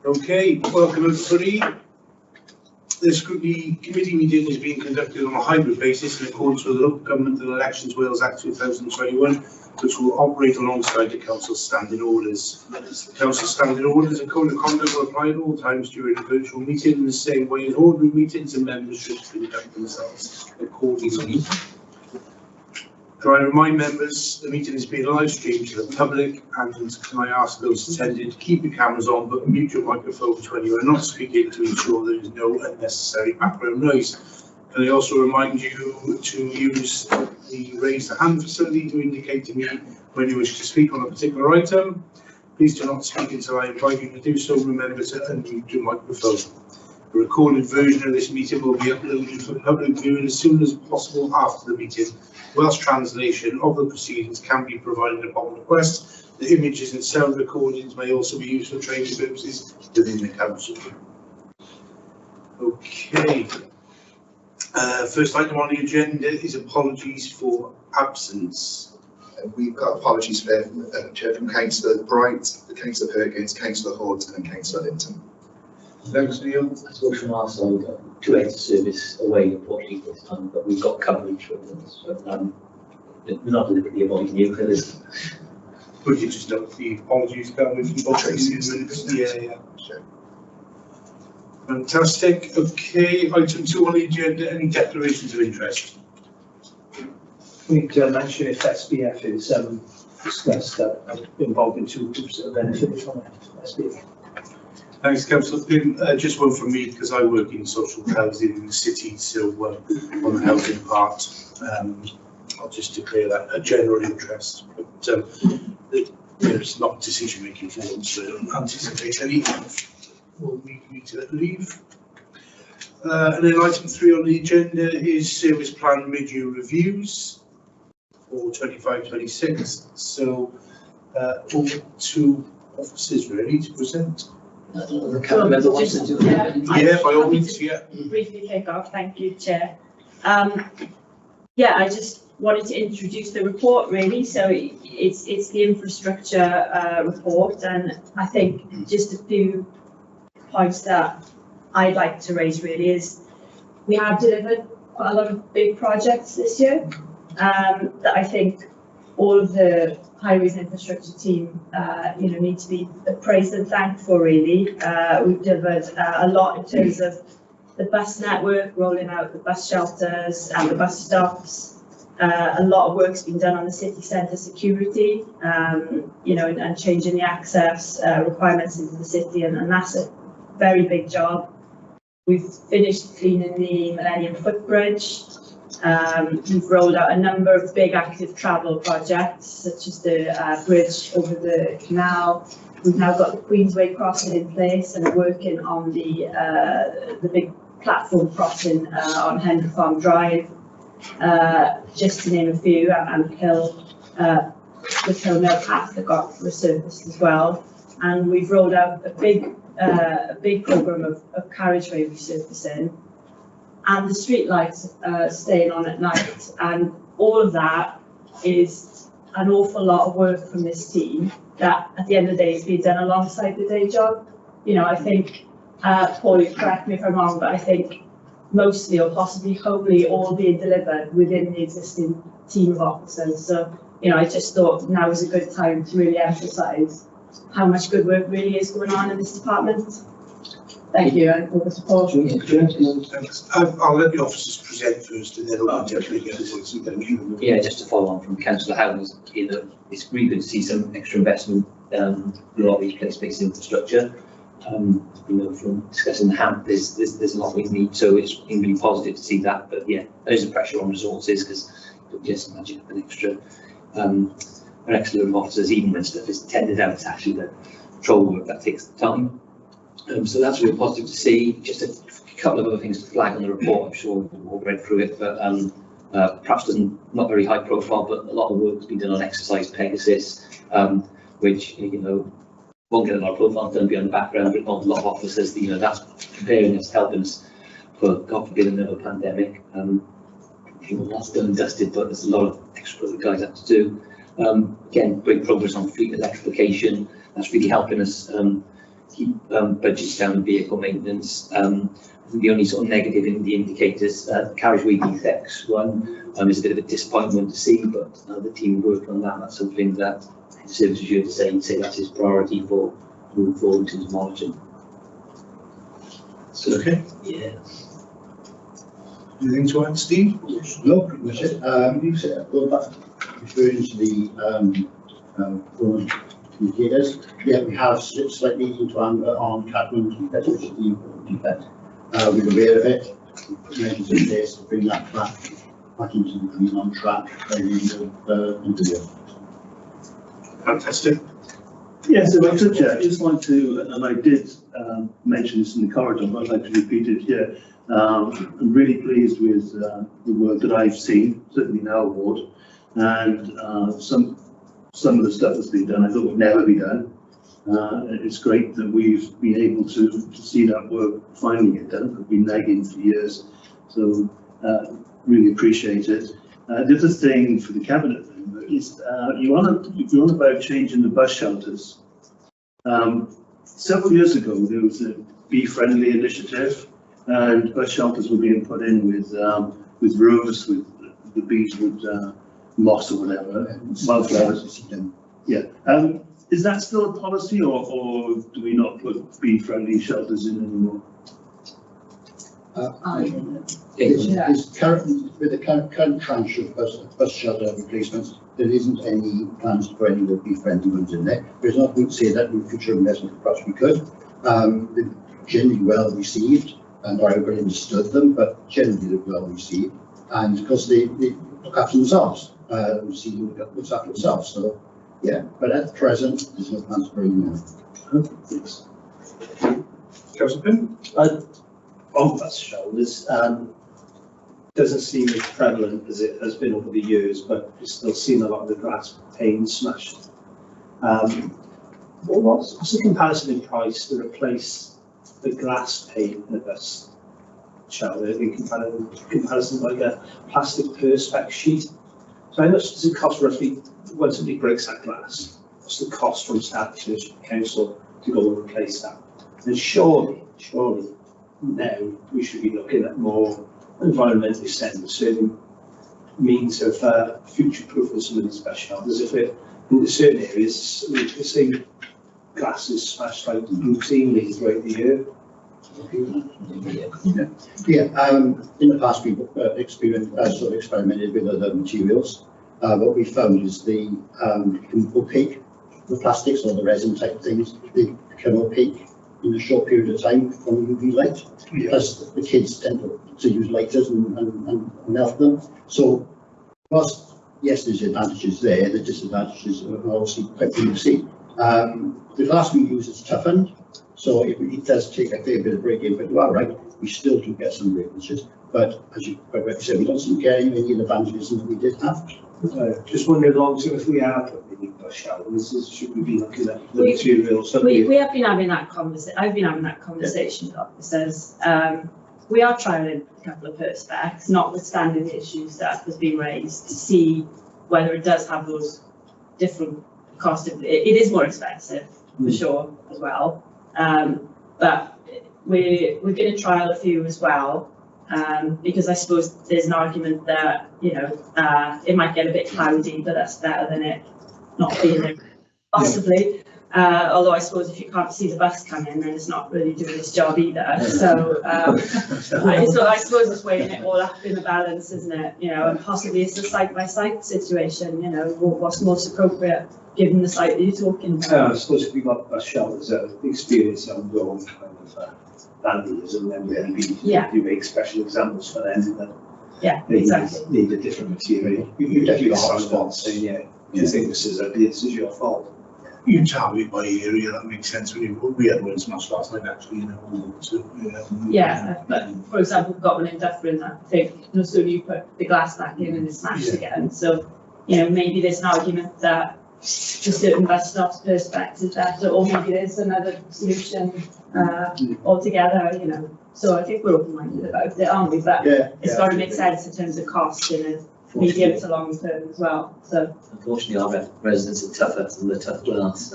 Okay, welcome everybody. The Scrutiny Committee meeting is being conducted on a hybrid basis in accordance with the Local Government and Elections Wales Act 2021, which will operate alongside the Council's standing orders. The Council's standing orders and code of conduct will apply at all times during a virtual meeting in the same way as ordinary meetings, and members should conduct themselves accordingly. Can I remind members the meeting is being live streamed to the public, and can I ask those attending to keep your cameras on but mute your microphones when you are not speaking to ensure there is no unnecessary background noise. Can I also remind you to use the raise the hand facility to indicate to me when you wish to speak on a particular item. Please do not speak until I invite you to do so. Remember to unmute your microphone. A recorded version of this meeting will be uploaded for public viewing as soon as possible after the meeting. Welsh translation of the proceedings can be provided upon request. The images and sound recordings may also be used for training purposes within the Council. Okay. First item on the agenda is apologies for absence. We've got apologies for Chair from Councillor Bright, Councillor Perkins, Councillor Hood and Councillor Linton. Thanks, Neil. So from our side, two extra service away unfortunately this time, but we've got coverage for them. So we're not deliberately avoiding you for this. Would you just note the apologies, Yeah. Sure. Fantastic. Okay, item 2 on the agenda, any declarations of interest? We need to mention if SBF is discussed that I'm involved in 2 groups that are benefited from SBF. Thanks, Councillor Pym. Just one from me because I work in social housing in the city, so on the housing part, I'll just declare that a general interest. But there's not decision-making forum, so I don't anticipate any will need me to leave. And then item 3 on the agenda is service plan mid-year reviews for 25-26. So all 2 officers ready to present. The Canol member wants to do it. Yeah, by all means, yeah. Briefly kick off, thank you, Chair. Yeah, I just wanted to introduce the report really. So it's the infrastructure report, and I think just a few points that I'd like to raise really is we have delivered quite a lot of big projects this year that I think all of the highways infrastructure team need to be praised and thanked for really. We've delivered a lot in terms of the bus network, rolling out the bus shelters and the bus stops. A lot of work's been done on the city centre security, and changing the access requirements into the city, and that's a very big job. We've finished cleaning the Millennium Footbridge. We've rolled out a number of big active travel projects, such as the bridge over the canal. We've now got the Queensway crossing in place and working on the big platform crossing on Henry Farm Drive, just to name a few, and the Hill Mill Path that got resurfaced as well. And we've rolled out a big programme of carriageway resurfacing, and the street lights staying on at night, and all of that is an awful lot of work from this team that at the end of the day is being done alongside the day job. I think, Paul, you correct me if I'm wrong, but I think mostly or possibly hopefully all being delivered within the existing team of officers. So, I just thought now was a good time to really emphasise how much good work really is going on in this department. Thank you, and over to Paul. I'll let the officers present first, and then I'll definitely get it. Yeah, just to follow on from Councillor Howell's, it's really good to see some extra investment in a lot of these place-based infrastructure. From discussing the HAMP, there's a lot we need, so it's been really positive to see that. But yeah, there is a pressure on resources because you just imagine an extra an extra number of officers, even when stuff is tended out. It's actually the patrol work that takes the time. So that's really positive to see. Just a couple of other things to flag on the report. I'm sure we've all read through it, but perhaps not very high profile, but a lot of work has been done on exercise Pegasus, which won't get a lot of profile done beyond the background, but not a lot of officers. That's preparing us, helping us for, God forbid, another pandemic. That's done and dusted, but there's a lot of extra that the guys have to do. Again, great progress on fleet electrification. That's really helping us keep budgets down in vehicle maintenance. I think the only sort of negative in the indicators, carriageway defects one is a bit of a disappointment to see, but the team working on that. That's something that the services should say that's his priority for moving forward to his monitoring. So, Okay. yeah. Anything to add, Steve? No, pretty much it. You said, well, back, referring to the indicators, yeah, we have slipped slightly into anger on cadmium defect, which is the important defect. We're aware of it. We put measures in place to bring that back into the green on track by the end of the year. Fantastic. Yes, so Dr. Chair, I'd just like to, and I did mention this in the corridor, but I'd like to repeat it here. I'm really pleased with the work that I've seen, certainly now ward, and some of the stuff that's been done I thought would never be done. It's great that we've been able to see that work finally get done. We've been nagging for years, so really appreciate it. The other thing for the cabinet is you're on about changing the bus shelters. Several years ago there was a bee friendly initiative, and bus shelters were being put in with roofs with the bees would moss or whatever, wildflowers. Yeah. Is that still a policy, or do we not put bee-friendly shelters in anymore? It's currently, with the current tranche of bus shelter replacements, there isn't any plans to put any of the bee-friendly ones in there. There's nothing to say that in future investment perhaps we could. They're generally well received, and I really understood them, but generally they're well received. And because they look after themselves, see them look after themselves. So yeah, but at present there's no plans for any now. Councillor Pym? On bus shoulders, doesn't seem as prevalent as it has been over the years, but we've still seen a lot of the glass panes smashed. What's the comparison in price to replace the glass pane in a bus shower in comparison like a plastic perspex sheet? So how much does it cost roughly when somebody breaks that glass? What's the cost from Staffordshire Council to go and replace that? And surely now we should be looking at more environmentally sensitive means of future-proofing some of these bus shelters. If it in certain areas we see glasses smashed like routinely throughout the year. In the past we've experimented with other materials. What we found is they can opaque, the plastics or the resin type things, they can opaque in a short period of time from UV light. Yeah. Plus the kids tend to use lighters and melt them. So whilst yes, there's advantages there, the disadvantages are obviously quite clear to see. The glass we use is toughened, so it does take a fair bit of breaking, but you are right, we still do get some breakages. But as you quite rightly said, we don't seem to get any of the advantages that we did have. Just wondering long term if we are putting in bus shelters, should we be looking at the materials? We have been having that conversation. I've been having that conversation with officers. We are trialling a couple of perspex, notwithstanding the issues that has been raised, to see whether it does have those different costs. It is more expensive for sure as well, but we're going to trial a few as well. Because I suppose there's an argument that, you know, it might get a bit cloudy, but that's better than it not being there, possibly. Although I suppose if you can't see the bus coming, then it's not really doing its job either. So, so I suppose it's weighing it all up in a balance, isn't it? You know, and possibly it's a site-by-site situation, you know, what's most appropriate given the site that you're talking about. I suppose if we've got bus shelters that have experience on their own kind of vandalism, then maybe you make special examples for them that exactly. Need a different material. You definitely got hotspots saying, you think this is your fault. You target by area, that makes sense. We had one smashed last night actually, you know. So, but for example, we've got one in Dufferin that I think, you know, so you put the glass back in and it's smashed again. So, you know, maybe there's an argument that for certain bus stops perspex is better, or maybe there's another solution altogether, you know. So I think we're open-minded about it, aren't we? But it's got to make sense in terms of cost in a medium to long term as well. So unfortunately, our residents are tougher than the tough glass.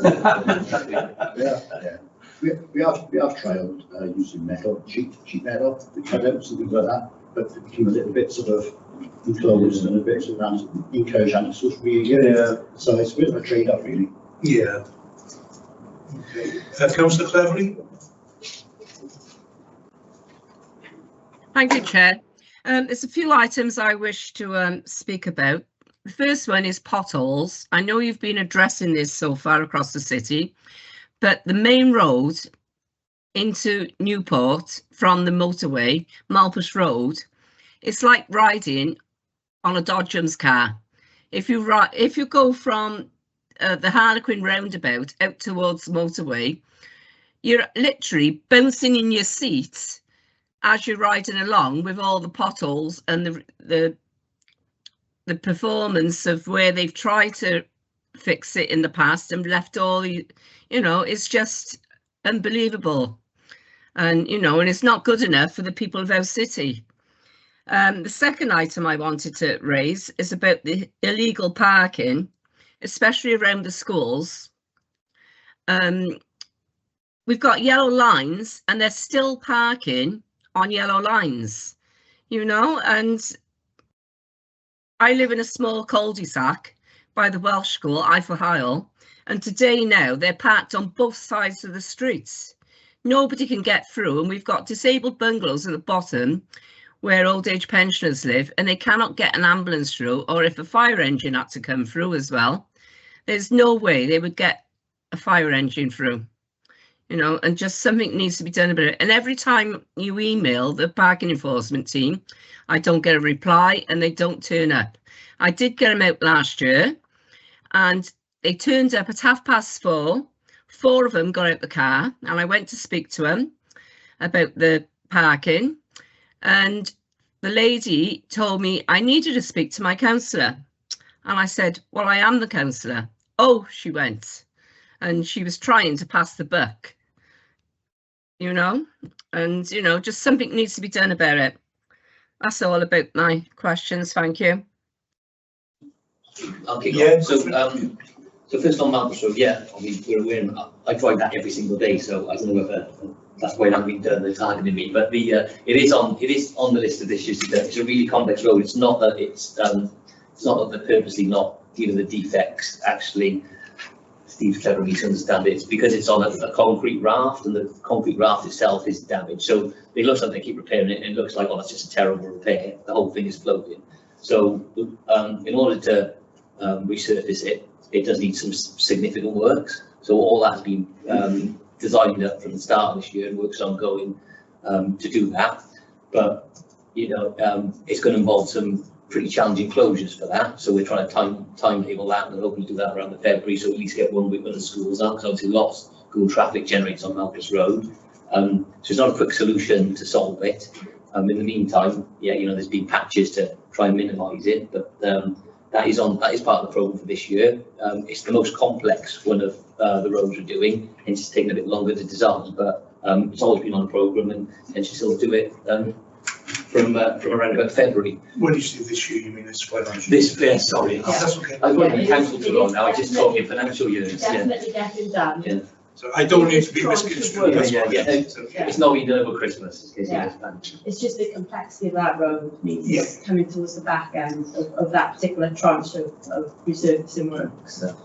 We have trialled using metal, sheet metal, the cutouts and things like that, but it became a little bit sort of enclosed and a bit sort of encouraged anti-social behaviour. Yeah. So it's a bit of a trade-off, really. Yeah. Okay. Councillor Cleverly? Thank you, Chair. There's a few items I wish to speak about. The first one is potholes. I know you've been addressing this so far across the city, but the main road into Newport from the motorway, Malpas Road, it's like riding on a Dodgems car. If you go from the Harlequin roundabout out towards the motorway, you're literally bouncing in your seat as you're riding along with all the potholes and the performance of where they've tried to fix it in the past and left all the, it's just unbelievable. And, and it's not good enough for the people of our city. The second item I wanted to raise is about the illegal parking, especially around the schools. We've got yellow lines and they're still parking on yellow lines, and I live in a small cul-de-sac by the Welsh school, Eiffelheil, and today now they're parked on both sides of the streets. Nobody can get through, and we've got disabled bungalows at the bottom where old age pensioners live, and they cannot get an ambulance through, or if a fire engine had to come through as well, there's no way they would get a fire engine through. And just something needs to be done about it. And every time you email the parking enforcement team, I don't get a reply and they don't turn up. I did get them out last year and they turned up at 4:30. 4 of them got out the car and I went to speak to them about the parking. And the lady told me I needed to speak to my councillor. And I said, well, I am the councillor. Oh, she went. And she was trying to pass the buck, and, just something needs to be done about it. That's all about my questions. Thank you. Okay, Yeah. so first on Malpas Road, yeah, we're aware. I drive that every single day, so I don't know whether that's why that been done. They're targeting me, but it is on the list of issues. It's a really complex road. It's not that they're purposely not dealing with the defects. Actually, Steve's clever enough to understand it. It's because it's on a concrete raft, and the concrete raft itself is damaged. So it looks like they keep repairing it, and it looks like, oh, that's just a terrible repair. The whole thing is floating. So in order to resurface it, it does need some significant works. So all that's been designed up from the start of this year, and works ongoing to do that. But it's going to involve some pretty challenging closures for that. So we're trying to timetable that, and hoping to do that around the February, so at least get 1 week when the schools are, because obviously lots of school traffic generates on Malpas Road. So it's not a quick solution to solve it. In the meantime, there's been patches to try and minimise it, but that is part of the programme for this year. It's the most complex one of the roads we're doing, hence it's taken a bit longer to design, but it's always been on the programme, and hence you still do it from around about February. When you say this year, you mean this financial? This year, sorry. Oh, that's okay. I've got the council too long now. I just talk in financial years. Definitely getting done. Yeah. So I don't need to be misconstrued. That's fine. It's not been done over Christmas. It's just the complexity of that road means coming towards the back end of that particular tranche of resurfacing work. So.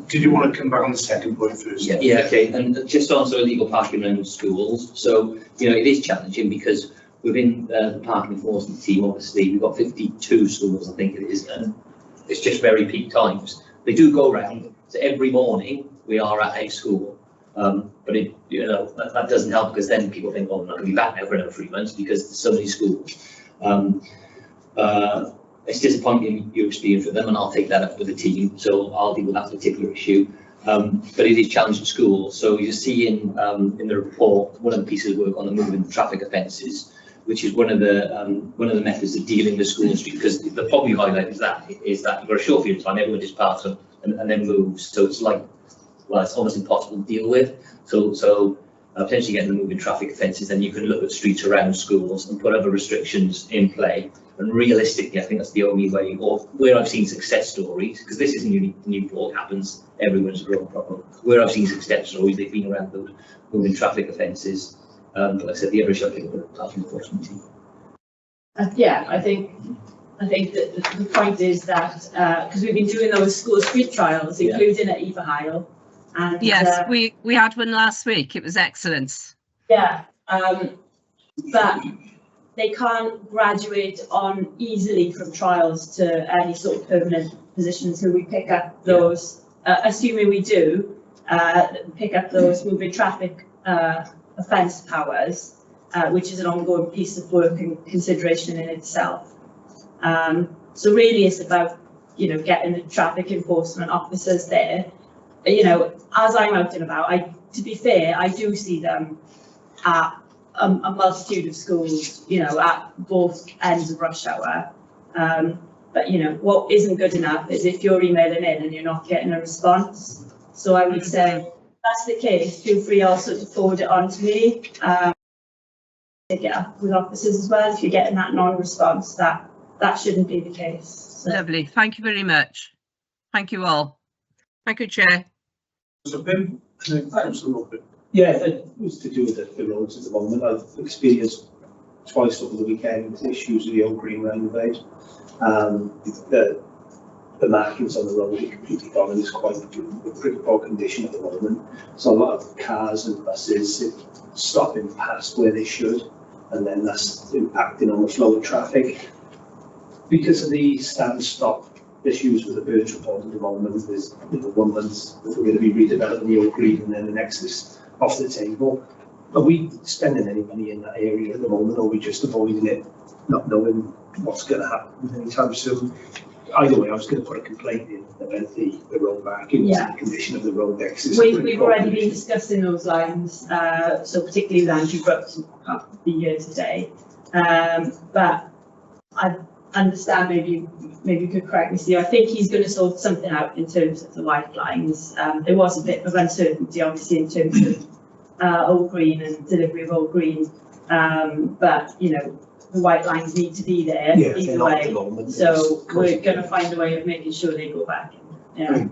Did you want to come back on the second point first? Yeah, okay. And just on illegal parking around schools. So, it is challenging because within the parking enforcement team, obviously, we've got 52 schools, I think it is, and it's just very peak times. They do go around, so every morning we are at a school, but that doesn't help, because then people think, oh, I'm not going to be back now for another 3 months because there's so many schools. It's disappointing your experience with them, and I'll take that up with the team, so I'll deal with that particular issue. But it is challenging schools. So you see in the report, one of the pieces of work on the moving traffic offences, which is one of the methods of dealing with schools, because the problem you highlight is that you've got a short period of time, everyone just parks them and then moves. So it's like, well, it's almost impossible to deal with. So potentially getting the moving traffic offences, then you can look at streets around schools and put other restrictions in play. And realistically, I think that's the only way, or where I've seen success stories, because this isn't unique to Newport, happens, everyone's a growing problem. Where I've seen success stories, they've been around those moving traffic offences. But like I said, the other issue I think about traffic enforcement team. Yeah, I think that the point is that because we've been doing those school street trials, including at Everhyle. And yes, we had one last week. It was excellent. Yeah, but they can't graduate on easily from trials to any sort of permanent positions. So we pick up those, assuming we do, pick up those moving traffic offence powers, which is an ongoing piece of work and consideration in itself. So really, it's about getting the traffic enforcement officers there. As I'm out and about, to be fair, I do see them at a multitude of schools, at both ends of rush hour. But what isn't good enough is if you're emailing in and you're not getting a response. So I would say if that's the case, feel free also to forward it on to me. Take it up with officers as well. If you're getting that non-response, that shouldn't be the case. So. Lovely. Thank you very much. Thank you all. Thank you, Chair. Yeah, it was to do with the roads at the moment. I've experienced twice over the weekend issues with the old green roundabout. The markings on the road are completely gone and it's quite in pretty poor condition at the moment. So a lot of cars and buses stopping past where they should, and then that's impacting on the flow of traffic. Because of the stand-stop issues with the birds report at the moment, there's 1 month that we're going to be redeveloping the old green and then the next is off the table. Are we spending any money in that area at the moment, or are we just avoiding it, not knowing what's going to happen anytime soon? Either way, I was going to put a complaint in about the road markings and the condition of the road X's. We've already been discussing those lines, so particularly with Andrew Brooks can't be here today. But I understand, maybe you could correct me, Steve. I think he's going to sort something out in terms of the white lines. There was a bit of uncertainty, obviously, in terms of Old Green and delivery of Old Green, but the white lines need to be there either way. So we're going to find a way of making sure they go back. Yeah.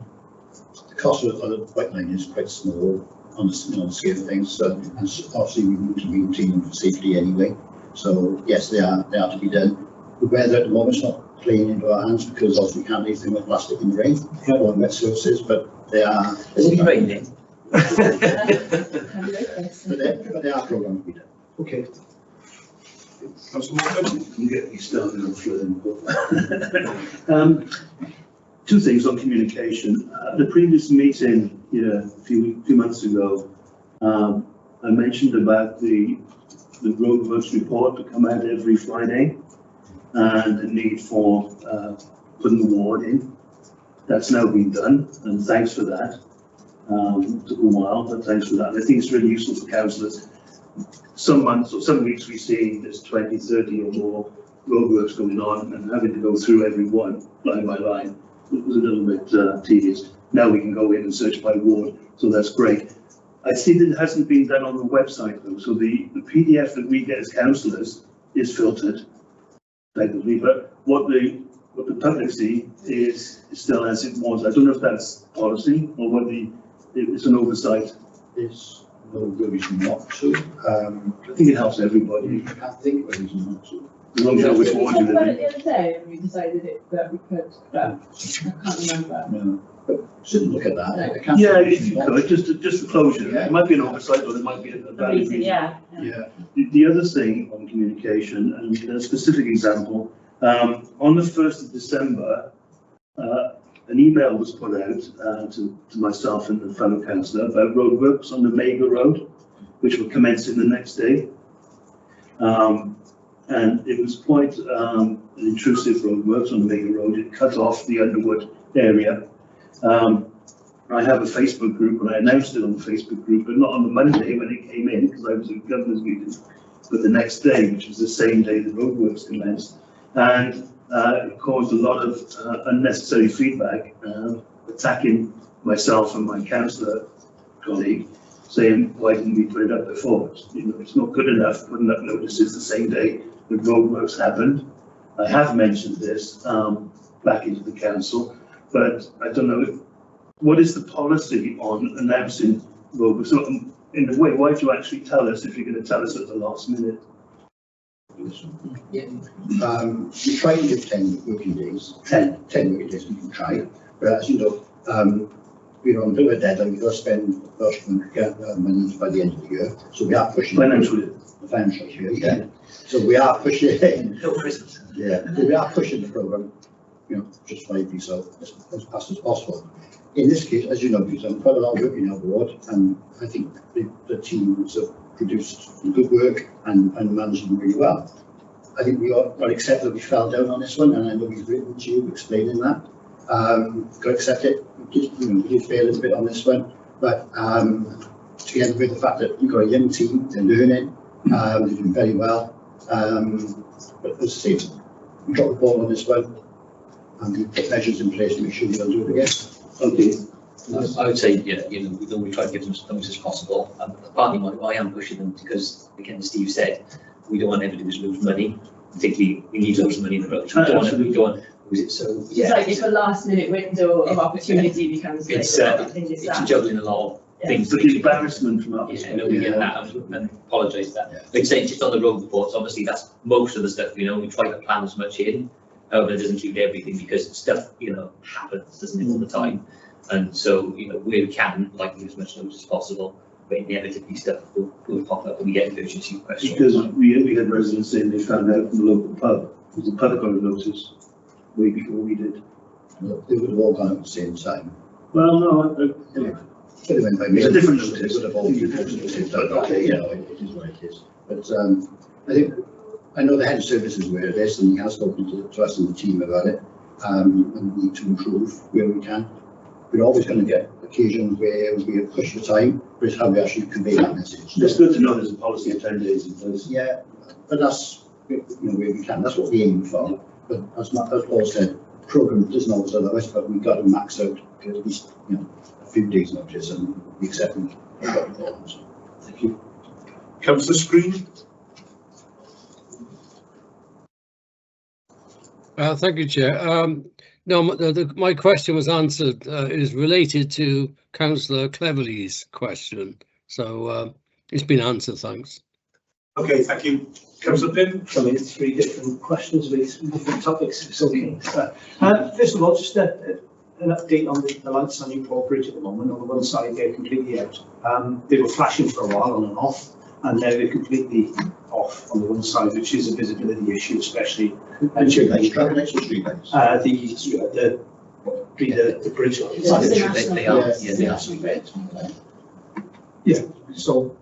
The cost of the white line is quite small on the scale of things. So, and obviously we need to maintain them for safety anyway. So yes, they are to be done. The weather at the moment is not playing into our hands because obviously we can't leave them with plastic in the rain or wet surfaces, but they are. Has it been raining? But they are programmed to be done. Okay. You get me started on flooding. Two things on communication. The previous meeting a few months ago, I mentioned about the roadworks report to come out every Friday and the need for putting the ward in. That's now been done, and thanks for that. It took a while, but thanks for that. And I think it's really useful for councillors. Some months or some weeks we see there's 20, 30 or more roadworks going on, and having to go through every one line by line, it was a little bit tedious. Now we can go in and search by ward, so that's great. I see that it hasn't been done on the website though, so the PDF that we get as councillors is filtered, effectively, but what the public see is still as it was. I don't know if that's policy or whether it's an oversight. It's no good reason not to. I think it helps everybody. I can't think of a reason not to. As long as you know which ward you live in. The other day, and we decided that we could, but I can't remember. No, but shouldn't look at that. Yeah, if you could, just for closure. Yeah. It might be an oversight or there might be a valid reason. Yeah. The other thing on communication, and a specific example, on the 1st of December, an email was put out to myself and the fellow councillor about roadworks on the Mega Road, which were commencing the next day. And it was quite an intrusive roadworks on the Mega Road. It cut off the Underwood area. I have a Facebook group, and I announced it on the Facebook group, but not on the Monday when it came in, because I was at governor's meeting, but the next day, which was the same day the roadworks commenced. And it caused a lot of unnecessary feedback, attacking myself and my councillor colleague. saying, why didn't we put it up before? It's not good enough putting up notices the same day the roadworks happened. I have mentioned this back into the council, but I don't know, what is the policy on announcing roadworks? So in a way, why do you actually tell us if you're going to tell us at the last minute? We try and give 10 working days, 10 working days we can try, but as you know, we're on a bit of a deadline. We've got to spend money by the end of the year, so we are pushing Financial year, yeah. So we are pushing. No Christmas. Yeah, so we are pushing the programme, just slightly so as fast as possible. In this case, as you know, we've done quite a lot of work in our board, and I think the teams have produced good work and managed them really well. I think we all accept that we fell down on this one, and I know we've written to you explaining that. Got to accept it. We did fail a little bit on this one, but together with the fact that we've got a young team, they're learning, they're doing very well. But as I say, we dropped the ball on this one, and we put measures in place to make sure we don't do it again. Okay. I would say, yeah, we normally try to give them as much as possible. Partly why I am pushing them, because again, as Steve said, we don't want ever to lose money. Particularly, we need loads of money in the road. We don't want to lose it. So yeah, it's like if a last minute window of opportunity becomes it's a juggling a lot of things. But the embarrassment from us. Yeah, I know we get that, and apologise for that. Like saying just on the road reports, obviously that's most of the stuff. We try to plan as much in. However, it doesn't include everything because stuff happens, doesn't it, all the time. And so, where we can, like, give as much notice as possible, but inevitably stuff will pop up and we get emergency questions. Because we had residents saying they found out from the local pub, because the pub got a notice way before we did. They would have all gone at the same time. Well, no, it's a different notice. They would have all been posted at the same time. Okay, it is what it is. But I know the head of service is aware of this, and he has spoken to us and the team about it, and we need to improve where we can. We're always going to get occasions where we push the time, but it's how we actually convey that message. It's good to know there's a policy of 10 days in place. Yeah, but that's where we can. That's what we aim for. But as Paul said, the programme doesn't always allow us, but we've got to max out at least a few days notice, and we accept them. Thank you. Councillor Screen. Thank you, Chair. No, my question was answered. It is related to Councillor Cleverly's question. So it's been answered, thanks. Okay, thank you. Councillor Pym. I mean, it's 3 different questions with different topics. It's okay. First of all, just an update on the lights on Newport Bridge at the moment. On the one side, they're completely out. They were flashing for a while on and off, and now they're completely off on the one side, which is a visibility issue, especially. And street lights, traffic lights or street lights? The bridge lights. They are street lights. Yeah. So,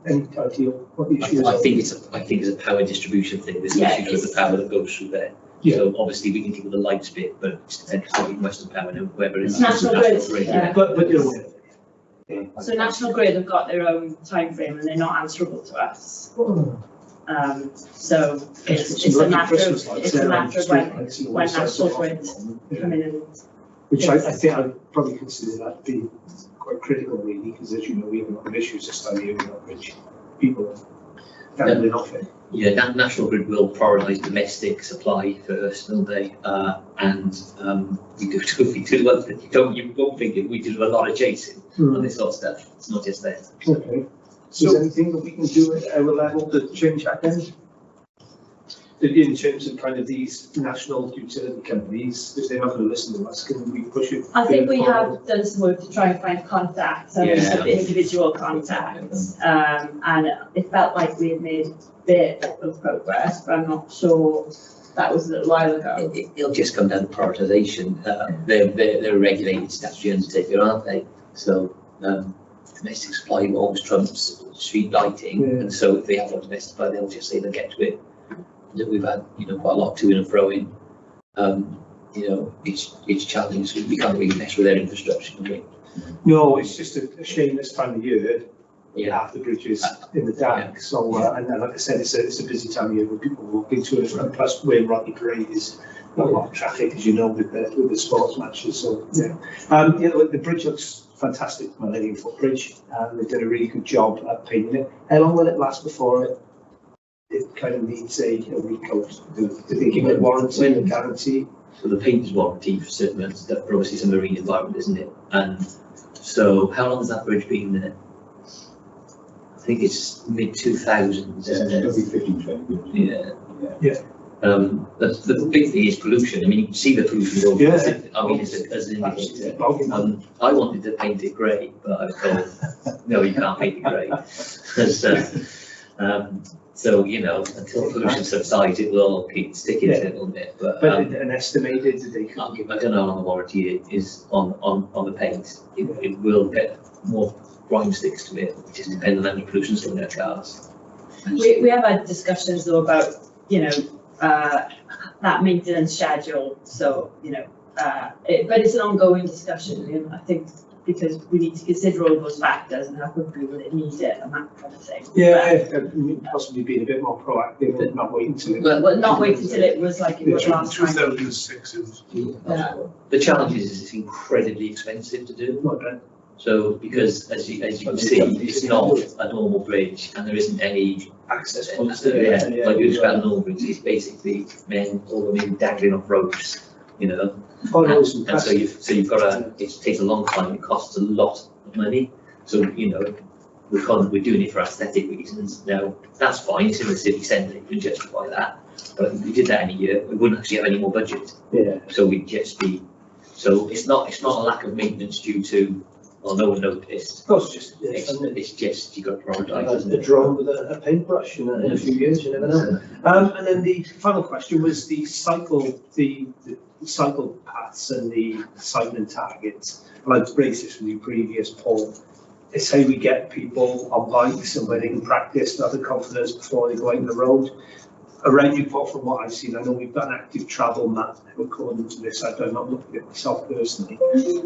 any idea what the issue is? I think it's a power distribution thing. There's issues with the power that goes through there. Yeah. So obviously we can deal with the lights bit, but it's depending on Western Power and whoever it is. National Grid. Yeah. But you're aware. So National Grid have got their own time frame and they're not answerable to us. So it's a matter of when National Grid come in and. Which I think I'd probably consider that be quite critical really, because as you know, we have a lot of issues this time of year with which people gambling off it. Yeah, National Grid will prioritise domestic supply first, don't they? And we do you won't think it, we do a lot of chasing on this sort of stuff. It's not just that. Okay. So is there anything that we can do at our level to change that then? In terms of kind of these national utility companies, if they're not going to listen to us, can we push it? I think we have done some work to try and find contacts, some individual contacts, and it felt like we had made a bit of progress, but I'm not sure that was a little while ago. It'll just come down to prioritisation. They're a regulated statutory undertaker, aren't they? So domestic supply always trumps street lighting, and so if they have a domestic supply, they'll just say they'll get to it. We've had quite a lot to in and fro in. It's challenging, so we can't really mess with their infrastructure, can we? No, it's just a shame this time of year. Half the bridges in the dark. So and like I said, it's a busy time of year where people walk into it, and plus where Rodney Parade is not a lot of traffic, as you know, with the sports matches. So yeah, you know, the bridge looks fantastic, Millennium Footbridge. They've done a really good job at painting it. How long will it last before it kind of needs a recoat? Do they give it warranty and guarantee? So the paint is warranty for certain amounts, that for obviously some marine environment, isn't it? And so how long has that bridge been there? I think it's mid-2000s, isn't it? It'll be 15, 20 years. Yeah. The big thing is pollution. I mean, you can see the pollution over. Yeah. I mean, as an indicator. I wanted to paint it grey, but I was told, no, you can't paint it grey. So, you know, until pollution subsides, it will all keep sticking to it a little bit. But an estimated, they I don't know how long the warranty is on the paint. It will get more grime sticks to it, just depending on how much pollution is in their cars. We have had discussions though about, you know, that maintenance schedule. So, you know, but it's an ongoing discussion, you know, I think, because we need to consider all those factors and how quickly will it need it and that kind of thing. Yeah, possibly being a bit more proactive and not waiting until it. Well, not wait until it was like it was last time. 2006 it was. Yeah. The challenge is it's incredibly expensive to do. Okay. So, because as you can see, it's not a normal bridge and there isn't any Access points to it. Like you describe a normal bridge, it's basically men or women dangling off ropes, you know. And so you've got it takes a long time, it costs a lot of money. So, you know, we're doing it for aesthetic reasons. Now, that's fine, it's in the city centre, you can justify that. But if we did that in a year, we wouldn't actually have any more budget. Yeah. So we'd just be, so it's not a lack of maintenance due to, well, no one noticed. Of course, It's just, you've got to prioritise. a drone with a paintbrush in a few years, you never know. And then the final question was the cycle paths and the cycling targets. And I'd raised this with you previous, Paul. It's how we get people on bikes and where they can practice and have the confidence before they go out on the road. Around Newport, from what I've seen, I know we've got an active travel map according to this. I'm not looking at it myself personally,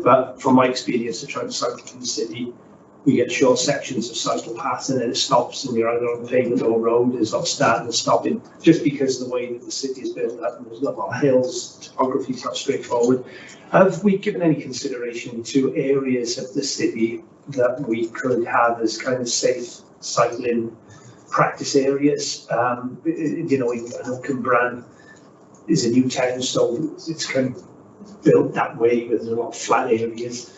but from my experience of trying to cycle through the city, we get short sections of cycle paths and then it stops and you're either on pavement or road. There's not starting and stopping just because of the way that the city is built up and there's not a lot of hills, topography is not straightforward. Have we given any consideration to areas of the city that we could have as kind of safe cycling practice areas? You know, I know Cynghorwyr is a new town, so it's kind of built that way, where there's a lot of flat areas.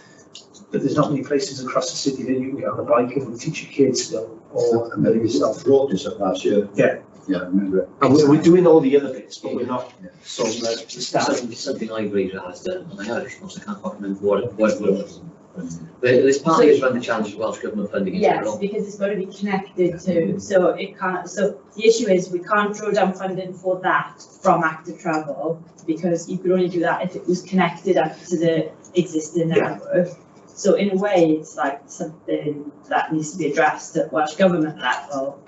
But there's not many places across the city that you can get on a bike and teach your kids still, or yourself. Brought this up last year. Yeah. Yeah, I remember it. And we're doing all the other bits, but we're not sort of the starting. Something I raised as I can't quite remember what it was. But there's partly around the challenge of Welsh Government funding. Yes, because it's got to be connected to, so it can't, so the issue is we can't draw down funding for that from active travel, because you could only do that if it was connected up to the existing network. So in a way, it's like something that needs to be addressed at Welsh Government level,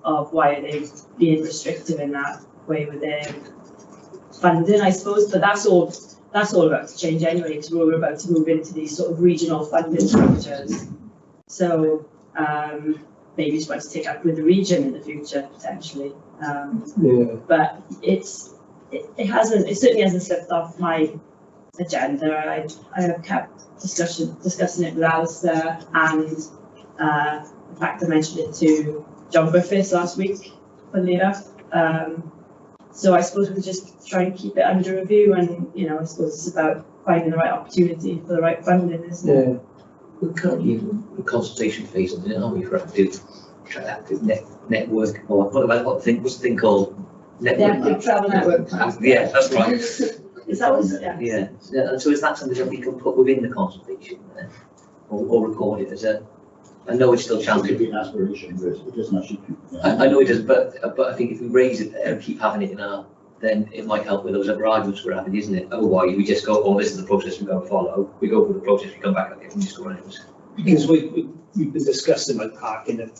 of why are they being restrictive in that way with their funding, I suppose, but that's all about to change anyway, because we're about to move into these sort of regional funding structures. So maybe it's going to take up with the region in the future, potentially. But it certainly hasn't slipped off my agenda. I have kept discussing it with Alistair, and in fact I mentioned it to John Griffiths last week, funnily enough. So I suppose we'll just try and keep it under review, and you know, I suppose it's about finding the right opportunity for the right funding, isn't it? We're currently in the consultation phase of it, aren't we, for active network, or what's the thing called? The active travel network. Yeah, that's right. Is that what? Yeah. And so is that something that we can put within the consultation then, or record it as a? I know it's still challenging. It could be an aspiration, but it doesn't actually. I know it does, but I think if we raise it there and keep having it in our, then it might help with those other arguments we're having, isn't it? Otherwise, we just go, oh, this is the process we're going to follow. We go through the process, we come back and we just go around. Because we've been discussing like parking at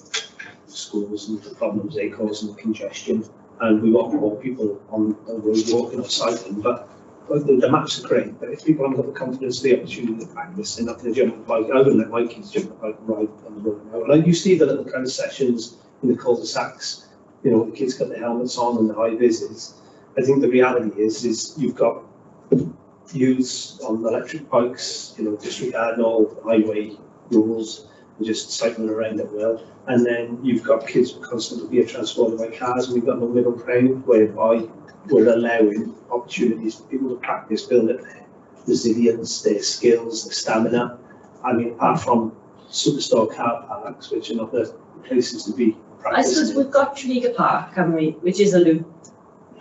schools and the problems they cause and the congestion, and we want more people on the road walking or cycling, but the maps are great, but if people haven't got the confidence, the opportunity to practice, they're not going to jump on the bike. I wouldn't let my kids jump on the bike and ride on the road now. Like you see the little kind of sessions in the cul-de-sacs, you know, the kids got their helmets on and the high vises, I think the reality is you've got youths on electric bikes, disregarding all highway rules and just cycling around at will. And then you've got kids constantly being transported by cars, and we've got no middle ground whereby we're allowing opportunities for people to practice building their resilience, their skills, their stamina. I mean, apart from superstore car parks, which are not the places to be I practicing. suppose we've got Tregear Park, haven't we, which is a loop,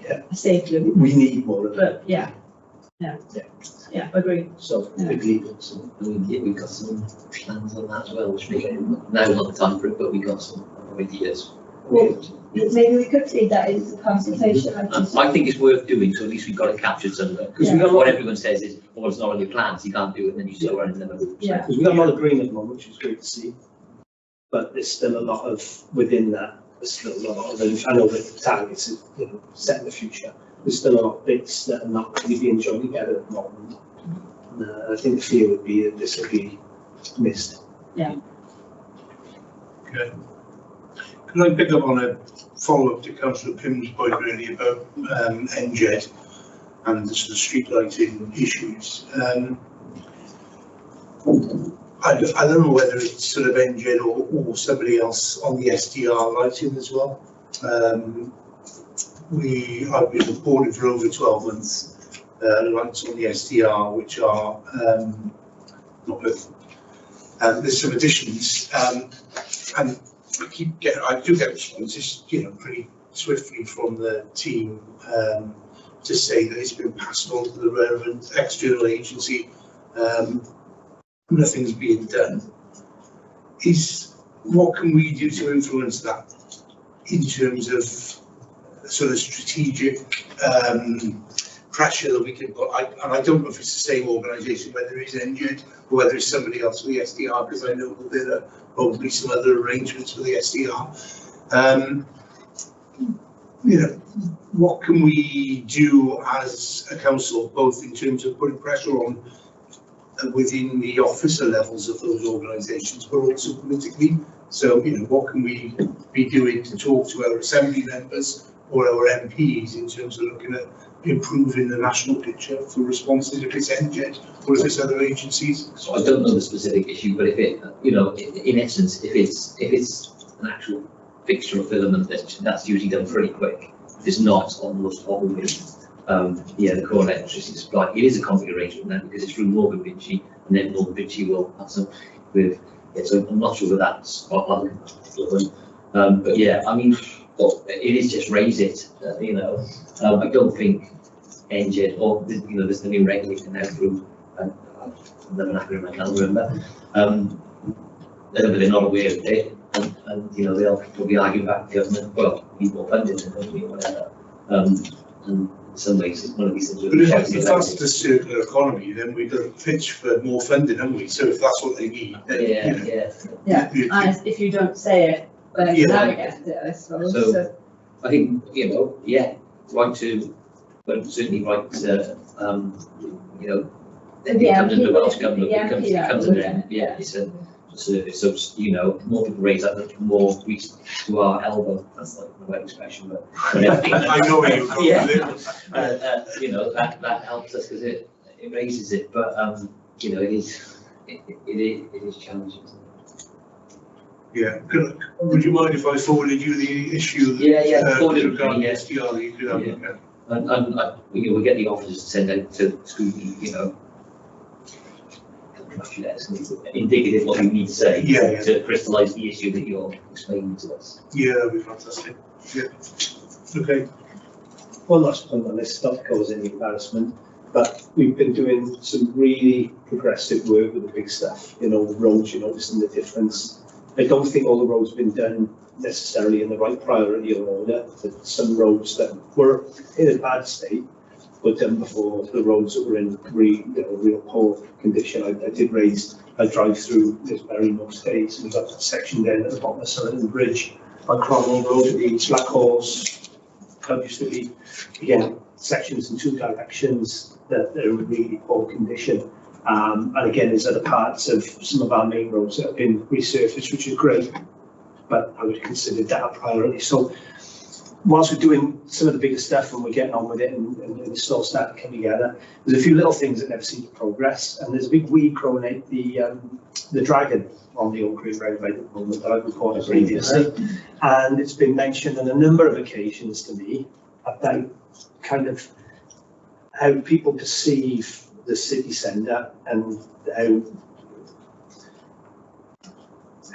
Yeah. a safe loop, We need more of that. but yeah, agree. So, Yeah. big leaders. We've got some plans on that as well, which maybe now's not the time for it, but we've got some ideas. Maybe we could feed that into the consultation. I think it's worth doing, so at least we've got it captured somewhere. Because Yeah. what everyone says is, oh, it's not on your plans, you can't do it, and then you still run in the middle. Yeah. Because we've got a lot of green at the moment, which is great to see. But there's still a lot of, within that, there's still a lot of, I know that the targets is, set in the future. There's still a lot of bits that are not really being joined together at the moment. And, I think the fear would be that this will be missed. Okay. Can I pick up on a follow-up to Councillor Pym's point really about NGED and the sort of street lighting issues? I don't know whether it's sort of NGED or somebody else on the SDR lighting as well. I've been reported for over 12 months lights on the SDR, which are not good. There's some additions, and I do get responses, pretty swiftly from the team to say that it's been passed on to the relevant external agency. Nothing's being done. What can we do to influence that in terms of sort of strategic pressure that we can put? And I don't know if it's the same organisation, whether it's NGED or whether it's somebody else for the SDR, because I know that there are probably some other arrangements for the SDR. What can we do as a council, both in terms of putting pressure on within the officer levels of those organisations, but also politically? So, what can we be doing to talk to our assembly members or our MPs in terms of looking at improving the national picture for responses, if it's NGED or if it's other agencies? So I don't know the specific issue, but if it, in essence, if it's an actual fixture or filament, that's usually done pretty quick. If it's not, on most probably, the core electricity supply. It is a complex arrangement now because it's through Morgan Vinci, and then Morgan Vinci will have some with. Yeah, so I'm not sure whether that's but yeah, I mean, it is just raise it. I don't think NGED or there's the new regulator now through. I'm never acronym I can't remember. They're not aware of it, and they'll probably argue back to government. Well, need more funding and whatever. And in some ways, it's one of these things. But if that's the circular economy, then we've got to pitch for more funding, haven't we? So if that's what they need, then, Yeah, and if you don't say it, then you never get it, I suppose. So I think, right to, but certainly right to, it comes under Welsh government, it comes under, it's a service. So, more people raise up, the more we to our elbow. That's like the web expression, but I know where you're going with it. that helps us because it raises it. But it is challenging. Yeah. Would you mind if I forwarded you the issue? Regarding SDR that you could have a look at? And we get the officers to send out to Scrutiny, indicative what you need to say to crystallise the issue that you're explaining to us. Yeah, that'd be fantastic. Yeah. Okay. One last point on this, not to cause any embarrassment, but we've been doing some really progressive work with the big stuff, the roads, you're noticing the difference. I don't think all the roads have been done necessarily in the right priority or order. Some roads that were in a bad state were done before the roads that were in real poor condition. I did raise a drive through this very most days. We've got that section down at the bottom of Sullivan Bridge on Canol Road, the Black Horse Club used to be, again, sections in two directions that are in really poor condition. And again, there's other parts of some of our main roads that have been resurfaced, which is great, but I would consider that a priority. So whilst we're doing some of the bigger stuff and we're getting on with it and the slow start to come together, there's a few little things that never seem to progress. And there's a big weed growing out the dragon on the old green roundabout at the moment that I've reported previously. And it's been mentioned on a number of occasions to me about kind of how people perceive the city centre and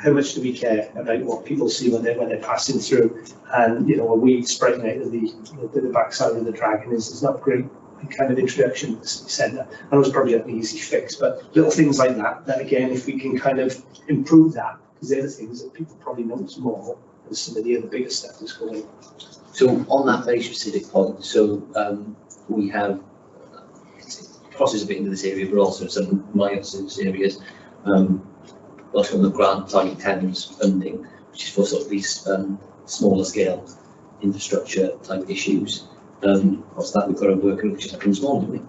how much do we care about what people see when they're passing through. And you know, a weed spreading out of the backside of the dragon is not a great kind of introduction to the city centre. I know it's probably an easy fix, but little things like that again, if we can kind of improve that, because they're the things that people probably notice more than some of the other bigger stuff that's going on. So on that very specific point, so we have crosses a bit into this area, but also some of my other areas. Also on the grant target towns funding, which is for sort of these smaller scale infrastructure type issues. What's that we've got to work on, which is like small, don't we?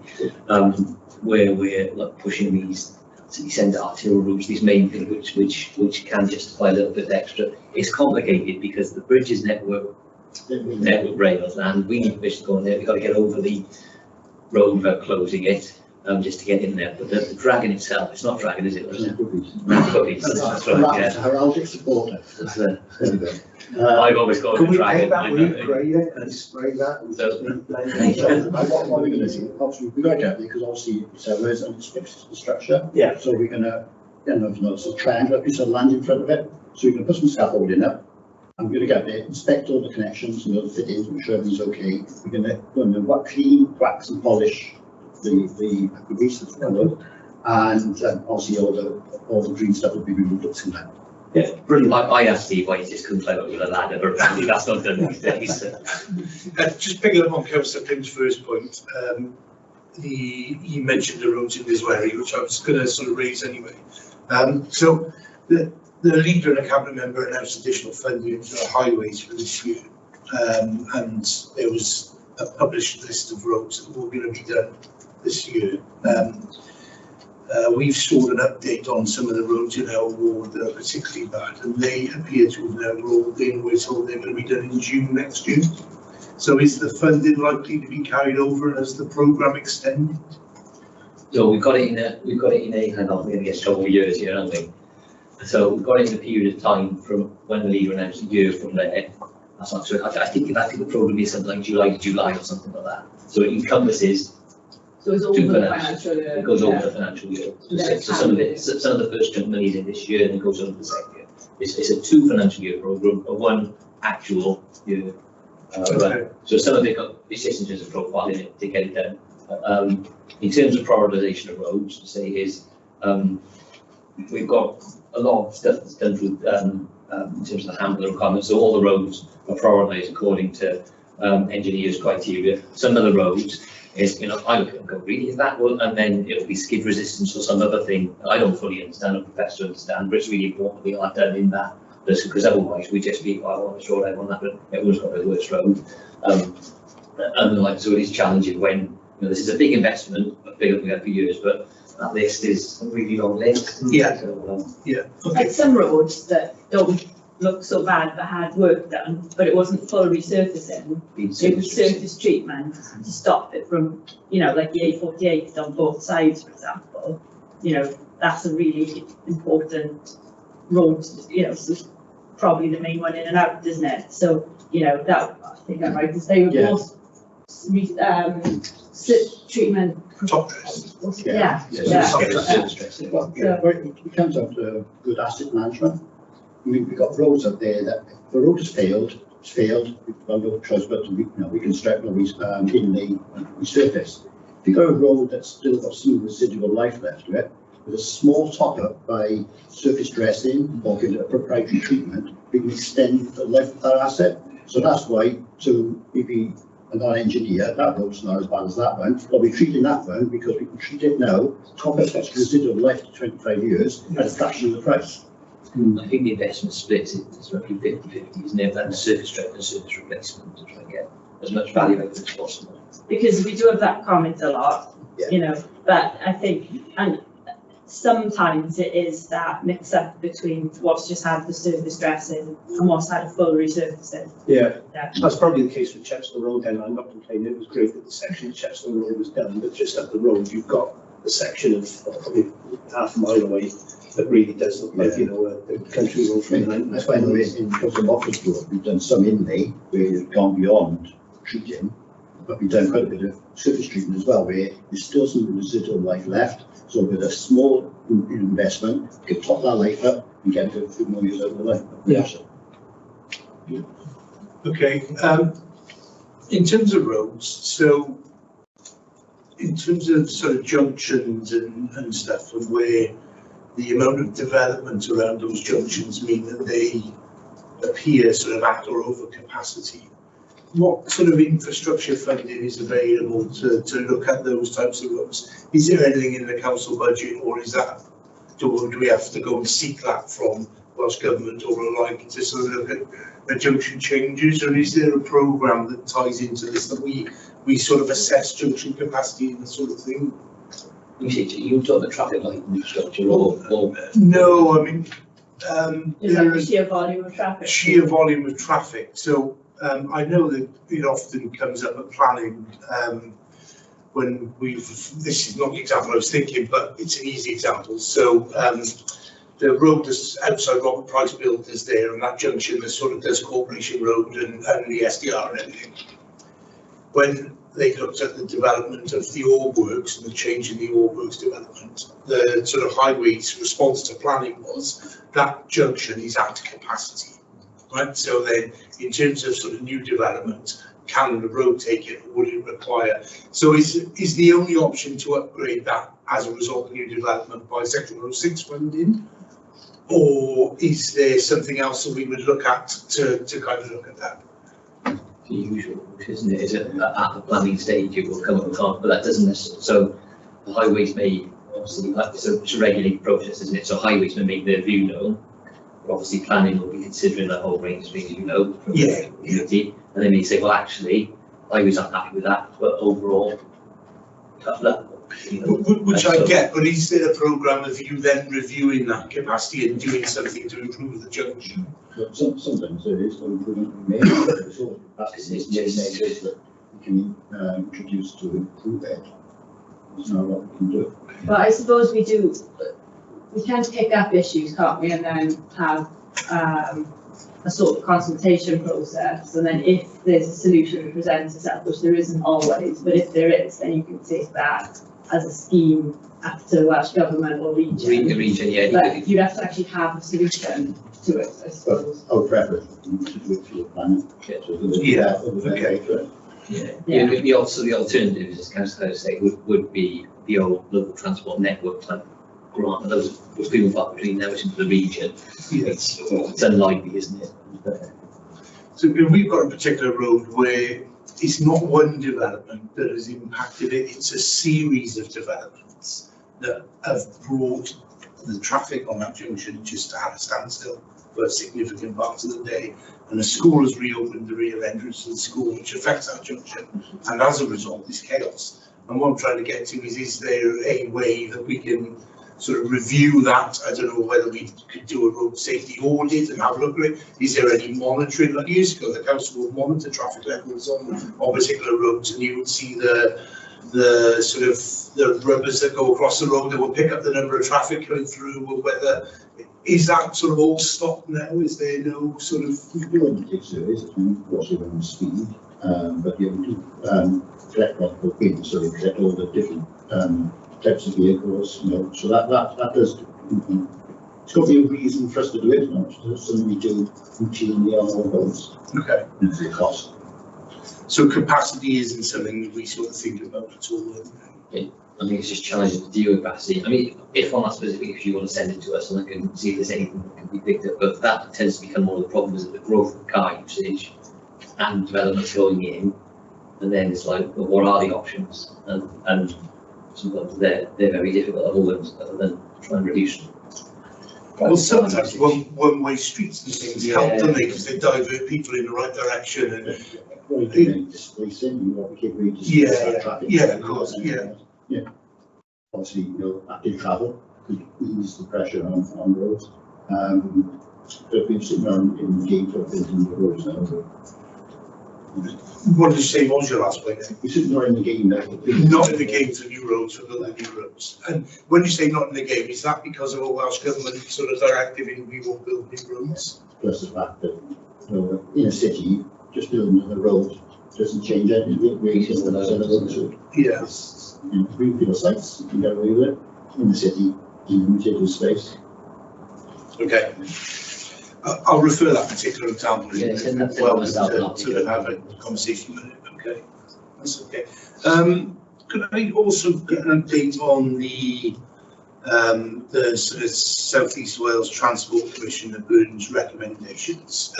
Where we're like pushing these city centre arterial routes, these main things which can justify a little bit extra. It's complicated because the bridges network rails, and we need permission to go in there. We've got to get over the road without closing it. Just to get in there, but the dragon itself, it's not dragon, is it? Cookies. That's right, yeah. Heraldic supporter. I've always called it a dragon. Can we paint that grey and spray that? What are we going to do? Obviously, we've got to get there because obviously servers and it's fixed to the structure. Yeah. So we're going to, it's a triangular piece of land in front of it. So we're going to put some scaffolding up. I'm going to get there, inspect all the connections and all the fittings, make sure everything's okay. We're going to clean, wax and polish the grease that's followed, and obviously all the green stuff will be removed up to that. Yeah, brilliant. I asked Steve why he just couldn't climb up with a ladder, but apparently that's not done these days. Just picking up on Councillor Pym's first point, he mentioned the roads in this area, which I was going to sort of raise anyway. So the leader and a cabinet member announced additional funding for the highways for this year, and there was a published list of roads that were going to be done this year. We've stored an update on some of the roads in our ward that are particularly bad, and they appear to have now rolled in. We're told they're going to be done in June next year. So is the funding likely to be carried over as the programme extended? So we've got it in a hang on, we're going to get several years here, aren't we? So we've got it in a period of time from when the leader announced a year from there. That's not true. I think the programme is something like July to July or something like that. So it encompasses. So it's over the financial year. It goes over the financial year. So some of the first chunk money is in this year, and it goes over the second year. It's a 2 financial year programme, a 1 actual year. Okay. So some of it it's just in terms of profiling it to get it done. In terms of prioritisation of roads, to say is we've got a lot of stuff that's done through in terms of the handler requirements. So all the roads are prioritised according to engineers' criteria. Some of the roads is, I look at and go, really, is that one? And then it'll be skid resistance or some other thing I don't fully understand or profess to understand, but it's really important we are done in that, because otherwise we just be, I want to show everyone that, but everyone's got the worst road. And so it is challenging when, this is a big investment, a big we had for years, but that list is a really long list. Yeah. So, Yeah. Okay. Like some roads that don't look so bad but had work done, but it wasn't full resurfacing. It was surface treatment to stop it from, like the A48 on both sides, for example. That's a really important road, so probably the main one in and out, isn't it? So, that, I think I'm right to say, with most treatment. Top dress. Yeah. Well, it comes down to good asset management. I mean, we've got roads up there that if the road has failed, it's failed. We've got no choice but to reconstruct or in the resurface. If you've got a road that's still got some residual life left to it, with a small top up by surface dressing or giving it a proprietary treatment, we can extend the life of that asset. So that's why, to maybe a non-engineer, that road's not as bad as that one. But we're treating that one because we can treat it now, top up that's residual life to 25 years at a fraction of the price. I think the investment split is roughly 50-50, isn't it? That's surface strength and surface replacement to try and get as much value out of it as possible. Because we do have that comment a lot, but I think, and sometimes it is that mix up between what's just had the surface dressing and what's had a full resurfacing. Yeah, Yeah. that's probably the case with Chepstow Road then. I'm not complaining, it was great that the section of Chepstow Road was done, but just up the road you've got a section of probably half a mile away that really does look like, you know, a country road from the 1990s. That's why in Custom Office Road, we've done some inlay where you've gone beyond treating, but we've done quite a bit of surface treatment as well, where there's still some residual life left. So with a small investment, you can top that life up and get a few more years out of the life. Yeah. Okay, in terms of roads, so in terms of sort of junctions and stuff, and where the amount of development around those junctions mean that they appear sort of at or over capacity, what sort of infrastructure funding is available to look at those types of roads? Is there anything in the council budget, or is that, do we have to go and seek that from Welsh Government or the like to sort of look at the junction changes, or is there a programme that ties into this that we sort of assess junction capacity and that sort of thing? You talk the traffic light infrastructure or No, I mean, Is that the sheer volume of traffic? sheer volume of traffic. So I know that it often comes up at planning when this is not the example I was thinking, but it's an easy example. So the road that's outside Robert Price Builders there, and that junction that sort of does Corporation Road and the SDR and everything. When they looked at the development of the ore works and the change in the ore works development, the sort of highways response to planning was that junction is at capacity, right? So then in terms of sort of new development, can the road take it, or would it require? So is the only option to upgrade that as a result of new development by Section 106 funding? Or is there something else that we would look at to kind of look at that? the usual, isn't it? Is it at the planning stage it will come up with but that doesn't necessarily. So the highways may obviously, it's a regulated process, isn't it? So highways may make their view known. But obviously planning will be considering that whole range of things, you know, from the community, and they may say, well, actually, highways aren't happy with that, but overall, tough luck. You know, which I get, but is there a programme of you then reviewing that capacity and doing something to improve the junction? Sometimes there is no improvement made, so that's the measures that we can introduce to improve it. There's not a lot we can do. But I suppose we can pick up issues, can't we, and then have a sort of consultation process, and then if there's a solution that presents itself, which there isn't always, but if there is, then you can take that as a scheme up to the Welsh Government or region. The region, yeah. But you'd have to actually have a solution to it, I suppose. Our preference would be to do it through a plan. The alternative, as Councillor say, would be the old local transport network type grant, and those few and far between now into the region. It's unlikely, isn't it? So we've got a particular road where it's not one development that has impacted it, it's a series of developments that have brought the traffic on that junction just to have a standstill for significant parts of the day. And the school has reopened the rear entrance to the school, which affects that junction, and as a result, it's chaos. And what I'm trying to get to is there a way that we can sort of review that? I don't know whether we could do a road safety audit and have a look at it. Is there any monitoring? Like years ago, the council would monitor traffic levels on particular roads, and you would see the sort of the rubbers that go across the road that will pick up the number of traffic going through, or whether is that sort of all stopped now? Is there no sort of? We do undertake surveys, also on speed, but yeah, we do collect multiple pins, so we collect all the different types of vehicles, you know, so that does, it's got to be a reason for us to do it, not just something we do routinely on all roads. Okay. It's a cost. So capacity isn't something that we sort of think about at all. I think it's just challenging to deal with capacity. I mean, if on that specific issue you want to send it to us, and I can see if there's anything that can be picked up, but that tends to become one of the problems of the growth of car usage and development going in, and then it's like, well, what are the options? And sometimes they're very difficult at the moment, other than try and reduce them. Well, sometimes one-way streets and things help, don't they? Because they divert people in the right direction. And Yeah, of course, yeah. Obviously, you know, active travel, could ease the pressure on roads. But we've sitting on in the game for building the roads now. What did you say was your last point? We're sitting not in the game now. Not in the game for new roads, for building new roads. And when you say not in the game, is that because of a Welsh Government sort of directive in we won't build new roads? Plus the fact that, you know, in a city, just building another road doesn't change anything. Yeah. In greenfield sites, you can get away with it. In the city, in limited space. Okay. I'll refer that particular example Yeah, as send that well to myself, to have a conversation with it. Okay, that's okay. Could I also get an update on the sort of South East Wales Transport Commission and Burn's recommendations?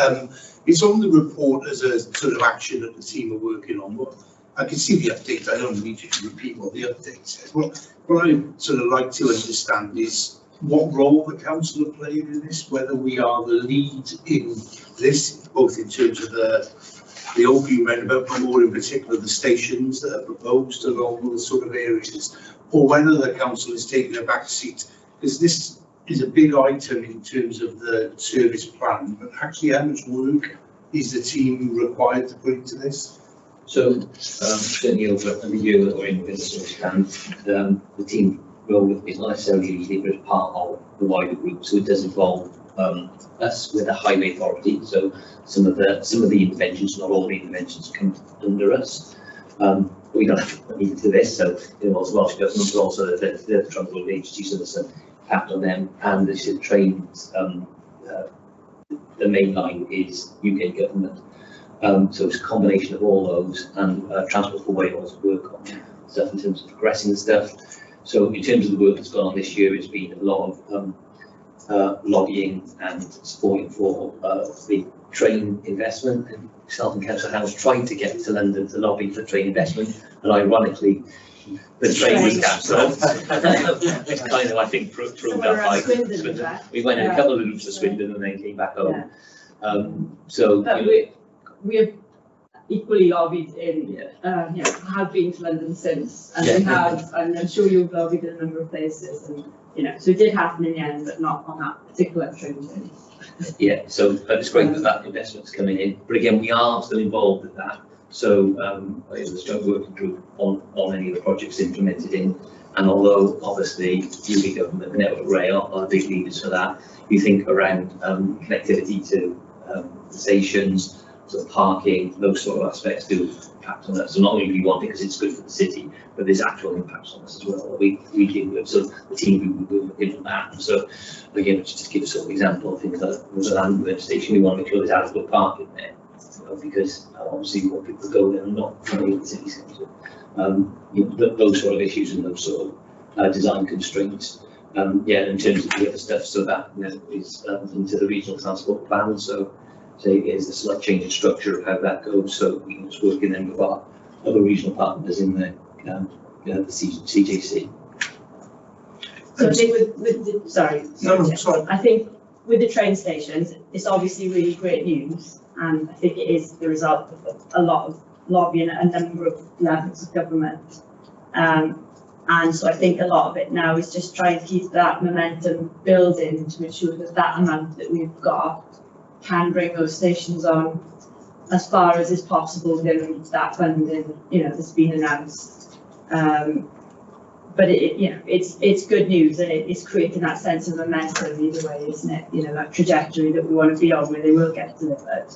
It's on the report as a sort of action that the team are working on. But I can see the update. I don't need you to repeat what the update says. What I sort of like to understand is what role the council have played in this, whether we are the lead in this, both in terms of the old green roundabout, but more in particular the stations that are proposed along those sort of areas, or whether the council is taking a back seat, because this is a big item in terms of the service plan, but actually how much work is the team required to put into this? So certainly over a year that we're in with the service plan, the team role is not necessarily leading, but it's part of the wider group. So it does involve us with a highway authority. So some of the interventions, not all the interventions, come under us. We don't have to need to this. So it involves Welsh Government, but also the transport agencies, so there's an impact on them. And the trains, the main line is UK Government. So it's a combination of all those, and Transport for Wales work on stuff in terms of progressing the stuff. So in terms of the work that's gone on this year, it's been a lot of lobbying and supporting for the train investment. And Self and Council House tried to get to London to lobby for train investment, and ironically, the train was cancelled. It's kind of, I think, proved up by Swindon. We went in a couple of loops to Swindon and then came back home. But we're equally lobbied in, have been to London since, and we have, and I'm sure you've lobbied in a number of places, and so it did happen in the end, but not on that particular train journey. Yeah, so it's great that investment's coming in, but again, we are still involved with that. So there's a strong working group on any of the projects implemented in, and although obviously UK Government and Network Rail are the big leaders for that, you think around connectivity to the stations, so parking, those sort of aspects do impact on us. So not only do we want it because it's good for the city, but there's actual impacts on us as well that we deal with. So the team will look into that. And so again, just to give a sort of example of things like the Landburn station, we want to make sure there's adequate parking there, because obviously we want people to go there and not coming into the city centre. Those sort of issues and those sort of design constraints. In terms of the other stuff, so that is into the regional transport plan. So is a slight change in structure of how that goes. So it's working then with our other regional partners in the CJC. So I think with I think with the train stations, it's obviously really great news, and I think it is the result of a lot of lobbying at a number of levels of government. And so I think a lot of it now is just trying to keep that momentum building to ensure that that amount that we've got can bring those stations on as far as is possible within that funding, that's been announced. But it's good news, and it's creating that sense of momentum either way, isn't it? That trajectory that we want to be on, where they will get delivered.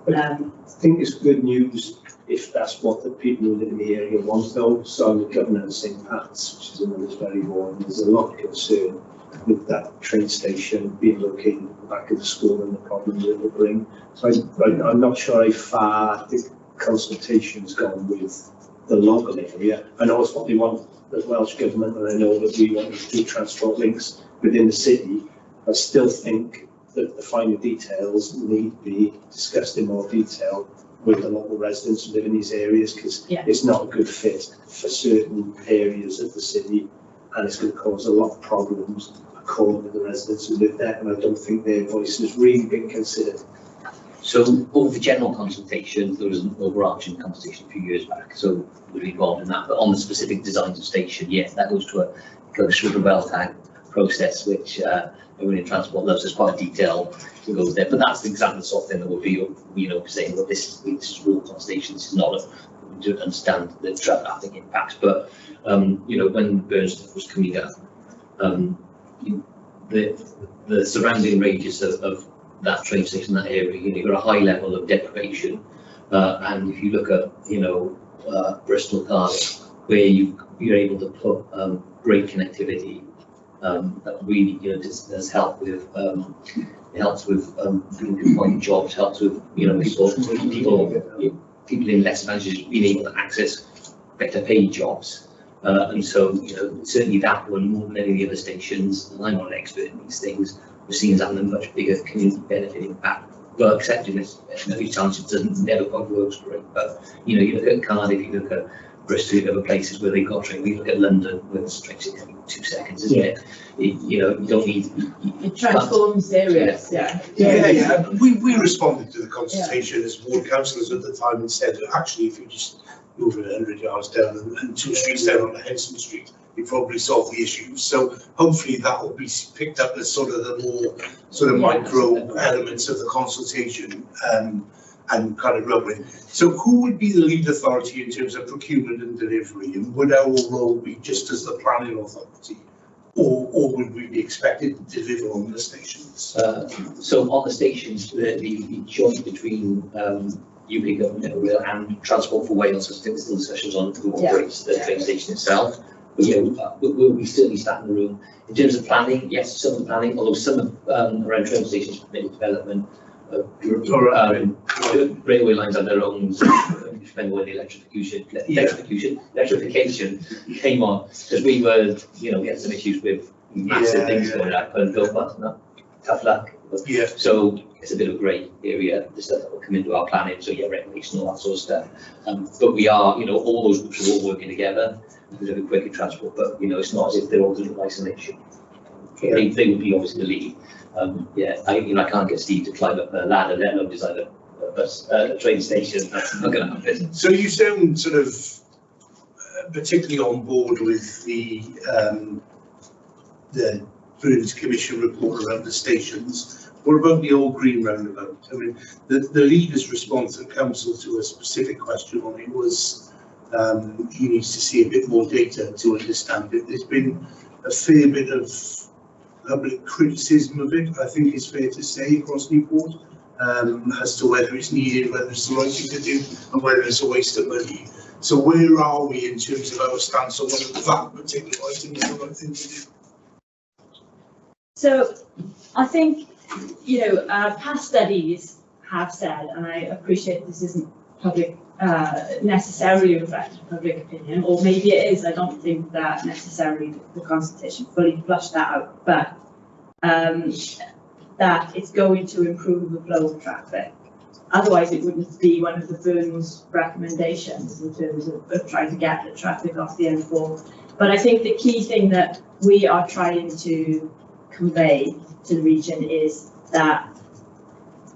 I think it's good news if that's what the people who live in the area want, though. So the government of St. Pat's, which is in Middlesbury Ward, there's a lot of concern with that train station being located at the back of the school and the problems it will bring. So I'm not sure how far the consultation's gone with the local area. I know it's what they want, the Welsh Government, and I know that we want to do transport links within the city. I still think that the finer details need to be discussed in more detail with the local residents who live in these areas, because it's not a good fit for certain areas of the city, and it's going to cause a lot of problems according to the residents who live there, and I don't think their voice has really been considered. So over the general consultation, there was an overarching consultation a few years back, so we're involved in that, but on the specific designs of station, that goes through the WellTag process which everyone in transport loves. There's quite a detail that goes there, but that's exactly the sort of thing that would be, you know, saying, well, this is walk on station, this is not a, we do understand the traffic impacts, but you know, when Burns was coming up, the surrounding ranges of that train station, that area, you know, you've got a high level of deprivation, and if you look at, you know, Bristol, Cardiff, where you're able to put great connectivity, that really, you know, does help with it helps with pinpoint jobs, helps with, you know, people in less advantages being able to access better paid jobs. And so, you know, certainly that one, more than any of the other stations, and I'm not an expert in these things, we're seen as having a much bigger community benefit impact. But accepting this, every township doesn't never quite works great. But, you know, you look at Cardiff, you look at Bristol, you look at other places where they've got train, we look at London, where the train's in 2 seconds, isn't it? You know, you don't need... It transforms areas, yeah. We responded to the consultation as ward councillors at the time and said, actually, if you just move it 100 yards down and 2 streets down on Henson Street, you probably solve the issues. So hopefully that will be picked up as sort of the more sort of micro elements of the consultation and kind of run with. So who would be the lead authority in terms of procurement and delivery, and would our role be just as the planning authority, or would we be expected to deliver on the stations? So on the stations, the joint between UK Government and Transport for Wales, I think there's still discussions on who operates the train station itself. But yeah, we certainly sat in the room. In terms of planning, yes, some of the planning, although some of around train stations permitted development, railway lines have their own, depending on the electrification came on, because we were, you know, we had some issues with massive things going up and built, but no, tough luck. Yeah. So it's a bit of a grey area, the stuff that will come into our planning, so yeah, regulation, all that sort of stuff. But we are, you know, all those groups are all working together because of a quicker transport, but you know, it's not as if they're all doing isolation. They would be obviously the lead. Yeah, I can't get Steve to climb up a ladder, let alone design a train station. That's not going to happen. So you sound sort of particularly on board with the Burns Commission report around the stations. What about the old green roundabout? I mean, the leader's response at council to a specific question on it was he needs to see a bit more data to understand it. There's been a fair bit of public criticism of it, I think it's fair to say, across Newport, as to whether it's needed, whether it's the right thing to do, and whether it's a waste of money. So where are we in terms of our stance on whether that particular item is the right thing to do? So I think, you know, past studies have said, and I appreciate this isn't public, necessarily reflected public opinion, or maybe it is. I don't think that necessarily the consultation fully flushed that out, but that it's going to improve the flow of traffic. Otherwise, it wouldn't be one of the Burns recommendations in terms of trying to get the traffic off the M4. But I think the key thing that we are trying to convey to the region is that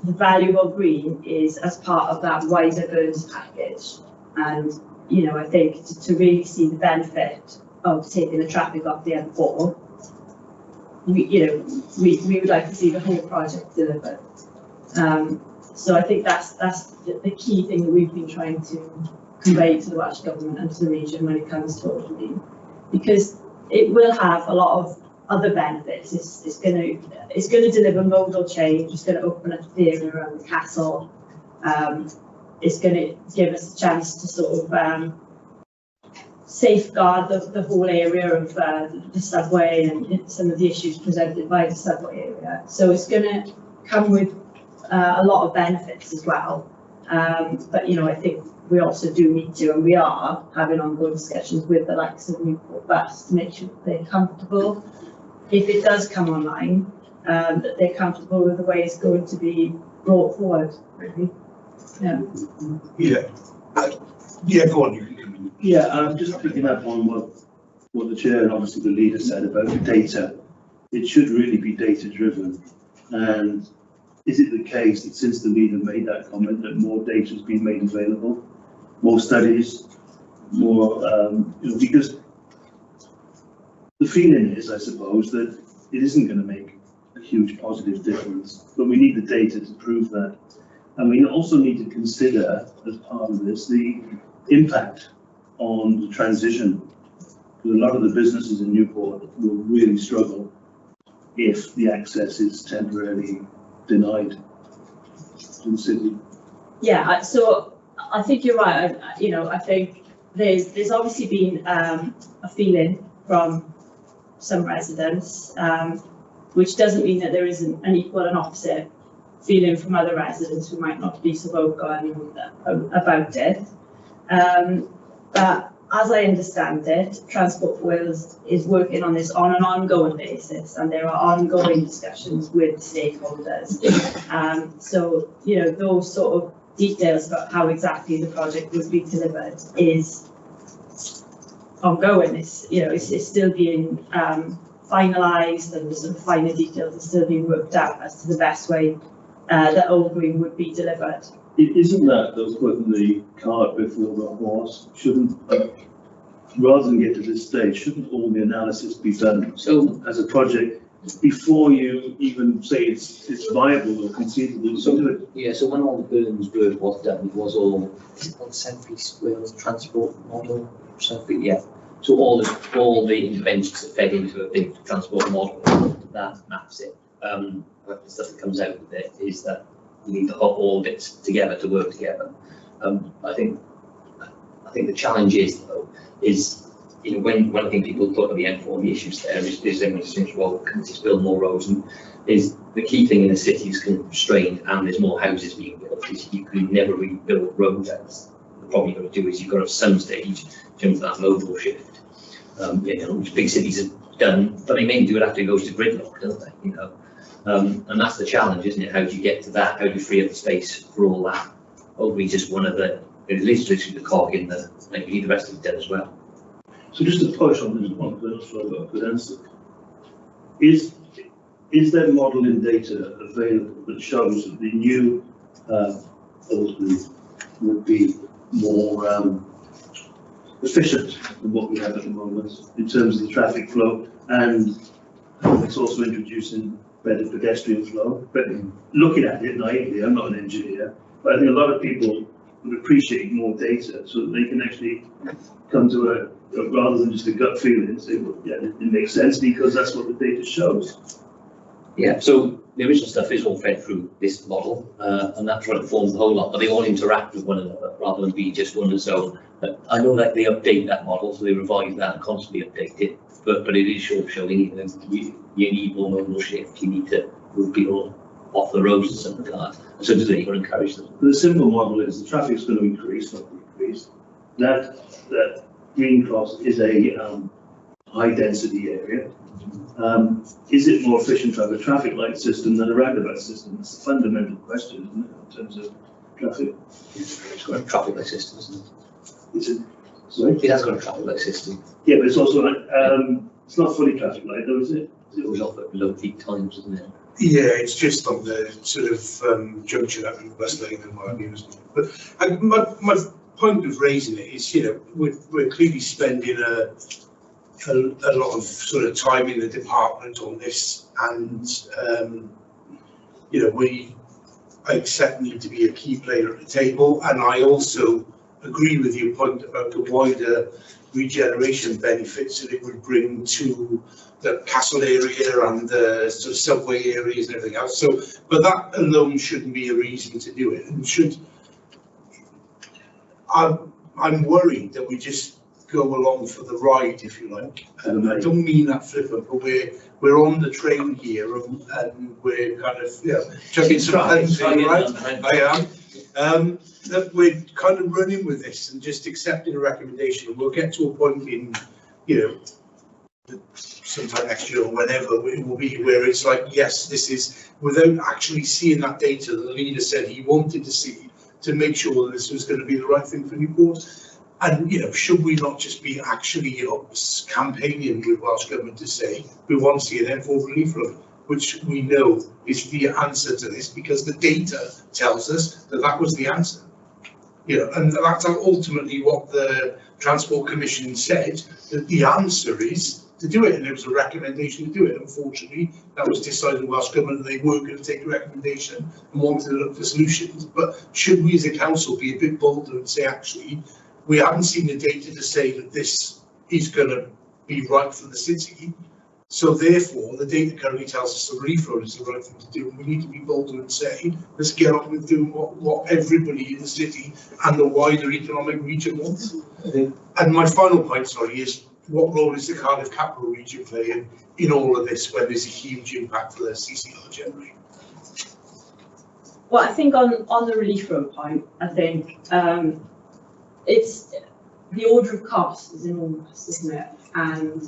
the value of green is as part of that wider Burns package. And, you know, I think to really see the benefit of taking the traffic off the M4, we would like to see the whole project delivered. So I think that's the key thing that we've been trying to convey to the Welsh Government and to the region when it comes to green, because it will have a lot of other benefits. It's going to deliver modal change. It's going to open up the area around the castle. It's going to give us a chance to sort of safeguard the whole area of the subway and some of the issues presented by the subway area. So it's going to come with a lot of benefits as well. But you know, I think we also do need to, and we are having ongoing discussions with the likes of Newport Bus to make sure that they're comfortable, if it does come online, that they're comfortable with the way it's going to be brought forward, really. Yeah, go on. Yeah, I'm just picking up on what the chair and obviously the leader said about the data. It should really be data driven. And is it the case that since the leader made that comment that more data has been made available, more studies, more, because the feeling is, I suppose, that it isn't going to make a huge positive difference, but we need the data to prove that. And we also need to consider, as part of this, the impact on the transition. Because a lot of the businesses in Newport will really struggle if the access is temporarily denied to the city. Yeah, so I think you're right. I think there's obviously been a feeling from some residents, which doesn't mean that there isn't an equal and opposite feeling from other residents who might not be so vocal about it. But as I understand it, Transport for Wales is working on this on an ongoing basis, and there are ongoing discussions with stakeholders. So, those sort of details about how exactly the project will be delivered is ongoing. It's still being finalised, and the sort of finer details are still being worked out as to the best way that Old Green would be delivered. Isn't that those putting the cart before the horse? Shouldn't, rather than get to this stage, shouldn't all the analysis be done as a project before you even say it's viable or conceivable to do it? Yeah, so when all the Burn's work was done, it was all, is it called South East Wales Transport Model? Yeah. So all the interventions that fed into a big transport model, that maps it. The stuff that comes out of it is that we need to hop all bits together to work together. I think the challenge is when I think people talk about the M4, the issues there is everyone just thinks, well, can we just build more roads? And is the key thing in the city is constrained, and there's more houses being built. Is you could never rebuild roads. The problem you've got to do is you've got to at some stage jump to that modal shift. Which big cities have done, but they mainly do it after it goes to gridlock, don't they? And that's the challenge, isn't it? How do you get to that? How do you free up the space for all that? Hopefully, just one of the, at least literally the cog in the, like we need the rest of it done as well. So just to push on this one, but also I've got a good answer. Is there modelling data available that shows that the new Old Green would be more efficient than what we have at the moment in terms of the traffic flow, and it's also introducing better pedestrian flow? But looking at it naively, I'm not an engineer, but I think a lot of people would appreciate more data so that they can actually come to rather than just a gut feeling and say, well, yeah, it makes sense because that's what the data shows. Yeah, so the original stuff is all fed through this model, and that's what informs the whole lot, but they all interact with one another rather than be just one. So I know that they update that model, so they revise that and constantly update it, but it is showing you need more modal shift, you need to move people off the roads and stuff like that. And so does it, you've got to encourage them. The simple model is the traffic's going to increase, not decrease. That Green Cross is a high density area. Is it more efficient to have a traffic light system than a roundabout system? That's the fundamental question, isn't it, in terms of traffic? It's got a traffic light system, isn't it? Sorry? It has got a traffic light system. Yeah, but it's also it's not fully traffic light though, is it? It was off at low peak times, isn't it? Yeah, it's just on the sort of junction up in West Lane and what have you, isn't it? But my point of raising it is, we're clearly spending a lot of sort of time in the department on this, and we accept need to be a key player at the table, and I also agree with your point about the wider regeneration benefits that it would bring to the Castle area and the sort of subway areas and everything else. So, but that alone shouldn't be a reason to do it, and I'm worried that we just go along for the ride, if you like. And I don't mean that flippant, but we're on the train here, and we're kind of chucking some things in, right? I am. That we're kind of running with this and just accepting a recommendation. We'll get to a point in, sometime next year or whenever it will be, where it's like, yes, this is, without actually seeing that data the leader said he wanted to see, to make sure that this was going to be the right thing for Newport. And should we not just be actually campaigning with Welsh Government to say we want to see an M4 relief road, which we know is the answer to this because the data tells us that was the answer. And that's ultimately what the Transport Commission said, that the answer is to do it, and there was a recommendation to do it. Unfortunately, that was decided by the Welsh Government, and they were going to take the recommendation and wanted to look for solutions. But should we as a council be a bit bolder and say, actually, we haven't seen the data to say that this is going to be right for the city, so therefore the data currently tells us the relief road is the right thing to do, and we need to be bolder and say, let's get on with doing what everybody in the city and the wider economic region wants. And my final point, sorry, is what role is the Cardiff Capital Region playing in all of this when there's a huge impact for the CCR generally? Well, I think on the relief road point, I think it's the order of cost is enormous, isn't it? And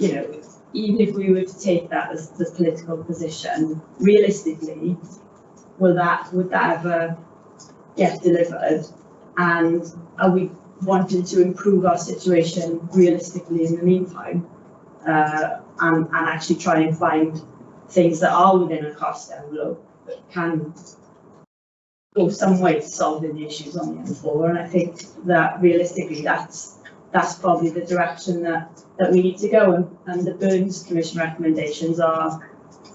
you know, even if we were to take that as the political position, realistically, would that ever get delivered? And are we wanting to improve our situation realistically in the meantime, and actually try and find things that are within a cost envelope that can go some way to solving the issues on the M4? And I think that realistically, that's probably the direction that we need to go. And the Burns Commission recommendations are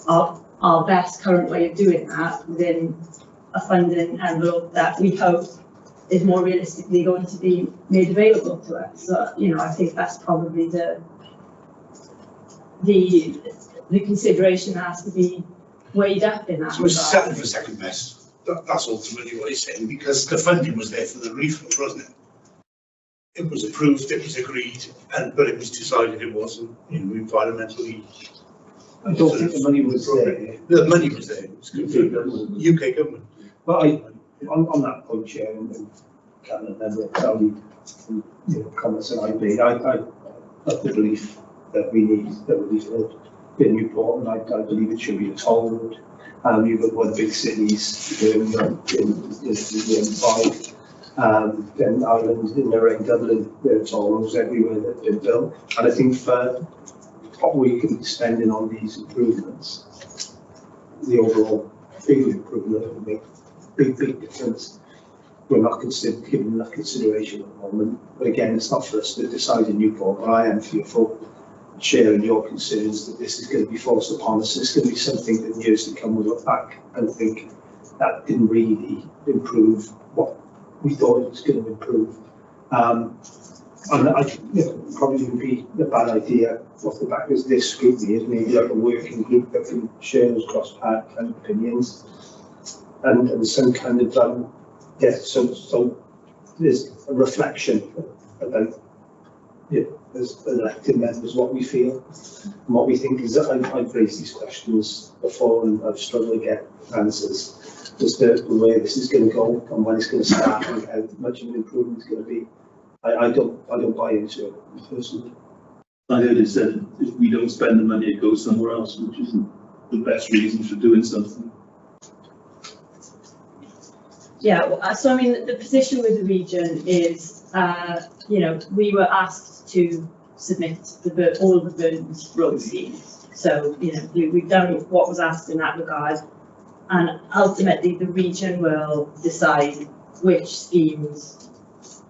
our best current way of doing that within a funding envelope that we hope is more realistically going to be made available to us. So, you know, I think that's probably the consideration that has to be weighed up in that. So it's settled for second best. That's ultimately what he's saying, because the funding was there for the refund, wasn't it? It was approved, it was agreed, but it was decided it wasn't, you know, environmentally. I don't think the money was there. The money was there. It was UK government. But on that point, Chair, and Canol, and Sally, you know, comments that I made, I have the belief that we need a new port, and I believe it should be a toll road. You've got one of the big cities in the M5, then Ireland, in around Dublin, there are toll roads everywhere that have been built. And I think for what we can be spending on these improvements, the overall big improvement will make big difference. We're not giving enough consideration at the moment. But again, it's not for us to decide in Newport, but I am fearful, sharing your concerns, that this is going to be forced upon us. It's going to be something that in years to come we'll look back and think that didn't really improve what we thought it was going to improve. And I think probably would be a bad idea off the back of this scrutiny is maybe like a working group that can share those cross-party kind of opinions and some kind of so there's a reflection about as elected members what we feel and what we think. Is that I've raised these questions before and I've struggled to get answers as to where this is going to go and when it's going to start and how much of an improvement it's going to be. I don't buy into it personally. I heard it said if we don't spend the money, it goes somewhere else, which isn't the best reason for doing something. Yeah, well, so I mean, the position with the region is, you know, we were asked to submit all of the Burns road schemes. So, you know, we've done what was asked in that regard, and ultimately the region will decide which schemes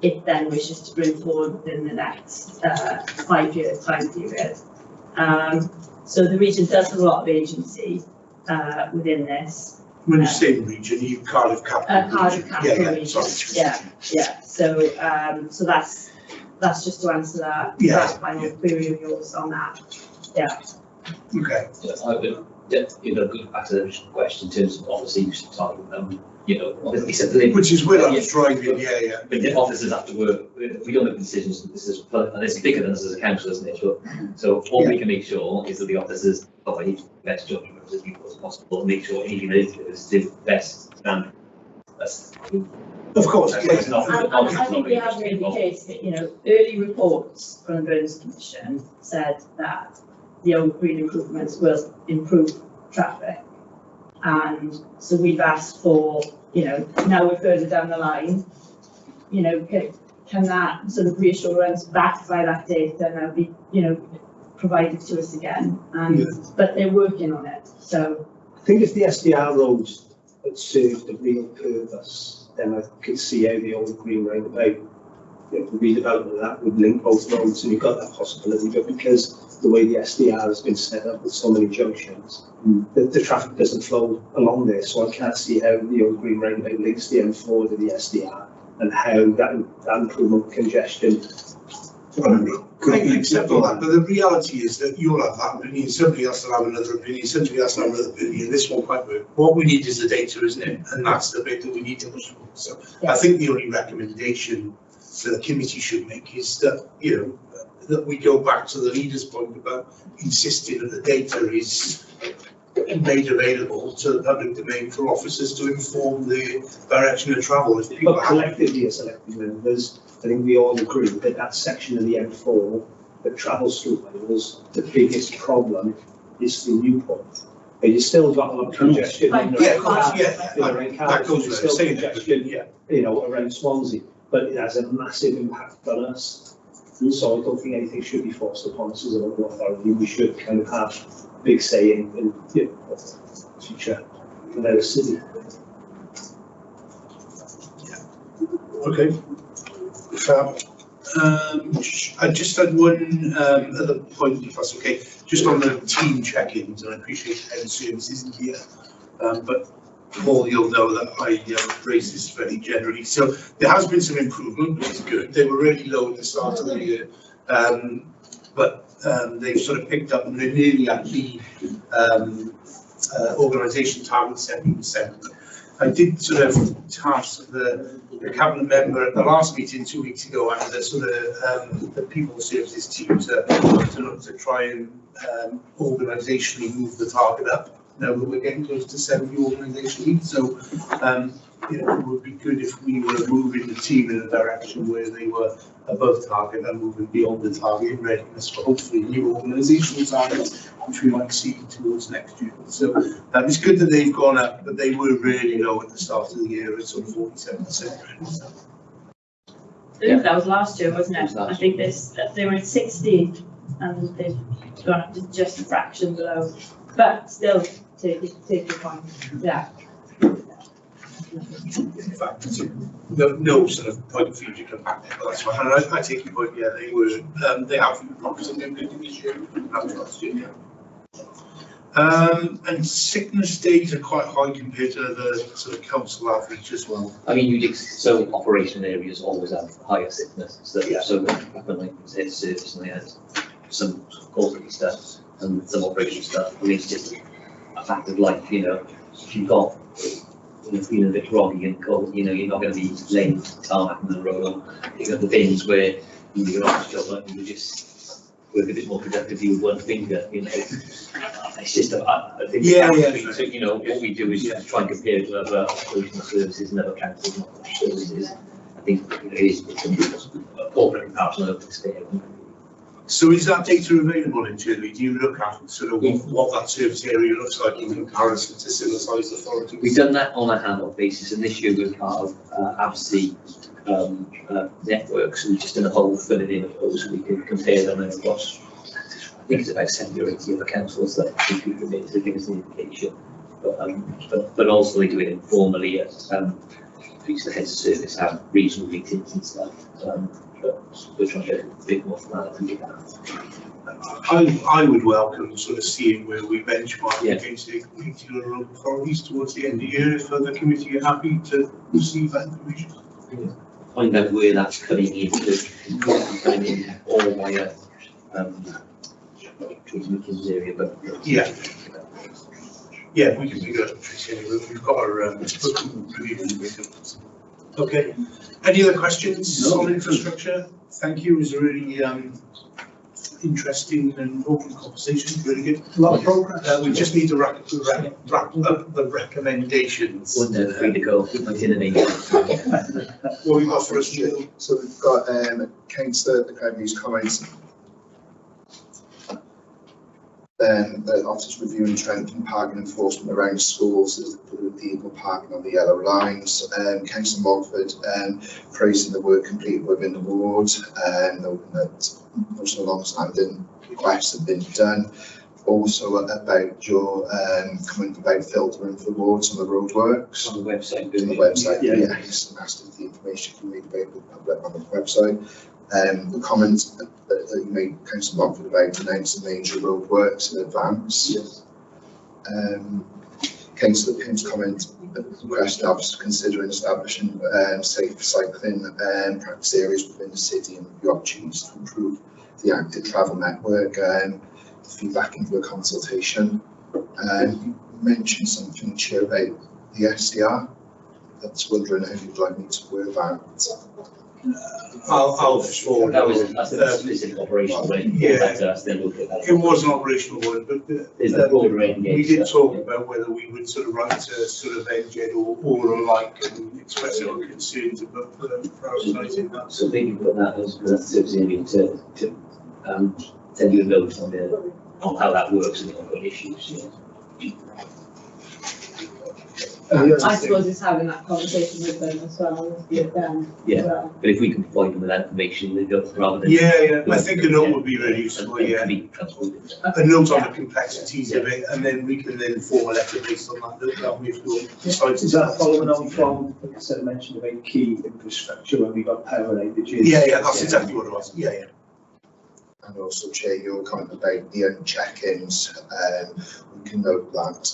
it then wishes to bring forward within the next 5-year time period. So the region does have a lot of agency within this. When you say region, you Cardiff Capital. Cardiff Capital region. Sorry. Yeah. So that's just to answer that final query of yours on that. Yeah. Okay. I would, you know, go back to the question in terms of obviously you talking, you know, obviously, which is where I was driving. Yeah. But the officers have to work. We don't make decisions. This is, and it's bigger than us as a council, isn't it? So all we can make sure is that the officers provide the best judgment as people as possible, and make sure anything they do is the best standard. Of course. I think we have made the case that, you know, early reports from the Burns Commission said that the old green improvements will improve traffic. And so we've asked for, you know, now we're further down the line, you know, can that sort of reassurance backed by that data now be, you know, provided to us again? But they're working on it. So I think if the SDR roads had served the real purpose, then I could see how the old green roundabout the redevelopment of that would link both roads, and you've got that possibility, but because the way the SDR has been set up with so many junctions, the traffic doesn't flow along there, so I can't see how the old green roundabout links the M4 to the SDR, and how that improvement congestion. I accept all that, but the reality is that you'll have that opinion, somebody else will have another opinion, somebody else will have another opinion, this one might work. What we need is the data, isn't it? And that's the bit that we need to push for. So I think the only recommendation that the committee should make is that, you know, that we go back to the leader's point about insisting that the data is made available to the public domain for officers to inform the direction of travel. If people But collectively as elected members, I think we all agree that that section of the M4 that travels through Wales, the biggest problem is through Newport. But you still got a lot of congestion in the that goes without saying, congestion, you know, around Swansea, but it has a massive impact on us. So I don't think anything should be forced upon us as a local authority. We should kind of have a big say in you know, the future of our city. Okay. I just had one other point, if that's okay, just on the team check-ins, and I appreciate head service isn't here, but Paul, you'll know that I raise this very generally. So there has been some improvement, which is good. They were really low at the start of the year, but they've sort of picked up, and they're nearly at the organisation target 70%. I did sort of task the cabinet member at the last meeting 2 weeks ago, and the sort of the people services team to look to try and organisationally move the target up. Now that we're getting close to 70 organisationally, so you know, it would be good if we were moving the team in a direction where they were above target and moving beyond the target in readiness for hopefully new organisational targets, which we might see towards next year. So it's good that they've gone up, but they were really low at the start of the year at sort of 47%. Yeah. That was last year, wasn't it? I think they were at 60 and they've gone up to just a fraction below, but still take your point. Yeah. In fact, no sort of point of view to come back there, but that's fine. And I take your point. Yeah, they were. They have promising them good this year. That was last year. And sickness days are quite high compared to the sort of council average as well. I mean, so operational areas always have higher sickness. So, yeah. So when they say service and they had some quality stuff and some operational stuff, I mean, it's just a fact of life, you know. If you've got feeling a bit groggy and cold, you know, you're not going to be laying tarmac on the road, or you've got the bins where you're off the job, like you just work a bit more productively with one finger, you know. It's just, I think, so, you know, what we do is try and compare it to other operational services and other councils and operational services. I think, you know, it's a corporate comparison of this day. So is that data available internally? Do you look at sort of what that service area looks like in comparison to similar sized authorities? We've done that on a hand-off basis, and this year we're part of ABSI network, so we've just done a whole filling in of those so we can compare them across. I think it's about 70 or 80 other councils that we commit to give us an indication. But also we do it informally at the heads of service have regional meetings and stuff. But we're trying to get a bit more formality with that. I would welcome sort of seeing where we benchmark against the particular local authorities towards the end of the year if the committee are happy to receive that information. Yeah. Find out where that's coming in, because it's coming in all via Tracy's area, but yeah, we can figure out Tracy anyway. We've got our review. Okay. Any other questions on infrastructure? Thank you. It was a really interesting and open conversation. Really good. A lot of progress. We just need to wrap up the recommendations. One day free to go. What we got for us to do? So we've got Councillor the Craffu's comments. Then the officers reviewing trend and parking enforcement around schools as the people parking on the yellow lines. Councillor Mogford praising the work completed within the ward and noting that most long-standing requests have been done. Also about your comment about filtering for roads on the roadworks. On the website. On the website, yes, and asked if the information can be made available to the public on the website. The comment that you made, Councillor Montford, about announcing major roadworks in advance. Yes. Councillor Pym's comment requested us considering establishing safe cycling practice areas within the city and the opportunities to improve the active travel network. Feedback into a consultation. You mentioned something, Chair, about the SDR. That's wondering how you'd like me to word that. I'll forward. That's a specific operational one. Yeah. Then look at that. It was an operational one, but we did talk about whether we would sort of write a sort of NGED or alike and express our concerns about prioritising that. So maybe put that as the service area to send you a note on how that works and what issues. I suppose it's having that conversation with them as well. With them as well. But if we can provide them with that information, rather than I think a note would be very useful. Yeah, a note on the complexities of it, and then we can then form a letter based on that. Is that following on from, like I said, mentioned about key infrastructure when we got power outages? Yeah, that's exactly what it was. Yeah. And also, Chair, your comment about the check-ins, we can note that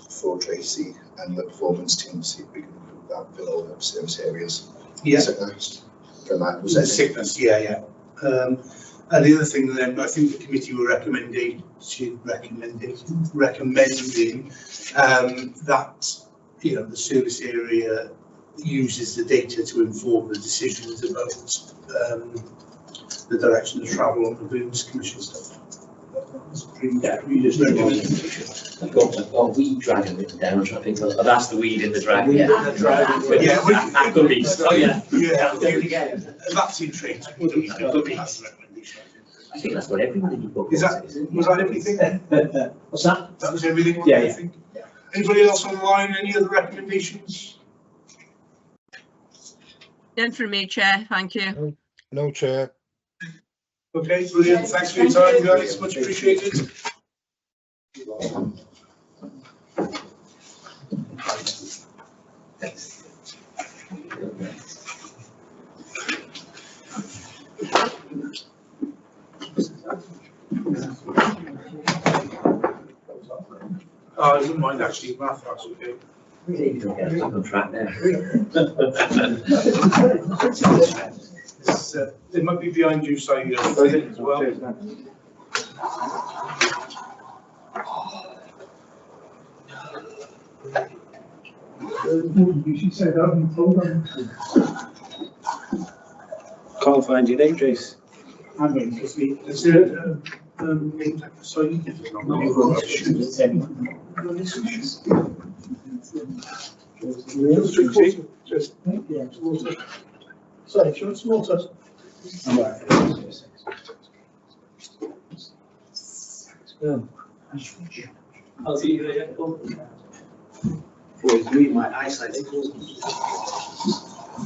for Tracy and the performance team, see if we can improve that for all the service areas. Yeah. Sickness. From that, was it? Sickness, yeah. And the other thing then, I think the committee were recommending that, you know, the service area uses the data to inform the decisions about the direction of travel on the Business Commission stuff. You just I've got weed dragon written down, which I think I've asked the weed in the dragon. Yeah, that's in trade. I think that's what everyone in your book was that everything? What's that? That was everything? Yeah. I think. Anybody else online? Any other recommendations? None from me, Chair. Thank you. No, Chair. Okay, brilliant. Thanks for your time, guys. Much appreciated. I wouldn't mind actually math, that's okay. On track there. They might be behind you, so you know, as well. She said, I haven't told them. Can't find your name, Trace. I'm going to see. Is there name tag? Sorry, Sorry, short small touch. I'll see you later. Boys, read my eyesight.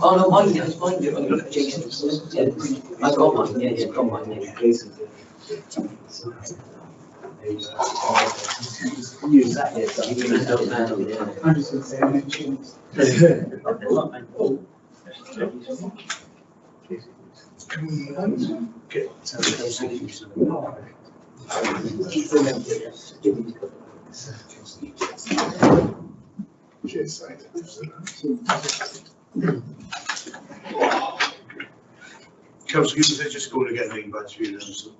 Oh no, mine. I'm looking at Jason's. Yeah, I've got mine. Yeah, I've got mine. Yeah. Jason. Use that here. You can don't know. Yeah. I'm just going to say I mentioned. Councillor Gibbons, they're just going to get name badge for you then. So.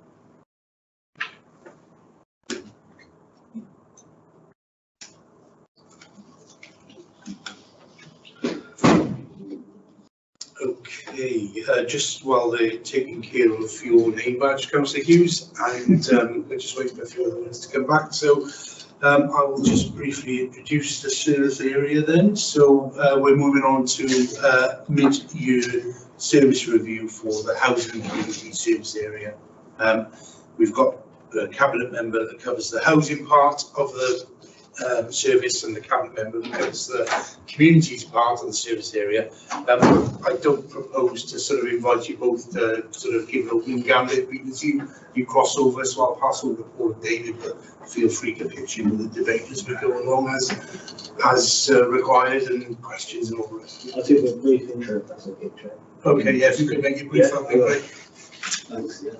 Okay, just while they're taking care of your name badge, Councillor Hughes, and we're just waiting for a few other ones to come back. So I will just briefly introduce the service area then. So we're moving on to mid-year service review for the housing and community service area. We've got a cabinet member that covers the housing part of the service and the cabinet member because the community is part of the service area. I don't propose to sort of invite you both to sort of give an opening gambit because you cross over, so I'll pass over to Paul and David, but feel free to pitch in with the debate as we go along as required, and questions and all the rest. I'll do a brief intro if that's okay, Chair. Okay, yeah, if you could make it brief, that'd be great. Thanks, yeah.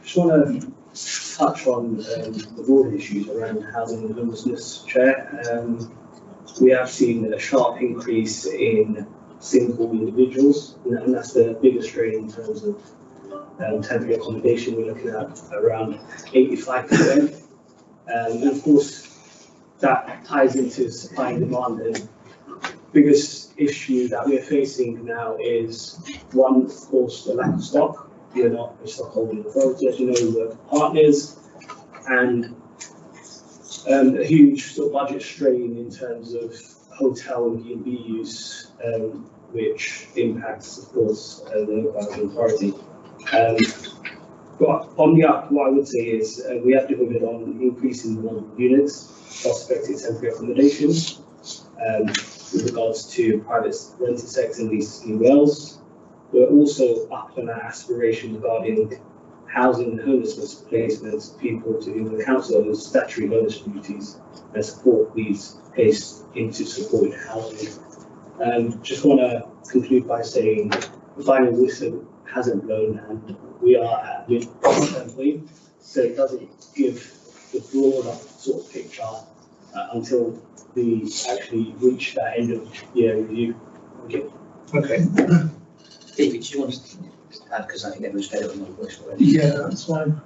Just want to touch on the broader issues around housing and homelessness, Chair. We have seen a sharp increase in single individuals, and that's the biggest strain in terms of temporary accommodation. We're looking at around 85%. And of course, that ties into supply and demand. And biggest issue that we're facing now is one, of course, the lack of stock. We are not a stockholding authority, as you know, we're partners, and a huge sort of budget strain in terms of hotel and B&B use, which impacts, of course, the local housing authority. But on the up, what I would say is we have delivered on increasing the number of units, cost-effective temporary accommodation, with regards to private rented sector and leases in Wales. We're also up on our aspiration regarding housing and homelessness placements, people to whom the council owes statutory bonus duties and support these placed into supported housing. Just want to conclude by saying the final whistle hasn't blown and we are at mid-term point, so it doesn't give the broader sort of picture until we actually reach that end of year review. Okay. David, do you want to add, because I think everyone's fed up with my voice already? Yeah, that's fine.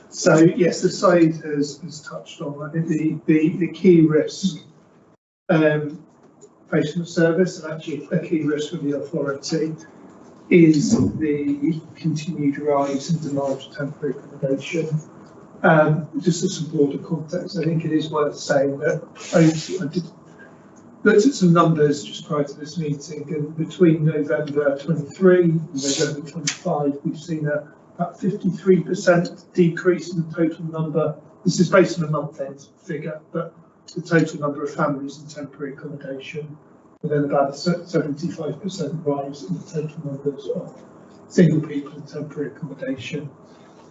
So yes, the side has touched on, I think, the key risks facing the service, and actually a key risk for the authority is the continued rise in demand for temporary accommodation. Just as some broader context, I think it is worth saying that I did looked at some numbers just prior to this meeting, and between November 23 and November 25, we've seen about 53% decrease in the total number. This is based on a month-end figure, but the total number of families in temporary accommodation, and then about a 75% rise in the total numbers of single people in temporary accommodation.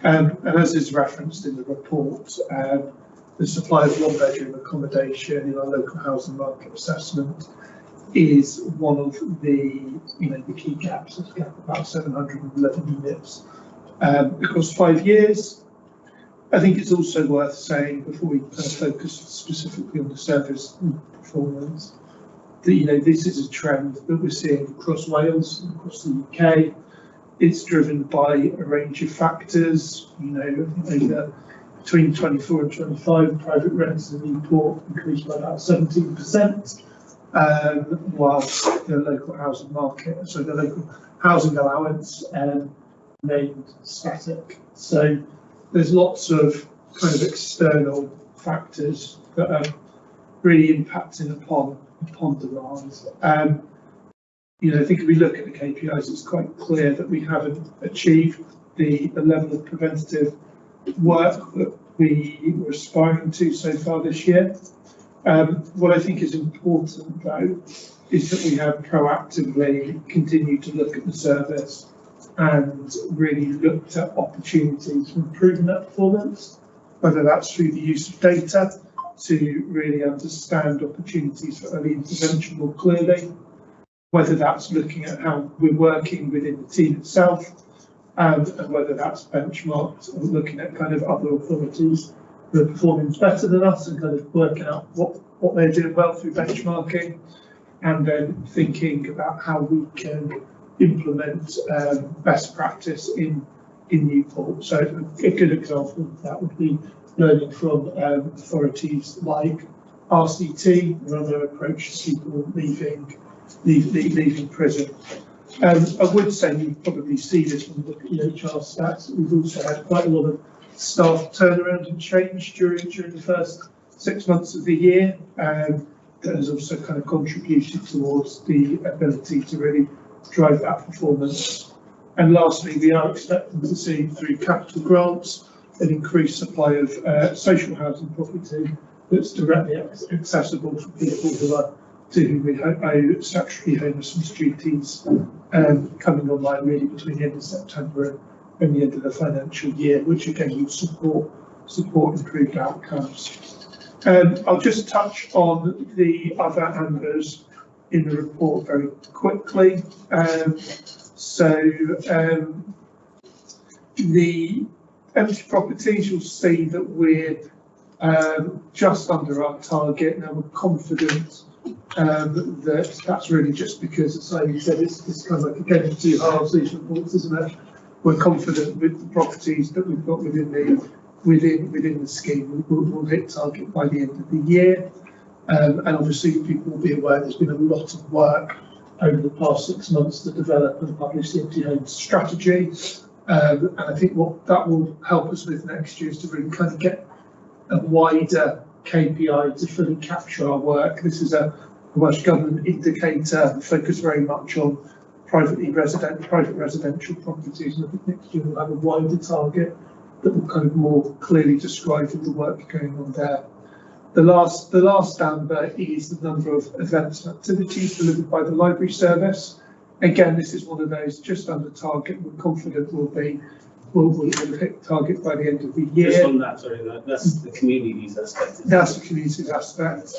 And as is referenced in the report, the supply of one-bedroom accommodation in our local housing market assessment is one of the key gaps. It's a gap of about 711 units across 5 years. I think it's also worth saying, before we focus specifically on the service performance, that this is a trend that we're seeing across Wales and across the UK. It's driven by a range of factors. Between 24 and 25, private rents in Newport increased by about 17%, whilst the local housing market, so the local housing allowance, remained static. So there's lots of kind of external factors that are really impacting upon demand. I think if we look at the KPIs, it's quite clear that we haven't achieved the level of preventative work that we were aspiring to so far this year. What I think is important, though, is that we have proactively continued to look at the service and really looked at opportunities for improving that performance, whether that's through the use of data to really understand opportunities for early intervention more clearly, whether that's looking at how we're working within the team itself, and whether that's benchmarked or looking at kind of other authorities that are performing better than us and kind of working out what they're doing well through benchmarking, and then thinking about how we can implement best practice in Newport. So a good example of that would be learning from authorities like RCT around their approach to people leaving prison. I would say you probably see this when you look at the HR stats. We've also had quite a lot of staff turnaround and change during the first 6 months of the year. That has also kind of contributed towards the ability to really drive that performance. And lastly, we are expecting to see through capital grants an increased supply of social housing property that's directly accessible for people who are dealing with statutory homelessness duties coming online really between the end of September and the end of the financial year, which again will support improved outcomes. I'll just touch on the other ambers in the report very quickly. The empty properties, you'll see that we're just under our target. Now we're confident that that's really just because, as I said, it's kind of like again two halves these reports, isn't it? We're confident with the properties that we've got within the scheme. We'll hit target by the end of the year. And obviously people will be aware there's been a lot of work over the past 6 months to develop and publish the empty homes strategy. And I think what that will help us with next year is to really kind of get a wider KPI to fully capture our work. This is a Welsh Government indicator focused very much on private residential properties, and I think next year we'll have a wider target that will kind of more clearly describe the work going on there. The last amber is the number of events and activities delivered by the library service. Again, this is one of those just under target. We're confident we'll hit target by the end of the year. Just on that, sorry, that's the communities aspect. That's the communities aspect.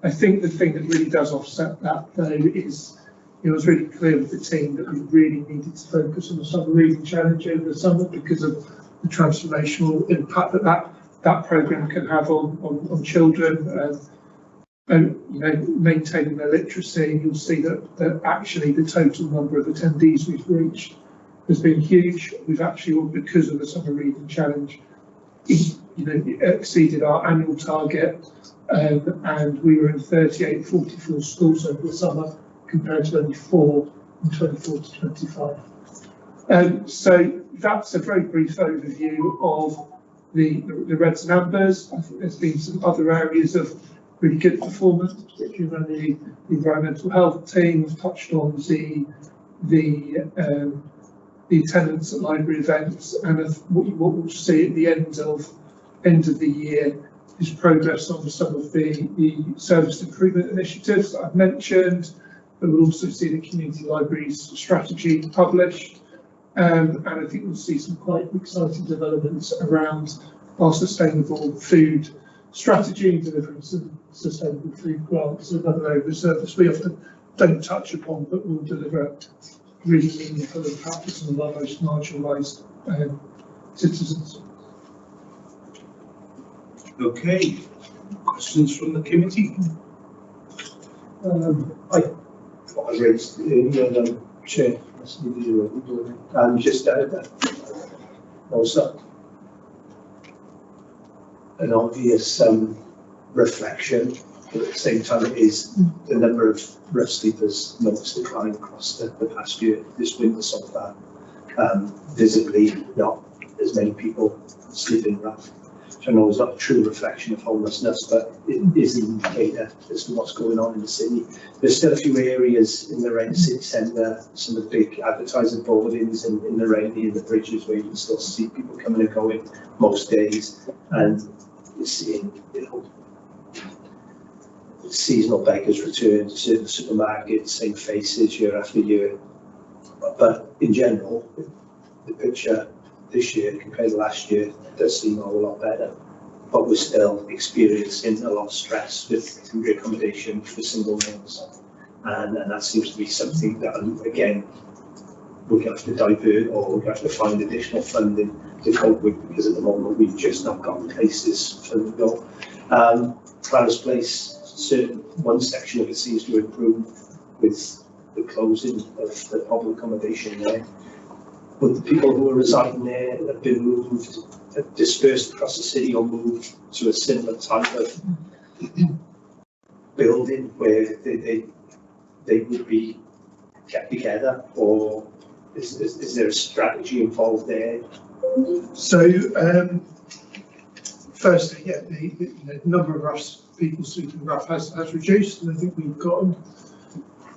I think the thing that really does offset that though is, it was really clear with the team that we really needed to focus on the summer reading challenge over the summer because of the transformational impact that programme can have on children. Maintaining their literacy. You'll see that actually the total number of attendees we've reached has been huge. We've actually, because of the summer reading challenge, exceeded our annual target, and we were in 44 schools over the summer compared to only 4 in 24 to 25. So that's a very brief overview of the reds and ambers. I think there's been some other areas of really good performance, particularly around the environmental health team. We've touched on the attendance at library events, and what we'll see at the end of the year is progress on some of the service improvement initiatives that I've mentioned. But we'll also see the community libraries strategy published, and I think we'll see some quite exciting developments around our sustainable food strategy, delivering some sustainable food grants, another area of service we often don't touch upon, but will deliver really meaningful impact to some of our most marginalised citizens. Okay, questions from the committee? I raised earlier, Chair, just also an obvious reflection, but at the same time it is the number of rough sleepers noticed decline across the past year, this winter so far. Visibly not as many people sleeping rough, which I know is not a true reflection of homelessness, but it is an indicator as to what's going on in the city. There's still a few areas in the Reading city centre, some of the big advertising boardings in the Reading and the bridges where you can still see people coming and going most days, and you're seeing, seasonal beggars return to certain supermarkets, same faces year after year. But in general, the picture this year compared to last year does seem a whole lot better. But we're still experiencing a lot of stress with temporary accommodation for single meals. And that seems to be something that, again, we're going to have to divert, or we're going to have to find additional funding to cope with, because at the moment we've just not got places for them to go. Clara's Place, one section of it seems to improve with the closing of the public accommodation there. But the people who are residing there have been moved, dispersed across the city, or moved to a similar type of building where they would be kept together, or is there a strategy involved there? So, firstly, yeah, the number of rough people sleeping rough has reduced, and I think we've gotten,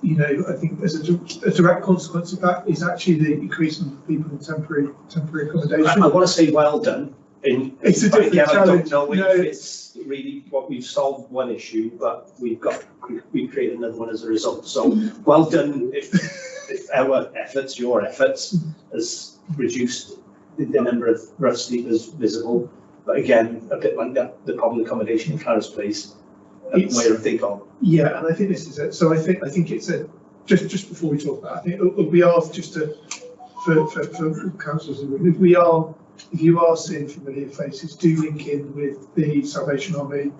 I think as a direct consequence of that is actually the increase in people in temporary accommodation. I want to say well done, It's a But different again, I challenge. don't know No. if it's really what we've solved one issue, but we've created another one as a result. So well done if our efforts, your efforts, has reduced the number of rough sleepers visible. But again, a bit like that, the problem accommodation in Clara's Place, It's- where have they gone? Yeah, and I think this is it. So I think it's a, just before we talk about it, I think we are just to, for councillors, if you are seeing familiar faces, do link in with the Salvation Army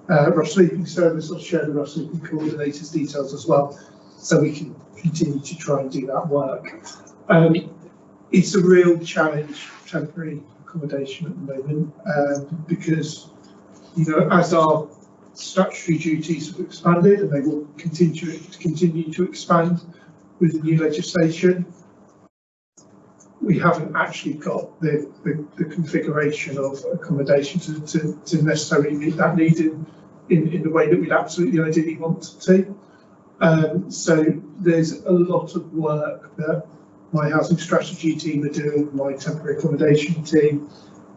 rough sleeping service. I'll share the rough sleeping coordinators details as well, so we can continue to try and do that work. It's a real challenge, temporary accommodation at the moment, because, you know, as our statutory duties have expanded, and they will continue to expand with the new legislation, we haven't actually got the configuration of accommodation to necessarily meet that need in the way that we'd absolutely ideally want to. So there's a lot of work that my housing strategy team are doing, my temporary accommodation team,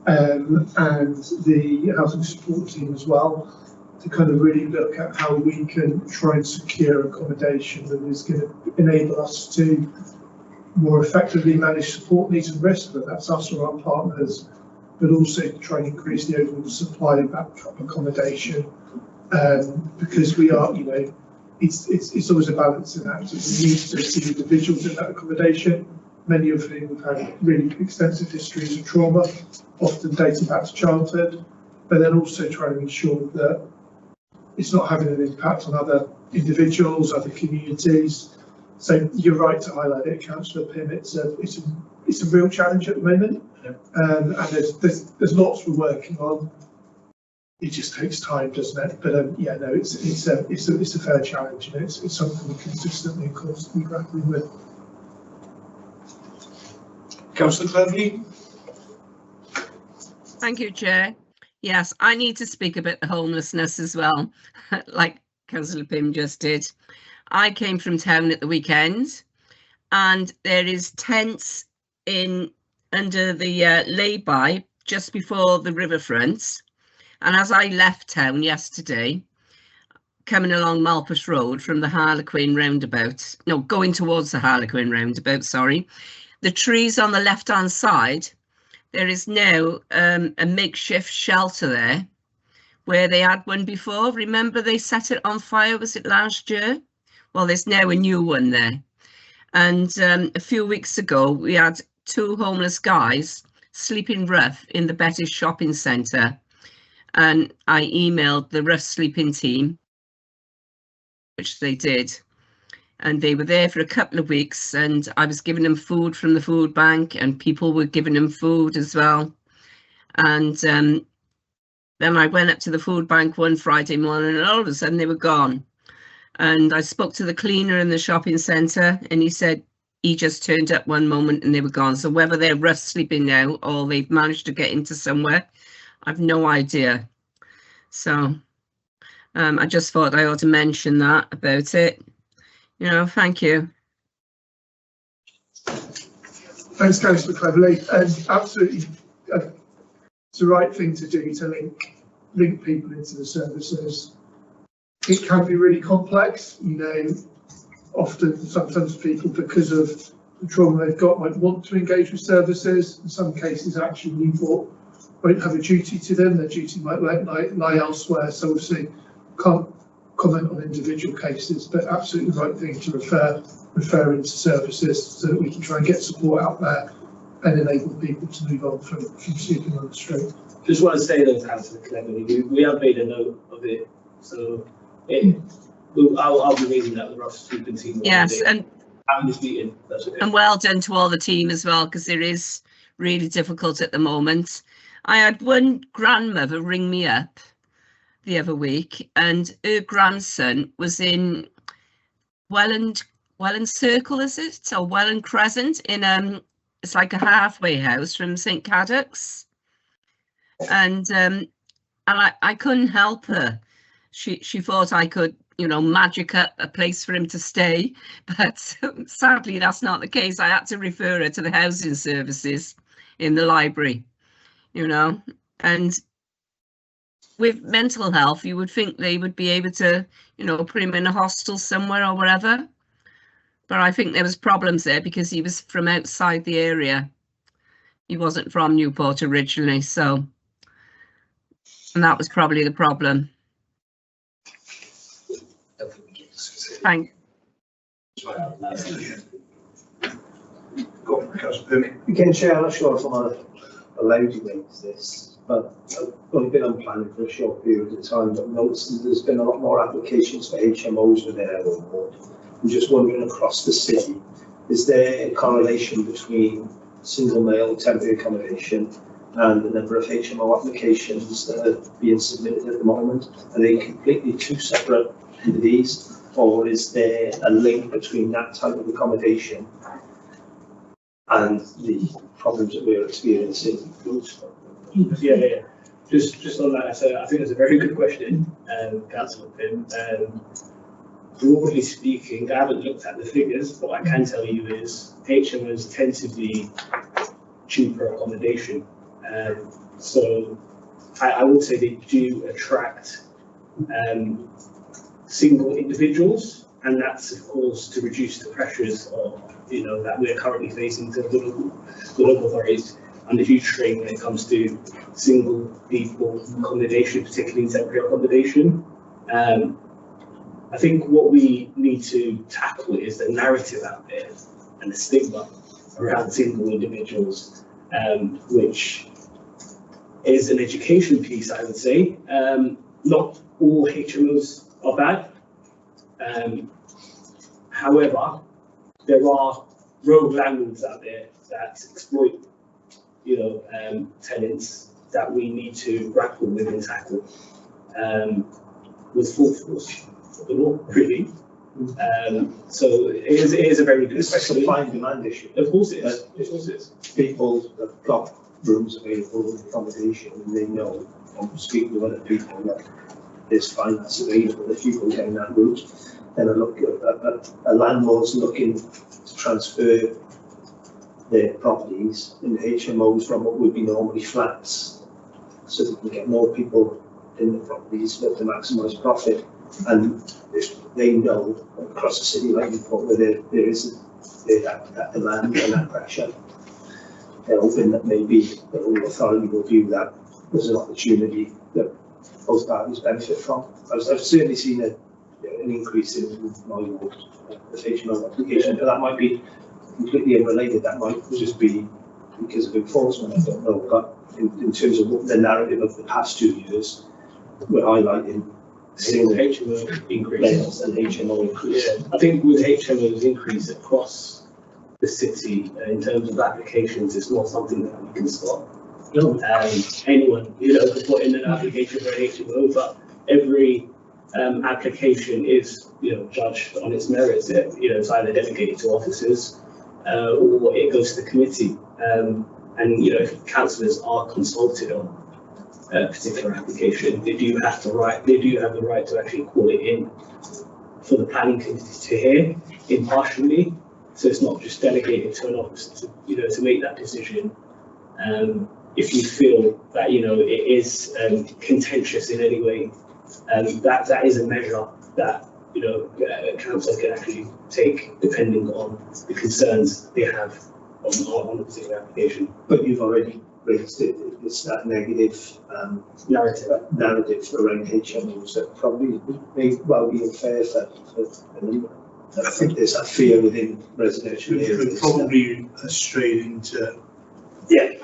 and the housing support team as well, to kind of really look at how we can try and secure accommodation that is going to enable us to more effectively manage support needs and risks, whether that's us or our partners, but also to try and increase the overall supply of backdrop accommodation, because we are, you know, it's always a balancing act. We need to see individuals in that accommodation, many of whom have had really extensive histories of trauma, often dating back to childhood, but then also trying to ensure that it's not having an impact on other individuals, other communities. So you're right to highlight it, Councillor Pym. It's a real challenge at the moment, and there's lots we're working on. It just takes time, doesn't it? But yeah, no, it's a fair challenge. You know, it's something we're consistently and constantly grappling with. Councillor Cleverly. Thank you, Chair. Yes, I need to speak about the homelessness as well, like Councillor Pym just did. I came from town at the weekend, and there is tents under the lay-by just before the riverfront. And as I left town yesterday, coming along Malpas Road from the Harlequin roundabout, no, going towards the Harlequin roundabout, sorry, the trees on the left-hand side, there is now a makeshift shelter there where they had one before. Remember they set it on fire, was it last year? Well, there's now a new one there. And a few weeks ago, we had 2 homeless guys sleeping rough in the Bettis shopping centre. And I emailed the rough sleeping team, which they did. And they were there for a couple of weeks, and I was giving them food from the food bank, and people were giving them food as well. And then I went up to the food bank one Friday morning, and all of a sudden they were gone. And I spoke to the cleaner in the shopping centre, and he said he just turned up one moment and they were gone. So whether they're rough sleeping now or they've managed to get into somewhere, I've no idea. So I just thought I ought to mention that about it. You know, thank you. Thanks, Councillor Cleverly. And absolutely, it's the right thing to do to link people into the services. It can be really complex, you know. Sometimes people, because of the trauma they've got, might want to engage with services. In some cases, actually, won't have a duty to them. Their duty might lie elsewhere. So obviously, can't comment on individual cases, but absolutely the right thing to refer into services so that we can try and get support out there and enable people to move on from sleeping on the street. Just want to say those answers cleverly. We have made a note of it, so I'll be reading that the rough sleeping team. Yes, and this meeting. That's okay. And well done to all the team as well, because it is really difficult at the moment. I had one grandmother ring me up the other week, and her grandson was in Welland Circle, is it? So Welland Crescent in it's like a halfway house from St Cadoc's, and I couldn't help her. She thought I could, you know, magic up a place for him to stay, but sadly that's not the case. I had to refer her to the housing services in the library, you know, and with mental health, you would think they would be able to, you know, put him in a hostel somewhere or whatever. But I think there was problems there because he was from outside the area. He wasn't from Newport originally, so, and that was probably the problem. Thank. Again, Chair, I'm not sure if I'm allowed to raise this, but I've only been on planning for a short period of time, but noticed that there's been a lot more applications for HMOs within our own board. I'm just wondering, across the city, is there a correlation between single male temporary accommodation and the number of HMO applications that are being submitted at the moment? Are they completely two separate entities, or is there a link between that type of accommodation and the problems that we're experiencing? Yeah. Just on that, I think it's a very good question, Councillor Pym. Broadly speaking, I haven't looked at the figures. What I can tell you is HMOs tend to be cheaper accommodation. So I would say they do attract single individuals, and that's of course to reduce the pressures of, you know, that we're currently facing to the local authorities and the huge strain when it comes to single people accommodation, particularly temporary accommodation. I think what we need to tackle is the narrative out there and the stigma around single individuals, which is an education piece, I would say. Not all HMOs are bad. However, there are rogue landlords out there that exploit, you know, tenants that we need to grapple with and tackle with full force of the law, really. So it is a very good, It's a supply and demand issue. Of course it is. Of course it is. People have got rooms available with accommodation, and they know from speaking to other people that there's finance available if you go down that route. Then a landlord's looking to transfer their properties in HMOs from what would be normally flats, so they can get more people in the properties to maximise profit. And if they know across the city like Newport where there is that demand and that pressure, they're hoping that maybe the local authority will view that as an opportunity that both parties benefit from. I've certainly seen an increase in my ward of HMO application, but that might be completely unrelated. That might just be because of enforcement, I don't know. But in terms of the narrative of the past 2 years, we're highlighting single HMO increase and HMO increase. Yeah, I think with HMOs increase across the city in terms of applications, it's not something that we can stop. No. Anyone, you know, can put in an application for an HMO, but every application is, you know, judged on its merits. You know, it's either delegated to officers or it goes to the committee. And you know, if councillors are consulted on a particular application, they do have the right to actually call it in for the planning committee to hear impartially. So it's not just delegated to an officer to, you know, to make that decision. If you feel that, you know, it is contentious in any way, that is a measure that, you know, a council can actually take depending on the concerns they have on a particular application. But you've already raised it. It's that negative narrative around HMOs that probably may well be unfair for anyone. I think there's that fear within residential areas. It could probably stray into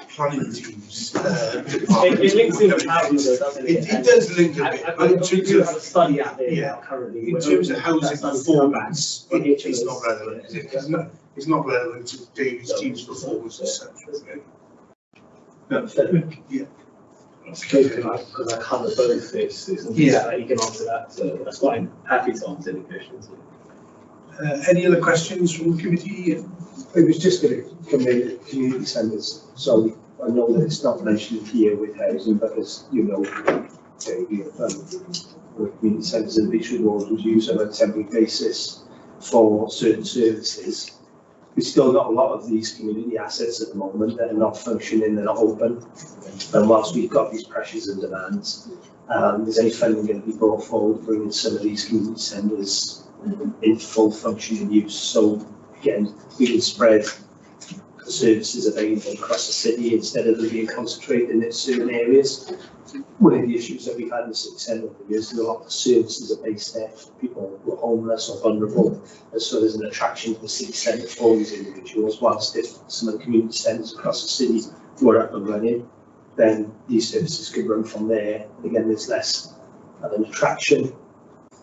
planning teams. It links in with housing, though, doesn't it? It does link a bit. But in We terms do of have a study out there now currently. in terms of housing performance, but it's not relevant. It's not relevant to David's team's performance as such. Because I cover both, it's you can answer that, so that's fine. Happy to answer any questions. Any other questions from the committee? it was just going to come in community centres. So I know that it's not mentioned here with housing, but as you know, community centres and beachwood wards was used on a temporary basis for certain services. we've still got a lot of these community assets at the moment that are not functioning, they're not open. And whilst we've got these pressures and demands, there's any funding going to be brought forward bringing some of these community centres in full functioning use. So again, we can spread the services available across the city instead of them being concentrated in certain areas. One of the issues that we've had in the city centre over the years is a lot of the services are based there for people who are homeless or vulnerable, and so there's an attraction to the city centre for these individuals, whilst if some of the community centres across the city were up and running, then these services could run from there. And again, there's less of an attraction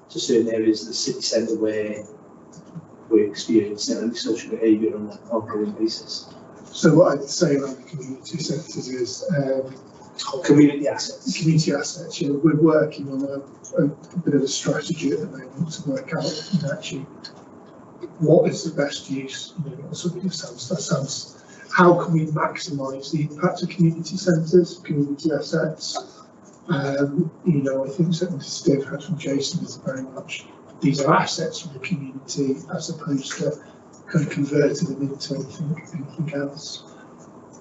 to certain areas of the city centre where we're experiencing antisocial behaviour on an ongoing basis. So what I'd say around the community centres is community assets. Community assets. You know, we're working on a bit of a strategy at the moment to work out, you know, actually what is the best use. You know, that sounds. How can we maximise the impact of community centres, community assets? You know, I think something to Steve had from Jason is very much these are assets from the community as opposed to kind of converting them into anything else.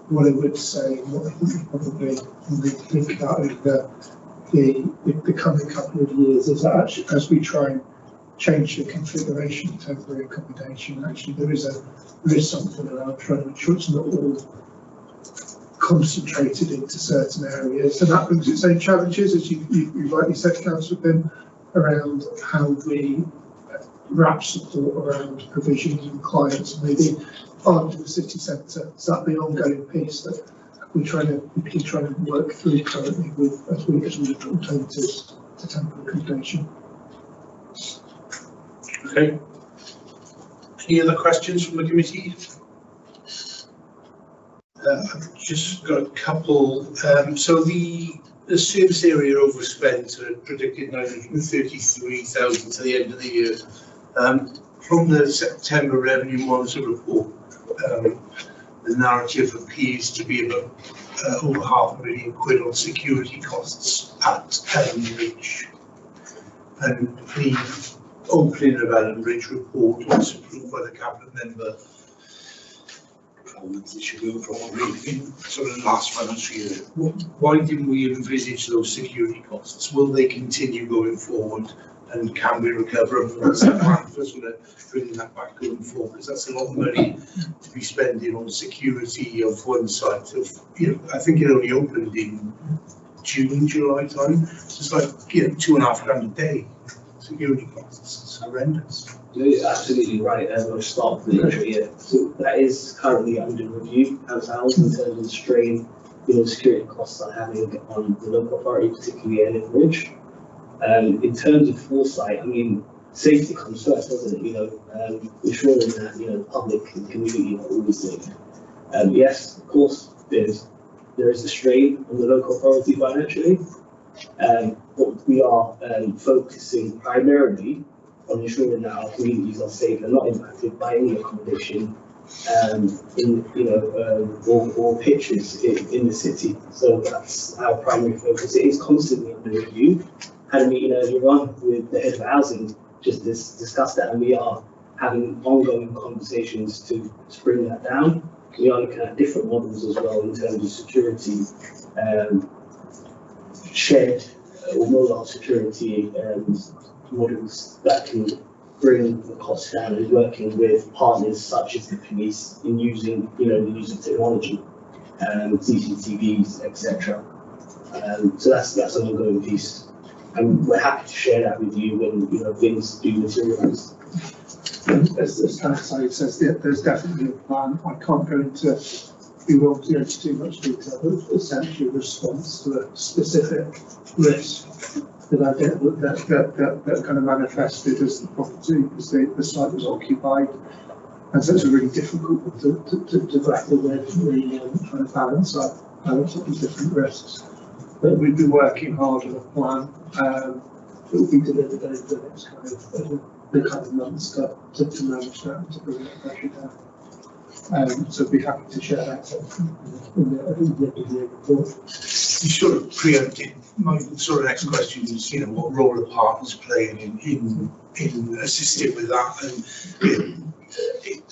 What I would say, and what I think we probably need to think about over the coming couple of years is that actually, as we try and change the configuration of temporary accommodation, actually there is something around trying to ensure it's not all concentrated into certain areas, and that brings its own challenges, as you rightly said, Councillor Pym, around how we wrap support around provisions and clients maybe aren't in the city centre. Is that the ongoing piece that we're trying to work through currently with as we look at alternatives to temporary accommodation? Okay. Any other questions from the committee? I've just got a couple. So the service area overspent predicted 933,000 to the end of the year. From the September Revenue Monitor report, the narrative appears to be about over £500,000 on security costs at Ellen Ridge. And the opening of Ellen Ridge report was approved by the cabinet member. It should go probably in sort of last financial year. Why didn't we envisage those security costs? Will they continue going forward? And can we recover them? What's the plan for sort of bringing that back going forward? Because that's a lot of money to be spending on security of one site. Of, you know, I think it only opened in June, July time. It's like, you know, £2,500 a day. Security costs. It's horrendous. You're absolutely right. We'll start with the entry here. So that is currently under review as ours in terms of the strain, you know, security costs are having on the local authority, particularly Ellen Ridge. In terms of foresight, I mean, safety comes first, doesn't it? You know, ensuring that, you know, the public and community are always safe. Yes, of course, there is a strain on the local authority financially, but we are focusing primarily on ensuring that our communities are safe and not impacted by any accommodation or pitches in the city. So that's our primary focus. It is constantly under review. Had a meeting earlier on with the head of housing just to discuss that, and we are having ongoing conversations to bring that down. We are looking at different models as well in terms of security, shared or mobile security models that can bring the costs down, and working with partners such as the police in using, you know, the use of technology, CCTVs, etc. So that's an ongoing piece, and we're happy to share that with you when, you know, things do materialise. As Councillor says, there's definitely a plan. I can't go into, we won't go into too much detail, but essentially a response to a specific risk that I get that kind of manifested as the property, because the site was occupied, and so it's really difficult to grapple with trying to balance up these different risks. But we've been working hard on a plan that will be delivered over the next kind of months to manage that and to bring that pressure down. So I'd be happy to share that in the report. You sort of preempted my sort of next question is, you know, what role are partners playing in assisting with that? And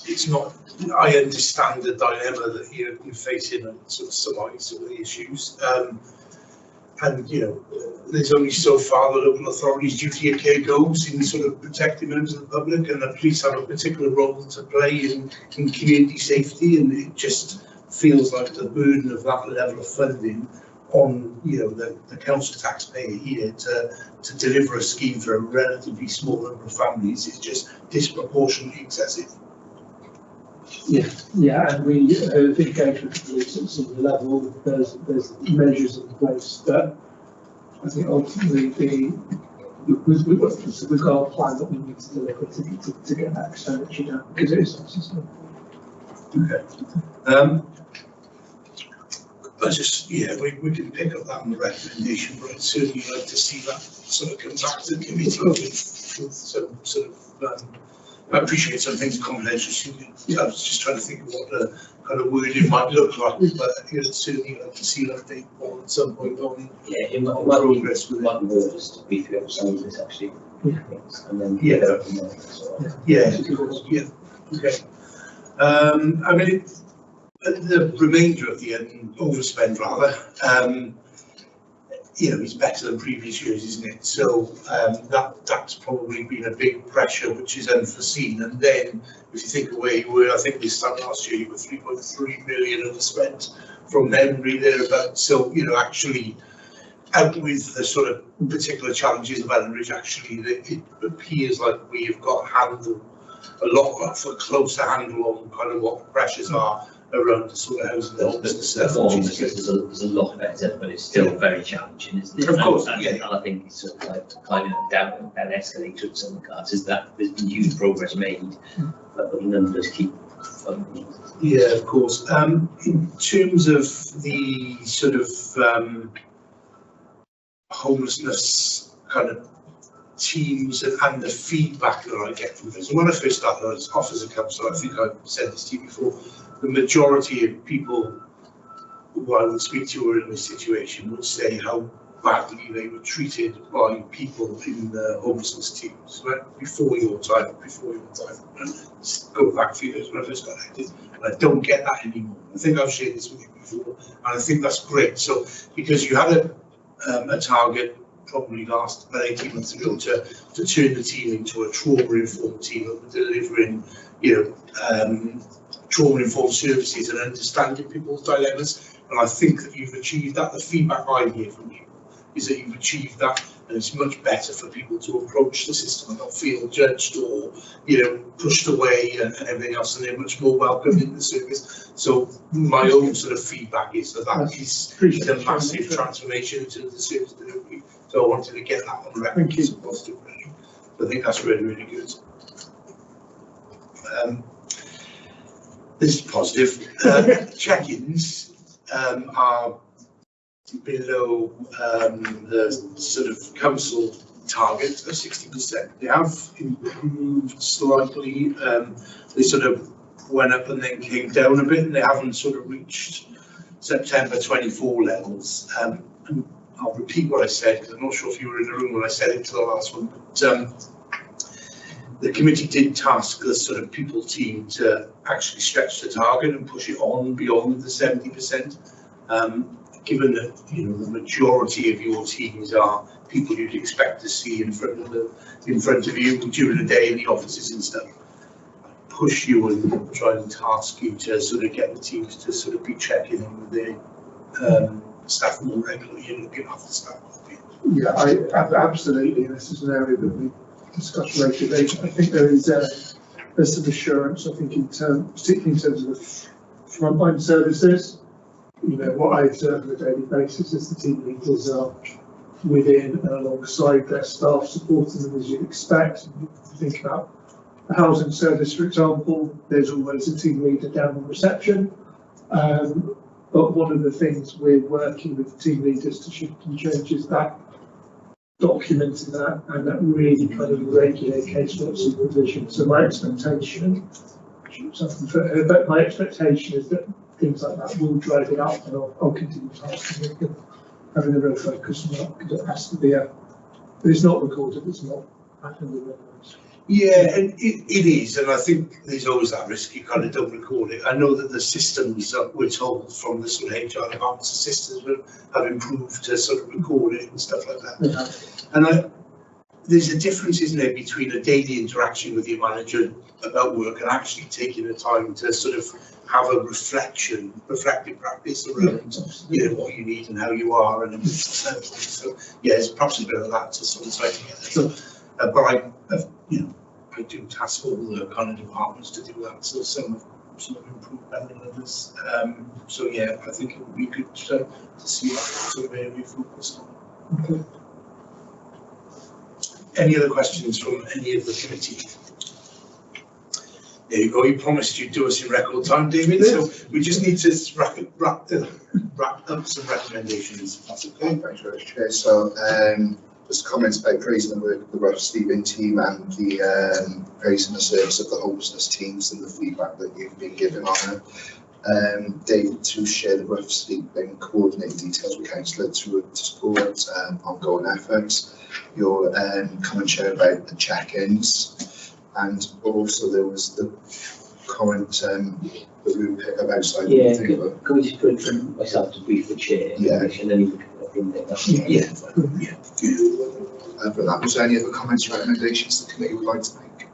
it's not, I understand the dilemma that you're facing and sort of some of the issues. And, you know, there's only so far the local authorities' duty of care goes in sort of protecting members of the public, and the police have a particular role to play in community safety, and it just feels like the burden of that level of funding on, you know, the council taxpayer here to deliver a scheme for a relatively small number of families is just disproportionately excessive. Yeah, and we think engagement with police at some level, there's measures in place that I think ultimately we've got a plan that we need to deliver to get that expenditure down, because it is necessary. Okay. I just, yeah, we can pick up that on the recommendation, but I'd certainly like to see that sort of come back to the committee with some sort of, I appreciate some things confidential. I was just trying to think of what the kind of wording might look like, but you know, certainly like to see an update on at some point on progress with one word just to beef up some of this actually. Yeah. And then yeah, yeah. Okay. I mean, the remainder of the overspend rather, you know, is better than previous years, isn't it? So that's probably been a big pressure which is unforeseen. And then if you think of where you were, I think this time last year you were 3.3 million overspent from memory thereabouts. So, you know, actually out with the sort of particular challenges of Ellenridge, actually it appears like we have got a lot of a closer handle on kind of what the pressures are around the sort of housing and homelessness stuff. There's a lot better, but it's still very challenging, isn't it? Of course, and I think it's sort of like kind of down an escalator at some regards, is that there's been huge progress made, but the numbers keep funding. Yeah, of course. In terms of the sort of homelessness kind of teams and the feedback that I get from this. And when I first started off as a councillor, I think I said this to you before, the majority of people who I would speak to who are in this situation would say how badly they were treated by people in the homelessness teams, right? Before your time. And go back a few years when I first got elected. And I don't get that anymore. I think I've shared this with you before, and I think that's great. So, because you had a target probably last about 18 months ago to turn the team into a trauma-informed team that were delivering, you know, trauma-informed services and understanding people's dilemmas. And I think that you've achieved that. The feedback I hear from people is that you've achieved that, and it's much better for people to approach the system and not feel judged or, you know, pushed away and everything else, and they're much more welcomed in the service. So my own sort of feedback is that is a massive transformation into the service delivery. So I wanted to get that on record as a positive version. I think that's really, really good. This is positive. Check-ins are below the sort of council target of 60%. They have improved slightly. They sort of went up and then came down a bit, and they haven't sort of reached September 24 levels. And I'll repeat what I said, because I'm not sure if you were in the room when I said it to the last one, but the committee did task the sort of people team to actually stretch the target and push it on beyond the 70%. Given that, you know, the majority of your teams are people you'd expect to see in front of you during the day in the offices and stuff, push you and try and task you to sort of get the teams to sort of be checking in with their staff more regularly and looking after staff. Yeah, absolutely. This is an area that we discussed regularly. I think there's some assurance. I think particularly in terms of the frontline services. You know, what I observe on a daily basis is the team leaders are within and alongside their staff, supporting them as you'd expect. If you think about the housing service, for example, there's always a team leader down on reception. But one of the things we're working with the team leaders to shift and change is that documenting that and that really kind of regular casework supervision. So my expectation, but my expectation is that things like that will drive it up, and I'll continue tasking it, having a real focus on that, because it has to be but it's not recorded, it's not happened in the Yeah, and it is, and I think there's always that risk you kind of don't record it. I know that the systems that we're told from the sort of HR departments and systems have improved to sort of record it and stuff like that. And there's a difference, isn't there, between a daily interaction with your manager about work and actually taking the time to sort of have a reflective practice around, you know, what you need and how you are, and so yeah, it's perhaps a bit of that to sort of tie together. So, but you know, I do task all the kind of departments to do that. So some have improved better than others. So yeah, I think it would be good to see that sort of area focused on. Okay. Any other questions from any of the committee? There you go. You promised you'd do us in record time, David. So we just need to wrap up some recommendations. That's okay. Thanks very much, Chair. So just comments about praising the work of the Rough Sleeping team and the praising the service of the homelessness teams and the feedback that you've been given on it. David, to share the Rough Sleeping coordinating details with Councillor to support ongoing efforts. Your comment share about the check-ins, and also there was the comment that we would pick up outside. Yeah, can we just put it from myself to brief the chair? Yeah. And then you can take that. Yeah. For that, was there any other comments or recommendations the committee would like to make?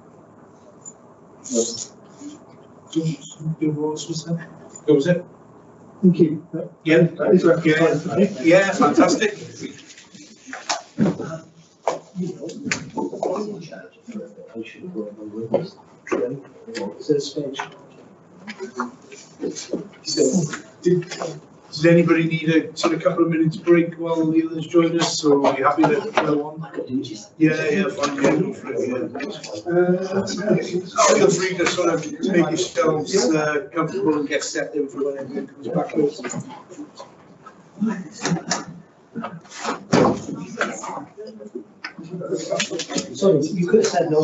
That was it. Thank you. Yeah. That is recognised. Yeah, fantastic. Does anybody need a sort of couple of minutes break while the others join us, or are you happy to go on? Yeah, fine. Feel free to sort of make yourselves comfortable and get set in for when everyone comes back. Sorry, you could have said no.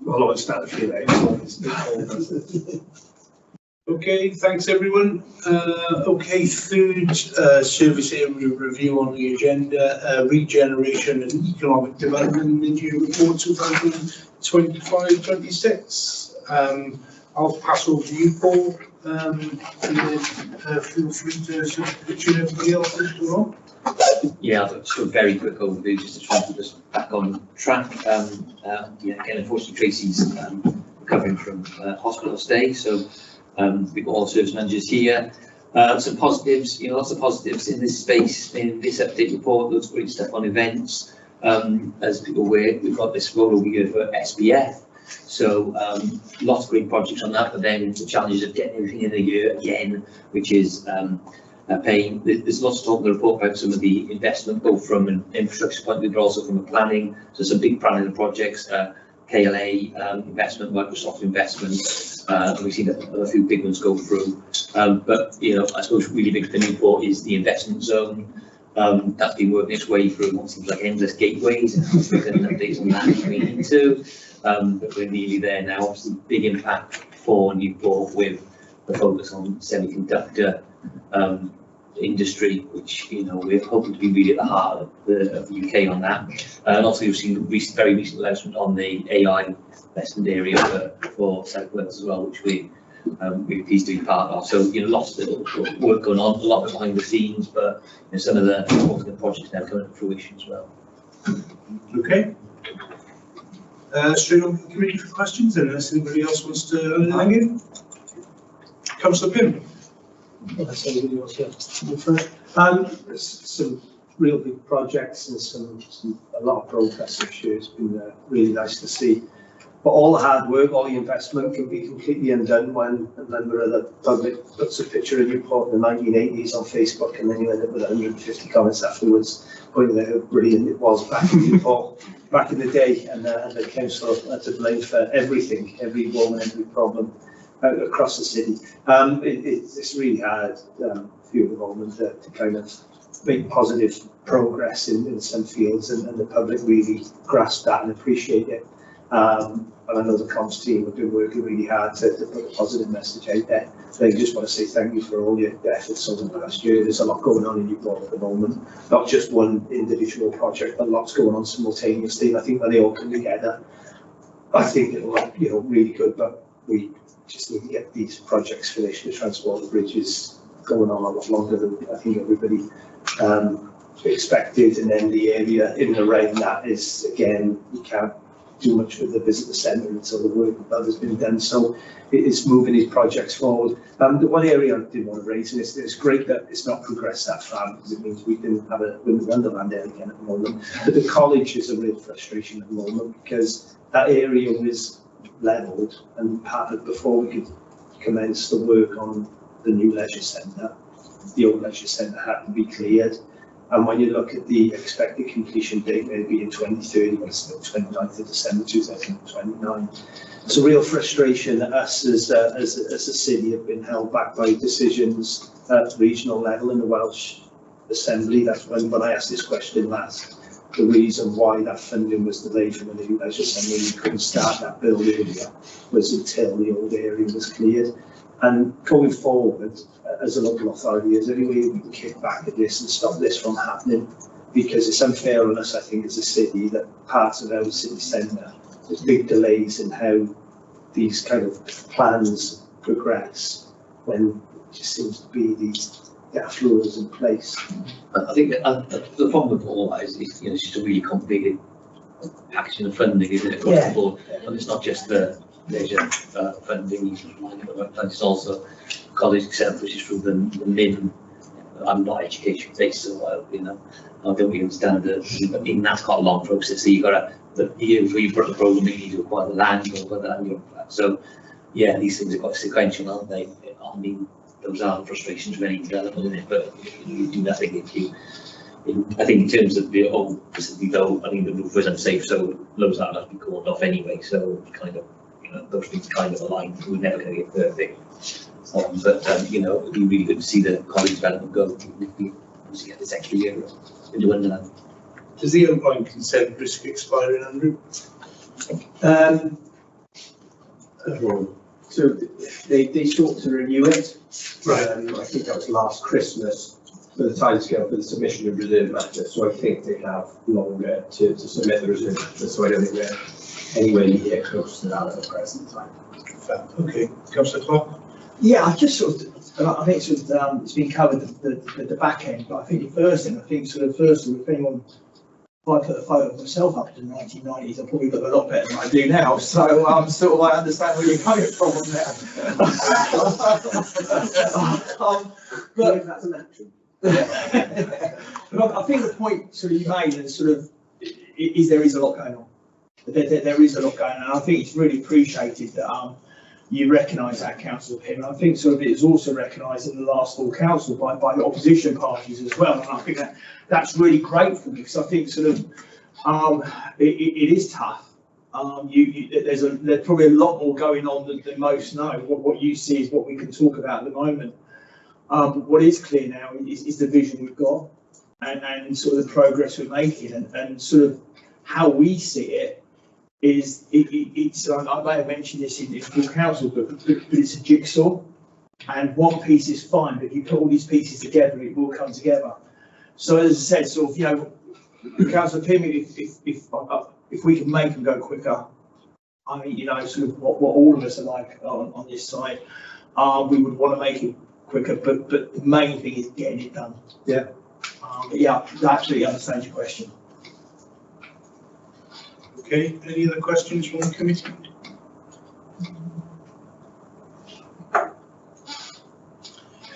Well, I start to feel Okay, thanks everyone. Okay, food service area review on the agenda, regeneration and economic development mid-year report 2025-26. I'll pass over to you, Paul, and then feel free to sort of pitch in everybody else as well. Yeah, I've just a very quick overview just to try and put us back on track. Yeah, again, unfortunately, Tracy's recovering from hospital stay. So we've got all the service managers here. Some positives, lots of positives in this space, in this update report. Loads of great stuff on events. As people aware, we've got this rollover year for SBF. So lots of great projects on that, but then the challenges of getting everything in a year again, which is a pain. There's lots of talk in the report about some of the investment, both from an infrastructure point of view, but also from a planning. So some big planning projects, KLA investment, Microsoft investment, and we've seen a few big ones go through. But I suppose really big for the report is the investment zone. That's been working its way through what seems like endless gateways, and we can updates on that if we need to. But we're nearly there now. Obviously, big impact for Newport with the focus on semiconductor industry, which we're hoping to be really at the heart of the UK on that. And also, you've seen very recent announcement on the AI investment area for South Wales as well, which we're pleased to be part of. So lots of work going on, a lot behind the scenes, but some of the important projects now coming to fruition as well. Okay. Straight on to the committee for questions, unless anybody else wants to hang in. Councillor Pym. Unless anybody else wants to go first. Some real big projects and a lot of progress this year. It's been really nice to see. But all the hard work, all the investment can be completely undone when a member of the public puts a picture of Newport in the 1980s on Facebook, and then you end up with 150 comments afterwards pointing out how brilliant it was back in Newport, back in the day, and the council had to blame for everything, every woman, every problem across the city. It's really hard for you at the moment to kind of make positive progress in some fields, and the public really grasp that and appreciate it. And I know the comms team have been working really hard to put a positive message out there. So I just want to say thank you for all your efforts over the past year. There's a lot going on in Newport at the moment, not just one individual project, but lots going on simultaneously. And I think when they all come together, I think it'll look really good. But we just need to get these projects finished. The transport bridge is going on a lot longer than I think everybody expected, and then the area in and around that is, again, you can't do much with the visitor centre until the work above has been done. So it's moving these projects forward. The one area I did want to raise, and it's great that it's not progressed that far, because it means we can have a Wonderland there again at the moment. But the college is a real frustration at the moment, because that area was levelled, and part of before we could commence the work on the new leisure centre, the old leisure centre had to be cleared. And when you look at the expected completion date, maybe in 2030, but it's the 29th of December 2029. It's a real frustration that us as a city have been held back by decisions at regional level in the Welsh Assembly. That's when I asked this question last. The reason why that funding was delayed from the new leisure centre, and we couldn't start that build area, was until the old area was cleared. And going forward, as a local authority, is there any way we can kick back at this and stop this from happening? Because it's unfair on us, I think, as a city, that parts of our city centre, there's big delays in how these kind of plans progress, when it just seems to be these gap rules in place. I think the problem with all that is it's just a really complicated packaging of funding, isn't it, across the board? And it's not just the leisure funding, it's also college exempt, which is through the MIN. I'm not education based, so I don't really understand that. Even that's quite a long process. So you've got the year before you put the program, you need to acquire the land, so yeah, these things are quite sequential, aren't they? I mean, those are the frustrations of any development, isn't it? But you do nothing if you. I think in terms of the specifically though, I mean the roof was unsafe, so loads of that has to be called off anyway. So kind of those things kind of align. We're never going to get perfect, but it'd be really good to see the college development go. We get this extra year into Wonderland. Does the underlying consent risk expiring, Andrew? So they sought to renew it. Right. I think that was last Christmas for the timescale for the submission of reserve matter. So I think they have longer to submit the reserve matter. So I don't think we're anywhere near close to that at the present time. Okay, Councillor Clark. Yeah, I just I think it's been covered the back end, but I think the first thing, if anyone if I put a photo of myself up in the 1990s, I probably look a lot better than I do now. So sort of I understand where you're coming from on that. But that's an action. But I think the point sort of you made and sort of is there is a lot going on. There is a lot going on. And I think it's really appreciated that you recognise that, Councillor Pym. And I think sort of it is also recognised in the last full council by the opposition parties as well. And I think that's really great for me because I think sort of it is tough. There's probably a lot more going on than most know. What you see is what we can talk about at the moment. What is clear now is the vision we've got and sort of the progress we're making and sort of how we see it is it's I may have mentioned this in full council, but it's a jigsaw, and one piece is fine, but if you put all these pieces together, it will come together. So as I said, sort of, you know, Councillor Pym, if we can make them go quicker, I mean, you know, sort of what all of us are like on this side, we would want to make it quicker, but the main thing is getting it done. Yeah. But yeah, I absolutely understand your question. Okay, any other questions from the committee?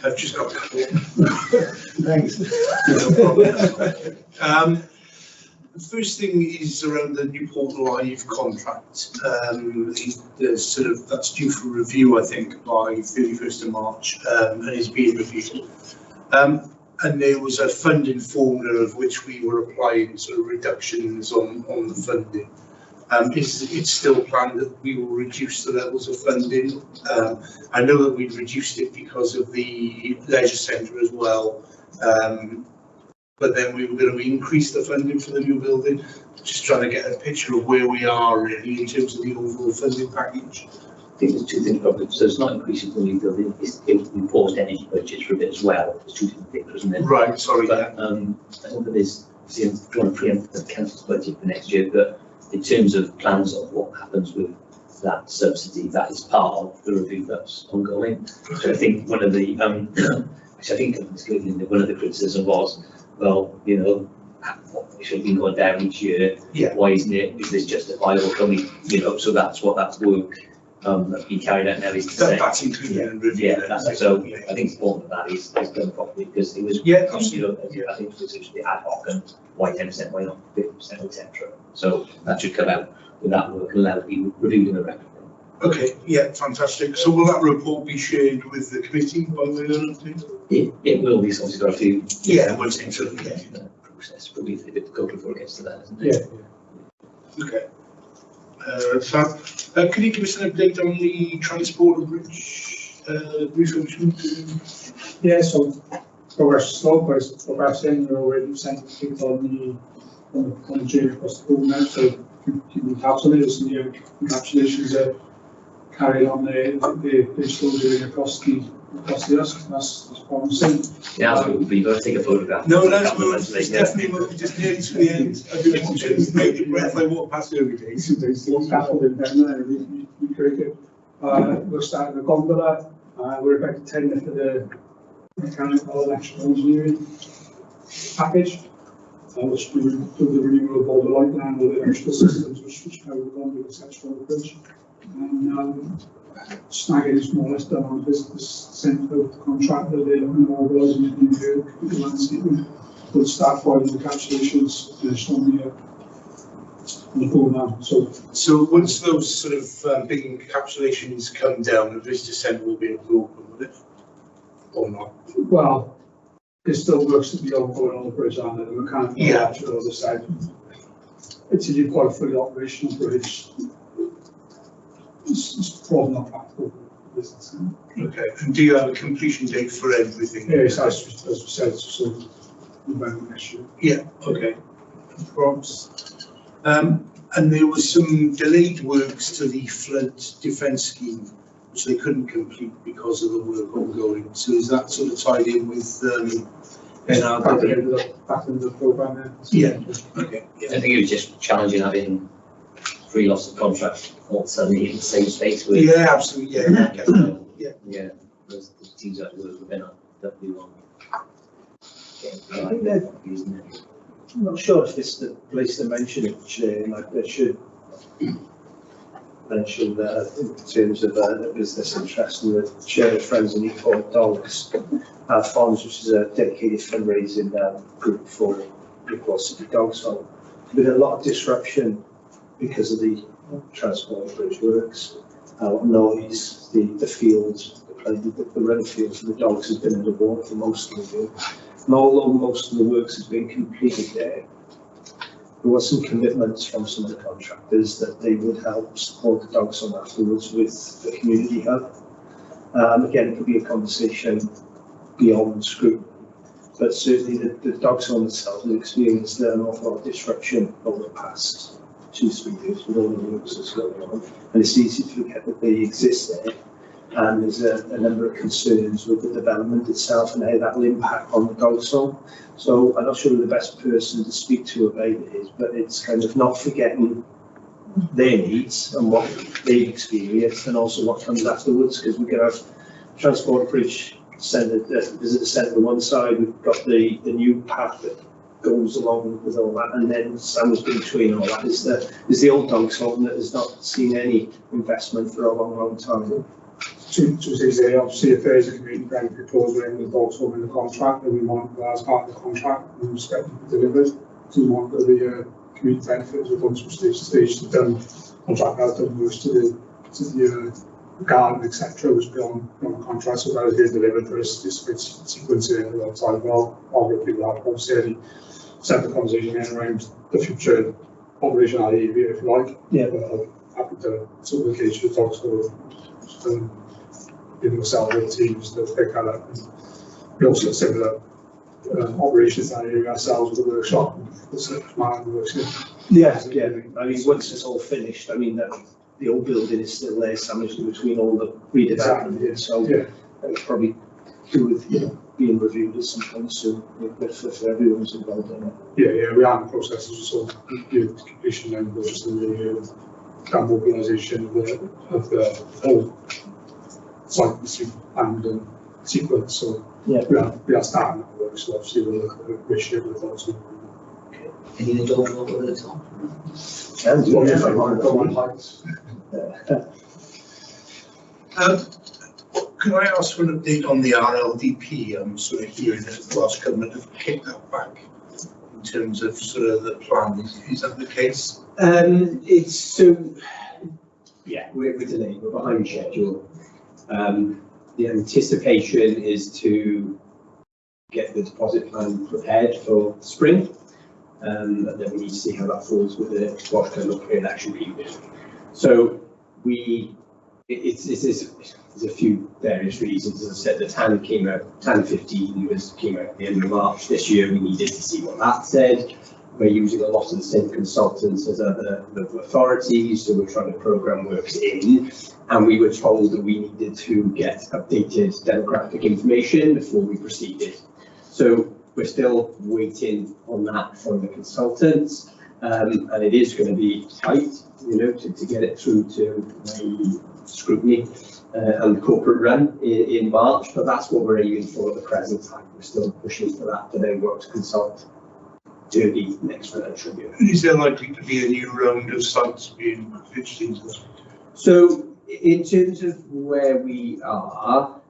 I've just got a couple. Thanks. The first thing is around the Newport Live contract. That's due for review, I think, by 31st of March, and is being reviewed. And there was a funding formula of which we were applying sort of reductions on the funding. It's still planned that we will reduce the levels of funding. I know that we've reduced it because of the leisure centre as well, but then we were going to increase the funding for the new building. Just trying to get a picture of where we are really in terms of the overall funding package. I think there's two things, Robert. So it's not increasing the new building, we paused energy budgets for a bit as well. There's two different things, isn't it? Right, sorry. But I don't think there's going to preempt the council's budget for next year, but in terms of plans of what happens with that subsidy, that is part of the review that's ongoing. So I think one of the, which I think one of the criticism was, well, you know, it should have been going down each year. Yeah. Why isn't it? Is this justifiable? Can we, you know, so that's what that work that's been carried out now is to say. That's included in review. Yeah, that's, so I think it's important that is done properly because it was, yeah, you know, I think it was essentially ad hoc and why 10%, why not 50%, etc. So that should come out with that work and allow it to be reviewed in the record. Okay, yeah, fantastic. So will that report be shared with the committee by way of update? It will be, obviously got a few. Yeah, once into the process, probably a bit difficult before it gets to that, isn't it? Yeah. Okay. Fab. Can you give us an update on the transport bridge refurbishment? Yeah, so progress slow, but it's progressing. We're already sent things on the journey across the board now, so you have some of this and your congratulations are carried on they're still doing across the that's promising. Yeah, absolutely. You've got to take a photograph. No, that's it's definitely just nearly to the end. I've been watching make the breath like walk past every day. What's scaffolding down there, we created. We're starting the gondola. We're about to tender for the mechanical and electrical engineering package, which we will do the renewal of all the light and all the electrical systems, which now we're going to do essential on the bridge. And snagging is more or less done on business sent out the contractor, they're mobilising it into the landscaping. We'll start filing the encapsulations finished on the board now. So once those sort of big encapsulations come down, the visitor centre will be able to open, will it? Or not? Well, there's still works to be ongoing on the bridge and the mechanical on the other side. Until you've got a fully operational bridge, it's probably not practical for business. Okay, and do you have a completion date for everything? Yes, as we said, so November next year. Yeah, okay. Props. And there was some delayed works to the flood defence scheme, which they couldn't complete because of the work ongoing. So is that sort of tied in with back into the programme then? Yeah, okay. Yeah. I think it was just challenging having 3 lots of contracts all suddenly in the same space. With, yeah, absolutely. Yeah, yeah. Those teams that work within that we want. I think that I'm not sure if it's the place to mention it, Chair, like they should mention that in terms of the business interest and the Chair of Friends and Equal Dogs Farms, which is a dedicated fundraising group for Equal City Dogs. So there's been a lot of disruption because of the transport bridge works, noise, the fields, the run fields for the dogs has been underwater for most of the day. And although most of the works has been completed there was some commitments from some of the contractors that they would help support the dogs on afterwards with the community hub. Again, it could be a conversation beyond Scrutiny, but certainly the dogs on themselves have experienced an awful lot of disruption over the past 2-3 years with all the works that's going on, and it's easy to forget that they exist there. And there's a number of concerns with the development itself and how that will impact on the dog song. So I'm not sure who the best person to speak to about it is, but it's kind of not forgetting their needs and what they've experienced and also what comes afterwards, because we could have Transport Bridge Centre, visitor centre on one side, we've got the new path that goes along with all that, and then sandwiched between all that is the old dog's home that has not seen any investment for a long time. To say, obviously, if there is a community benefit clause in the dogs home in the contract, then we want that as part of the contract and respect to be delivered. So we want the community benefits we've done from stage to stage to done contract has done works to the garden, etc. was beyond the contract, so that is delivered for us. This sequencing a lot of time. Well, obviously we'll have obviously separate conversation around the future operational area, if you like. Yeah, but I'm happy to sort of engage with dogs for giving myself the teams to pick that up. And we also have similar operations that area ourselves with the workshop. Yeah. I mean, once it's all finished, I mean, the old building is still there, sandwiched in between all the redevelopment. Exactly, yeah. So that would probably do with being reviewed at some point soon, but for everyone who's involved in it. Yeah, we are in the process of sort of completion and just in the mobilisation of the whole site and sequence. So yeah, we are starting that work. So obviously we'll look at the ratio with those. Anything to go over the top? Can I ask for an update on the RLDP? I'm sort of hearing that the last government have kicked that back in terms of sort of the plan. Is that the case? It's so, yeah, we're delayed, we're behind schedule. The anticipation is to get the deposit plan prepared for spring. And then we need to see how that falls with the what's going to look at election period. So there's a few various reasons. As I said, the TAN 15 came out at the end of March this year. We needed to see what that said. We're using a lot of the same consultants as other local authorities, so we're trying to program works in. And we were told that we needed to get updated demographic information before we proceeded. So we're still waiting on that from the consultants, and it is going to be tight, to get it through to the scrutiny and the corporate run in March, but that's what we're aiming for at the present time. We're still pushing for that to then work to consult to the next financial year. Is there likely to be a new round of sites being pitched into that? So in terms of where we are,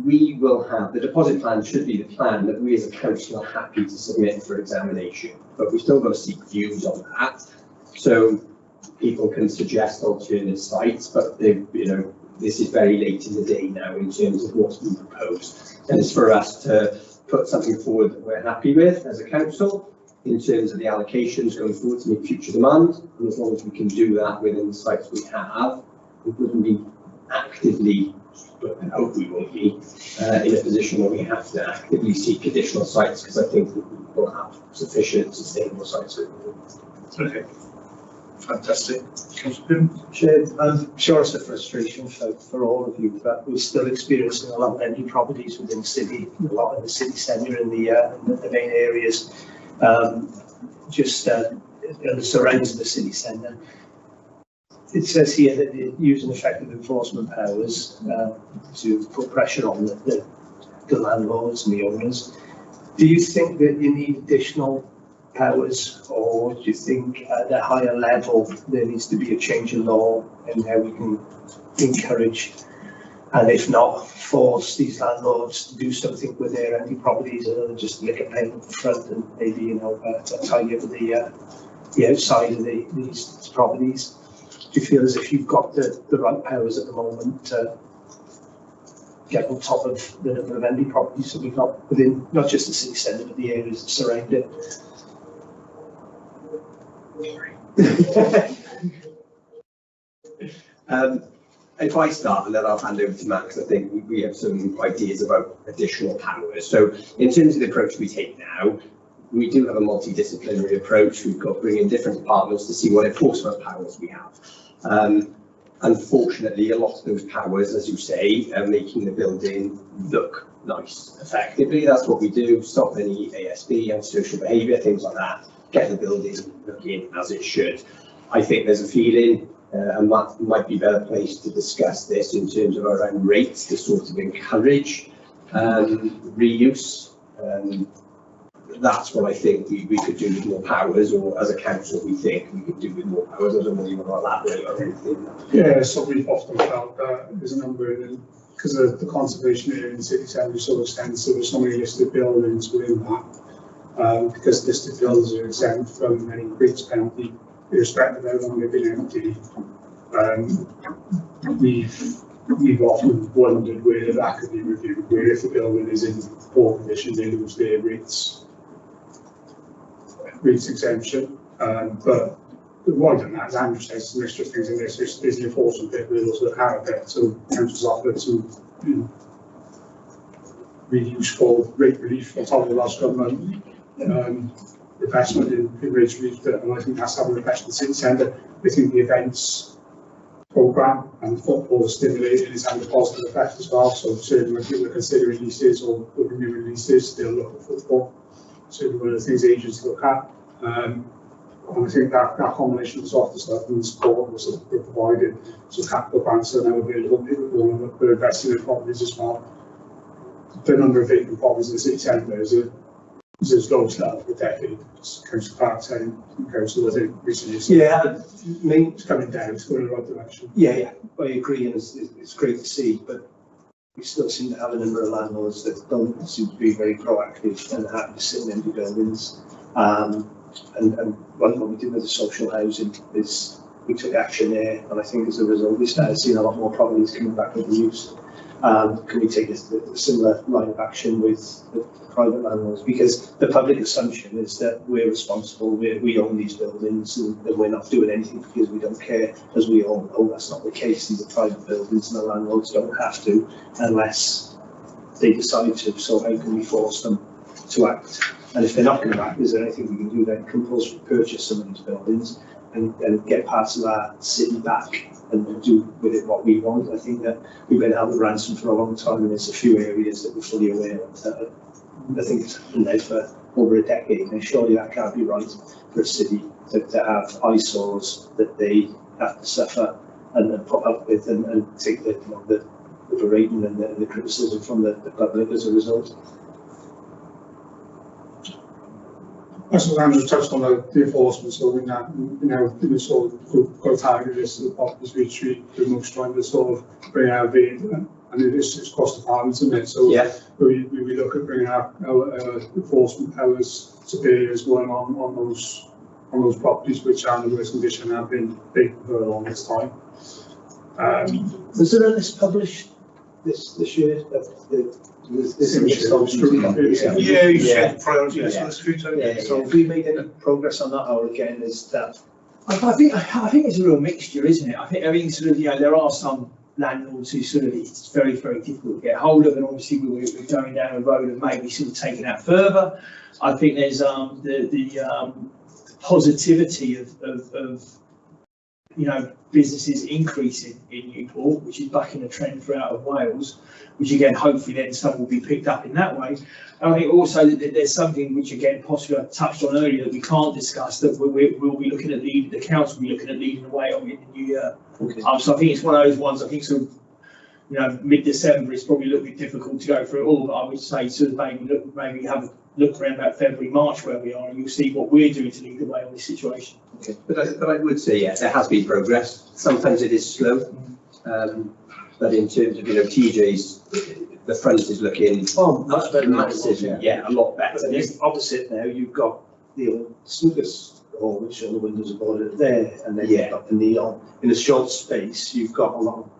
we will have, the deposit plan should be the plan that we as a council are happy to submit for examination, but we've still got to seek views on that. So people can suggest alternate sites, but this is very late in the day now in terms of what's been proposed. And it's for us to put something forward that we're happy with as a council in terms of the allocations going forward to meet future demand. And as long as we can do that within the sites we have, we wouldn't be actively, but I hope we won't be, in a position where we have to actively seek additional sites, because I think we will have sufficient sustainable sites. Okay, fantastic. Chair, I'm sure it's a frustration for all of you, but we're still experiencing a lot of empty properties within the city, a lot in the city centre and the main areas, just in the surroundings of the city centre. It says here that you're using effective enforcement powers to put pressure on the landlords and the owners. Do you think that you need additional powers, or do you think at a higher level there needs to be a change in law and how we can encourage, and if not, force these landlords to do something with their empty properties other than just lick a payment up front and maybe, you know, tidy up the outside of these properties? Do you feel as if you've got the right powers at the moment to get on top of the number of empty properties that we've got within not just the city centre but the areas that surround it? If I start and then I'll hand over to Max, I think we have some ideas about additional powers. So in terms of the approach we take now, we do have a multidisciplinary approach. We've got bringing different departments to see what enforcement powers we have. Unfortunately, a lot of those powers, as you say, are making the building look nice. Effectively, that's what we do, stop any ASB, antisocial behaviour, things like that, get the building looking as it should. I think there's a feeling, and Matt might be better placed to discuss this in terms of our own rates to sort of encourage reuse. That's what I think we could do with more powers, or as a council we think we could do with more powers. I don't know if you want to elaborate on anything. Yeah, so we've often felt that there's a number, because of the conservation area in the city centre is so extensive, there's so many listed buildings within that. Because listed buildings are exempt from any breach penalty, irrespective of how long they've been empty. We've often wondered where that could be reviewed, where if the building is in poor condition, they lose their REITs exemption. But more than that, as Andrew says, some extra things in this. There's the enforcement bit, but also the power bit. So councils offered some, you know, really useful rate relief on top of the last government investment in rate relief, and I think that's having an effect in the city centre. I think the events programme and football stimulated is having a positive effect as well. So certainly when people are considering leases or renewing leases, they'll look at football. Certainly one of the things agents look at. And I think that combination of softer stuff and support was sort of provided. So capital grants are now available. We're investing in properties as well. The number of vacant properties in the city centre is as low as that for a decade. Council part-time, council, I think, recently. Yeah, I mean, it's coming down, it's going in the right direction. Yeah, I agree, and it's great to see, but we still seem to have a number of landlords that don't seem to be very proactive and happy to sit in empty buildings. And what we did with the social housing is we took action there, and I think as a result we started seeing a lot more properties coming back into use. Can we take a similar line of action with the private landlords? Because the public assumption is that we're responsible, we own these buildings, and we're not doing anything because we don't care. As we all know, that's not the case. These are private buildings, and the landlords don't have to unless they decide to. So how can we force them to act? And if they're not going to act, is there anything we can do then? Compulsory purchase some of these buildings and get parts of our city back and do with it what we want. I think that we've been held at ransom for a long time, and there's a few areas that we're fully aware of that I think it's happened now for over a decade, and surely that can't be right for a city to have eyesores that they have to suffer and put up with and take the, you know, the berating and the criticism from the public as a result. That's what Andrew touched on, the enforcement. So we now sort of got a target list of the properties we treat, we're most trying to sort of bring out and it's cross departments, isn't it? So yeah, we look at bringing our enforcement powers to bear as well on those properties which are in the worst condition and have been vacant for the longest time. Was there a list published this year? Yeah, you said priorities. So have we made any progress on that, or again is that? I think it's a real mixture, isn't it? I think sort of, you know, there are some landlords who sort of it's very, very difficult to get hold of, and obviously we're going down a road of maybe sort of taking that further. I think there's the positivity of you know, businesses increasing in Newport, which is bucking a trend throughout of Wales, which again, hopefully then some will be picked up in that way. And I think also that there's something which again, possibly I touched on earlier that we can't discuss, that we'll be looking at the council will be looking at leading the way on in the new year. Okay. So I think it's one of those ones, I think sort of, you know, mid-December it's probably a little bit difficult to go through it all, but I would say sort of maybe have look around about February, March where we are, and you'll see what we're doing to lead the way on this situation. Okay. But I would say, yeah, there has been progress. Sometimes it is slow, but in terms of, TJ's, the front is looking much better. Massive, yeah, a lot better. And then opposite now, you've got the old Snuggers hall, which all the windows are boarded there, and then you've got the neon. In a short space, you've got a lot of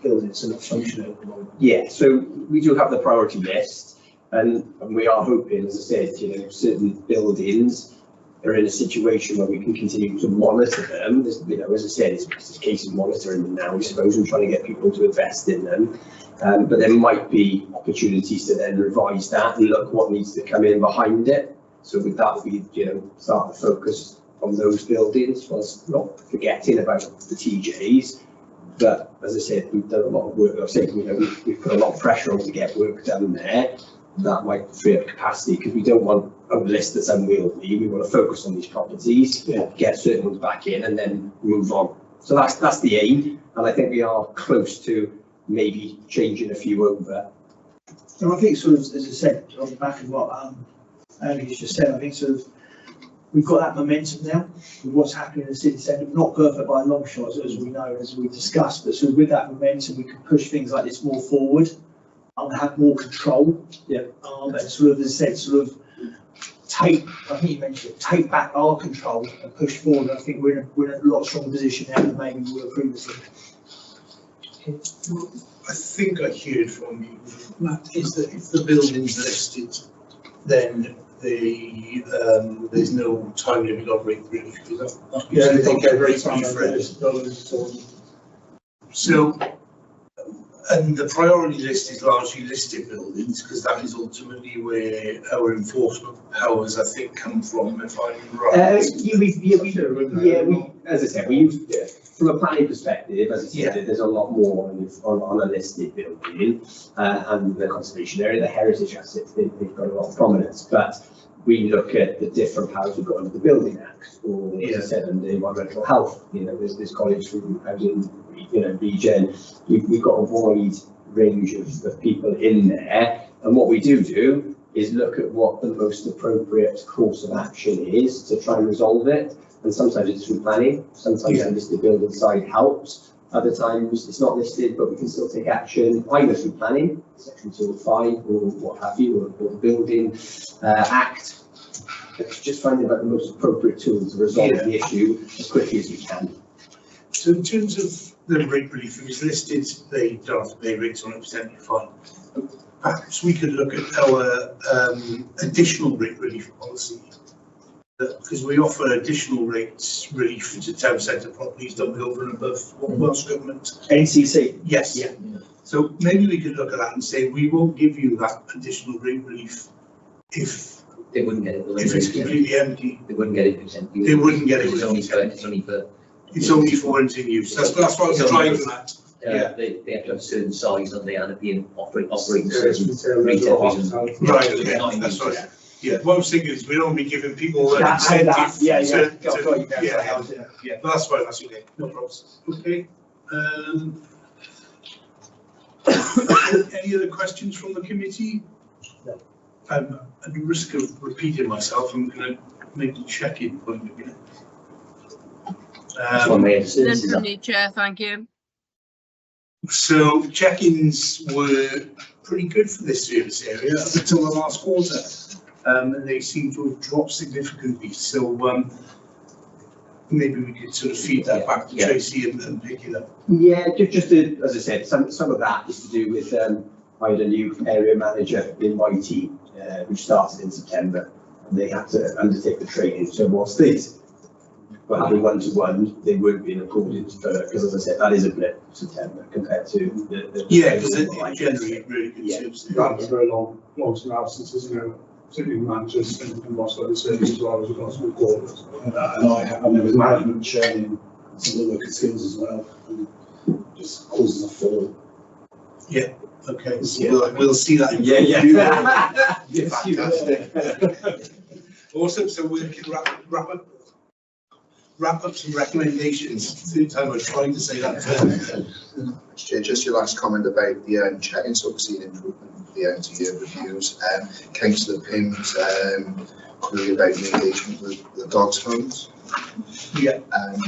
buildings that are functioning at the moment. Yeah, so we do have the priority list, and we are hoping, as I said, certain buildings are in a situation where we can continue to monitor them. There's, as I said, it's a case of monitoring them now, I suppose, and trying to get people to invest in them. But there might be opportunities to then revise that and look what needs to come in behind it. So with that, we start to focus on those buildings, whilst not forgetting about the TJs. But as I said, we've done a lot of work. I've said, we've put a lot of pressure on to get work done there. That might free up capacity, because we don't want a list that's unwieldy. We want to focus on these properties, get certain ones back in, and then move on. So that's the aim, and I think we are close to maybe changing a few over. And I think sort of, as I said, on the back of what Andy's just said, I think sort of we've got that momentum now with what's happening in the city centre. Not perfect by a long shot, as we know, as we discussed, but sort of with that momentum, we can push things like this more forward and have more control. And sort of, as I said, sort of take back our control and push forward. I think we're in a lot stronger position now than maybe we were previously. I think I heard from you, Matt, is that if the building's listed, then there's no time limit of rate relief. I think every time so, and the priority list is largely listed buildings, because that is ultimately where our enforcement powers, I think, come from, if I'm right. As I said, we use, from a planning perspective, as I said, there's a lot more on a listed building, and the conservation area, the heritage assets, they've got a lot of prominence. But we look at the different powers we've got under the Building Act, or as I said, under environmental health. There's colleagues from housing, regen. We've got a wide range of people in there, and what we do is look at what the most appropriate course of action is to try and resolve it. And sometimes it's through planning, sometimes the listed building side helps, other times it's not listed, but we can still take action either through planning, section 205 or what have you, or the Building Act. It's just finding about the most appropriate tool to resolve the issue as quickly as we can. So in terms of the rate relief, if it's listed, they don't have to pay rates on it, you're fine. Perhaps we could look at our additional rate relief policy, because we offer additional rates relief to town centre properties that we over and above what Welsh Government. NCC? Yes. Yeah. So maybe we could look at that and say, we won't give you that additional rate relief if they wouldn't get it. If it's completely empty. They wouldn't get it. They wouldn't get it. It's only for when it's in use. That's what I was trying for that. They have to have a certain size, don't they, and be operating certain retail reasons. Right, okay, that's right. Yeah, what I was thinking is we don't be giving people an incentive. But that's fine, that's okay, no problems. Okay. Any other questions from the committee? No. At the risk of repeating myself, I'm going to make a check-in point again. From me, Chair, thank you. So check-ins were pretty good for this service area up until the last quarter, and they seem to have dropped significantly. So maybe we could sort of feed that back to Tracy and pick it up. Yeah, just to, as I said, some of that is to do with I had a new area manager in my team, which started in September, and they had to undertake the training. So whilst these were having one-to-one, they weren't being accorded because, as I said, that is a blip September compared to the because it generally really good service. That's very long-term absences, particularly managers and most other services as well as across the quarters. And there was management training, some of the working skills as well, and just causes a fall. Yeah. Okay. So we'll see that. Fantastic. Awesome. So we can wrap up some recommendations. Third time I'm trying to say that. Just your last comment about the check-ins, so we've seen improvement the end of year reviews. Councillor Pym's query about the engagement with the dogs funds. Yeah.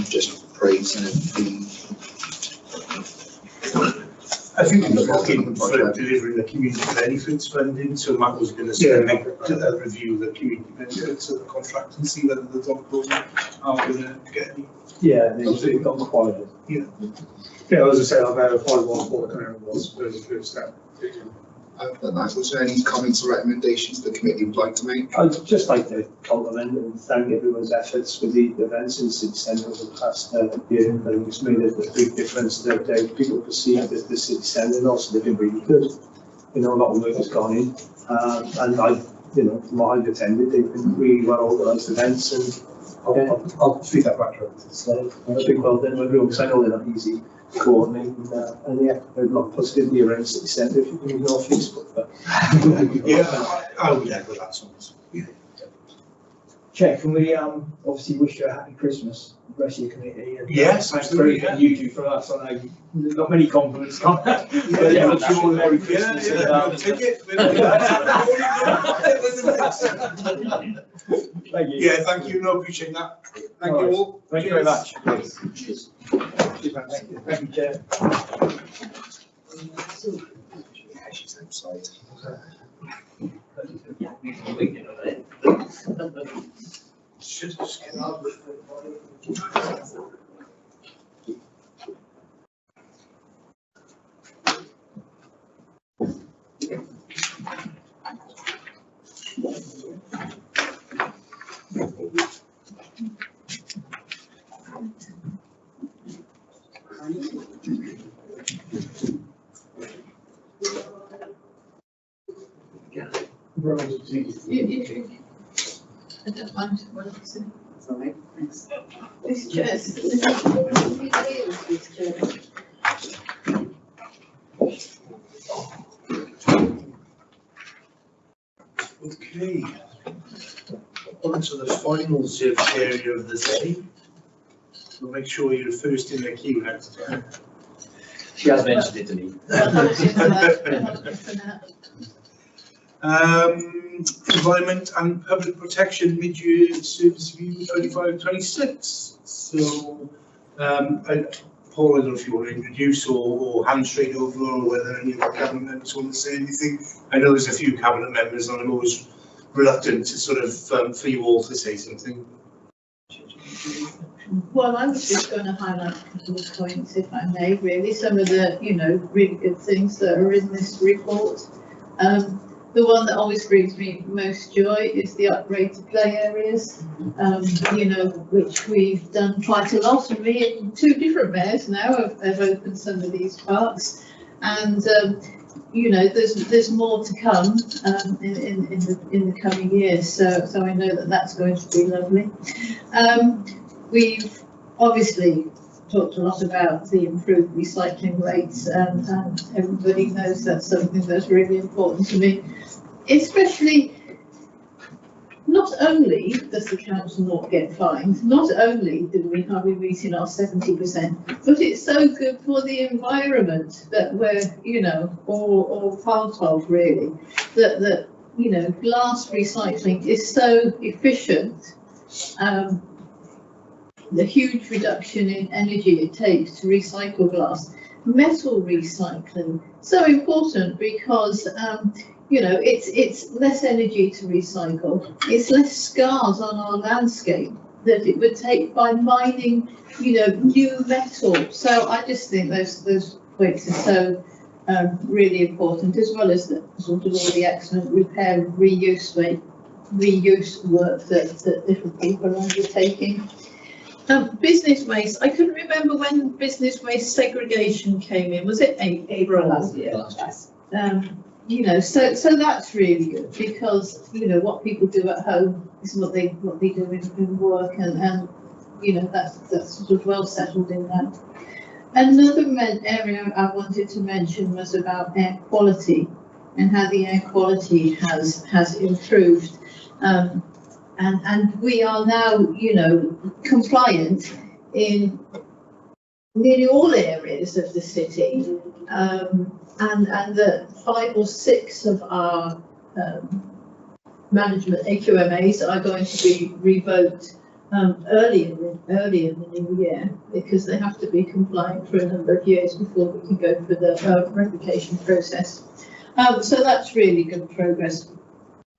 Just praising the. I think we're looking for delivering the community benefits funding, so Matt was going to review the community benefits of the contract and see whether the dog board are going to get any. Yeah, they've got quiet. Yeah. Yeah, as I say, I verified what the current was for the first step. Was there any comments or recommendations the committee would like to make? I'd just like to compliment and thank everyone's efforts with the events in City Centre over the past year. I think it's made a big difference that people perceive that the City Centre, and also they've been really good. You know, a lot of work has gone in, and from what I've attended, they've been really well organised events, and I'll feed that back to her. So I think well done, everyone, because I know they're not easy coordinating, and yeah, there's a lot of positivity around City Centre if you can ignore Facebook. But yeah, I would echo that sort. Yeah. Chair, can we obviously wish you a happy Christmas, the rest of your committee? And, yes, thanks for everything you do for us. I know there's not many compliments come. But yeah, wish you all a Merry Christmas. Take it. Thank you. Yeah, thank you. No, appreciate that. Thank you all. Thank you very much. Cheers. Thank you, Chair. Yeah, she's outside. Should just get out with I don't mind what you say. Sorry, thanks. This chair's. Okay. On to the final service area of the day. We'll make sure you're first in the queue next time. She has mentioned it to me. Environment and Public Protection mid-year service review 25-26. So, Paul, I don't know if you want to introduce or hand straight over, or whether any of the cabinet members want to say anything. I know there's a few cabinet members, and I'm always reluctant to sort of for you all to say something. Well, I was just going to highlight a couple of points, if I may, really. Some of the, really good things that are in this report. The one that always brings me most joy is the upgrade to play areas, which we've done quite a lot. And me and two different mayors now have opened some of these parks. And, there's more to come in the coming years. So I know that that's going to be lovely. We've obviously talked a lot about the improved recycling rates, and everybody knows that's something that's really important to me. Especially, not only does the council not get fined, not only do we have we meeting our 70%, but it's so good for the environment that we're, all part of, really. That glass recycling is so efficient. The huge reduction in energy it takes to recycle glass. Metal recycling, so important because it's less energy to recycle. It's less scars on our landscape that it would take by mining, new metal. So I just think those points are so really important, as well as the sort of all the excellent repair and reuse work that different people are undertaking. Business waste. I couldn't remember when business waste segregation came in. Was it April last year? So that's really good, because what people do at home is what they do in work, and that's sort of well settled in that. Another area I wanted to mention was about air quality and how the air quality has improved. And we are now, compliant in nearly all areas of the city, and that 5 or 6 of our management AQMAs are going to be revoked early in the new year, because they have to be compliant for a number of years before we can go for the revocation process. So that's really good progress.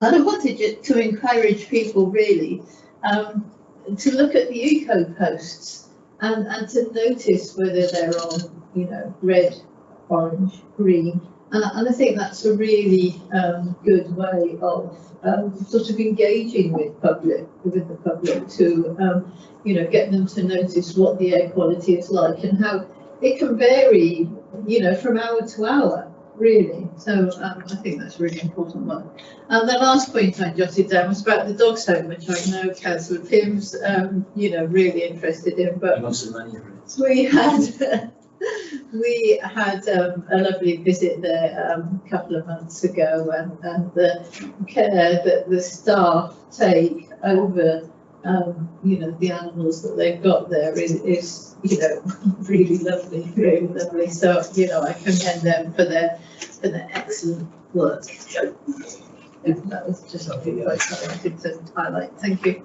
And I wanted to encourage people really to look at the eco posts and to notice whether they're on, you know, red, orange, green. And I think that's a really good way of sort of engaging with the public to, you know, get them to notice what the air quality is like and how it can vary, you know, from hour to hour, really. So I think that's a really important one. And the last point I jotted down was about the dogs home, which I know Councillor Pym's, you know, really interested in. But we had a lovely visit there a couple of months ago, and the care that the staff take over, you know, the animals that they've got there is, you know, really lovely, really lovely. So, you know, I commend them for their excellent work. Yeah, that was just something I wanted to highlight. Thank you.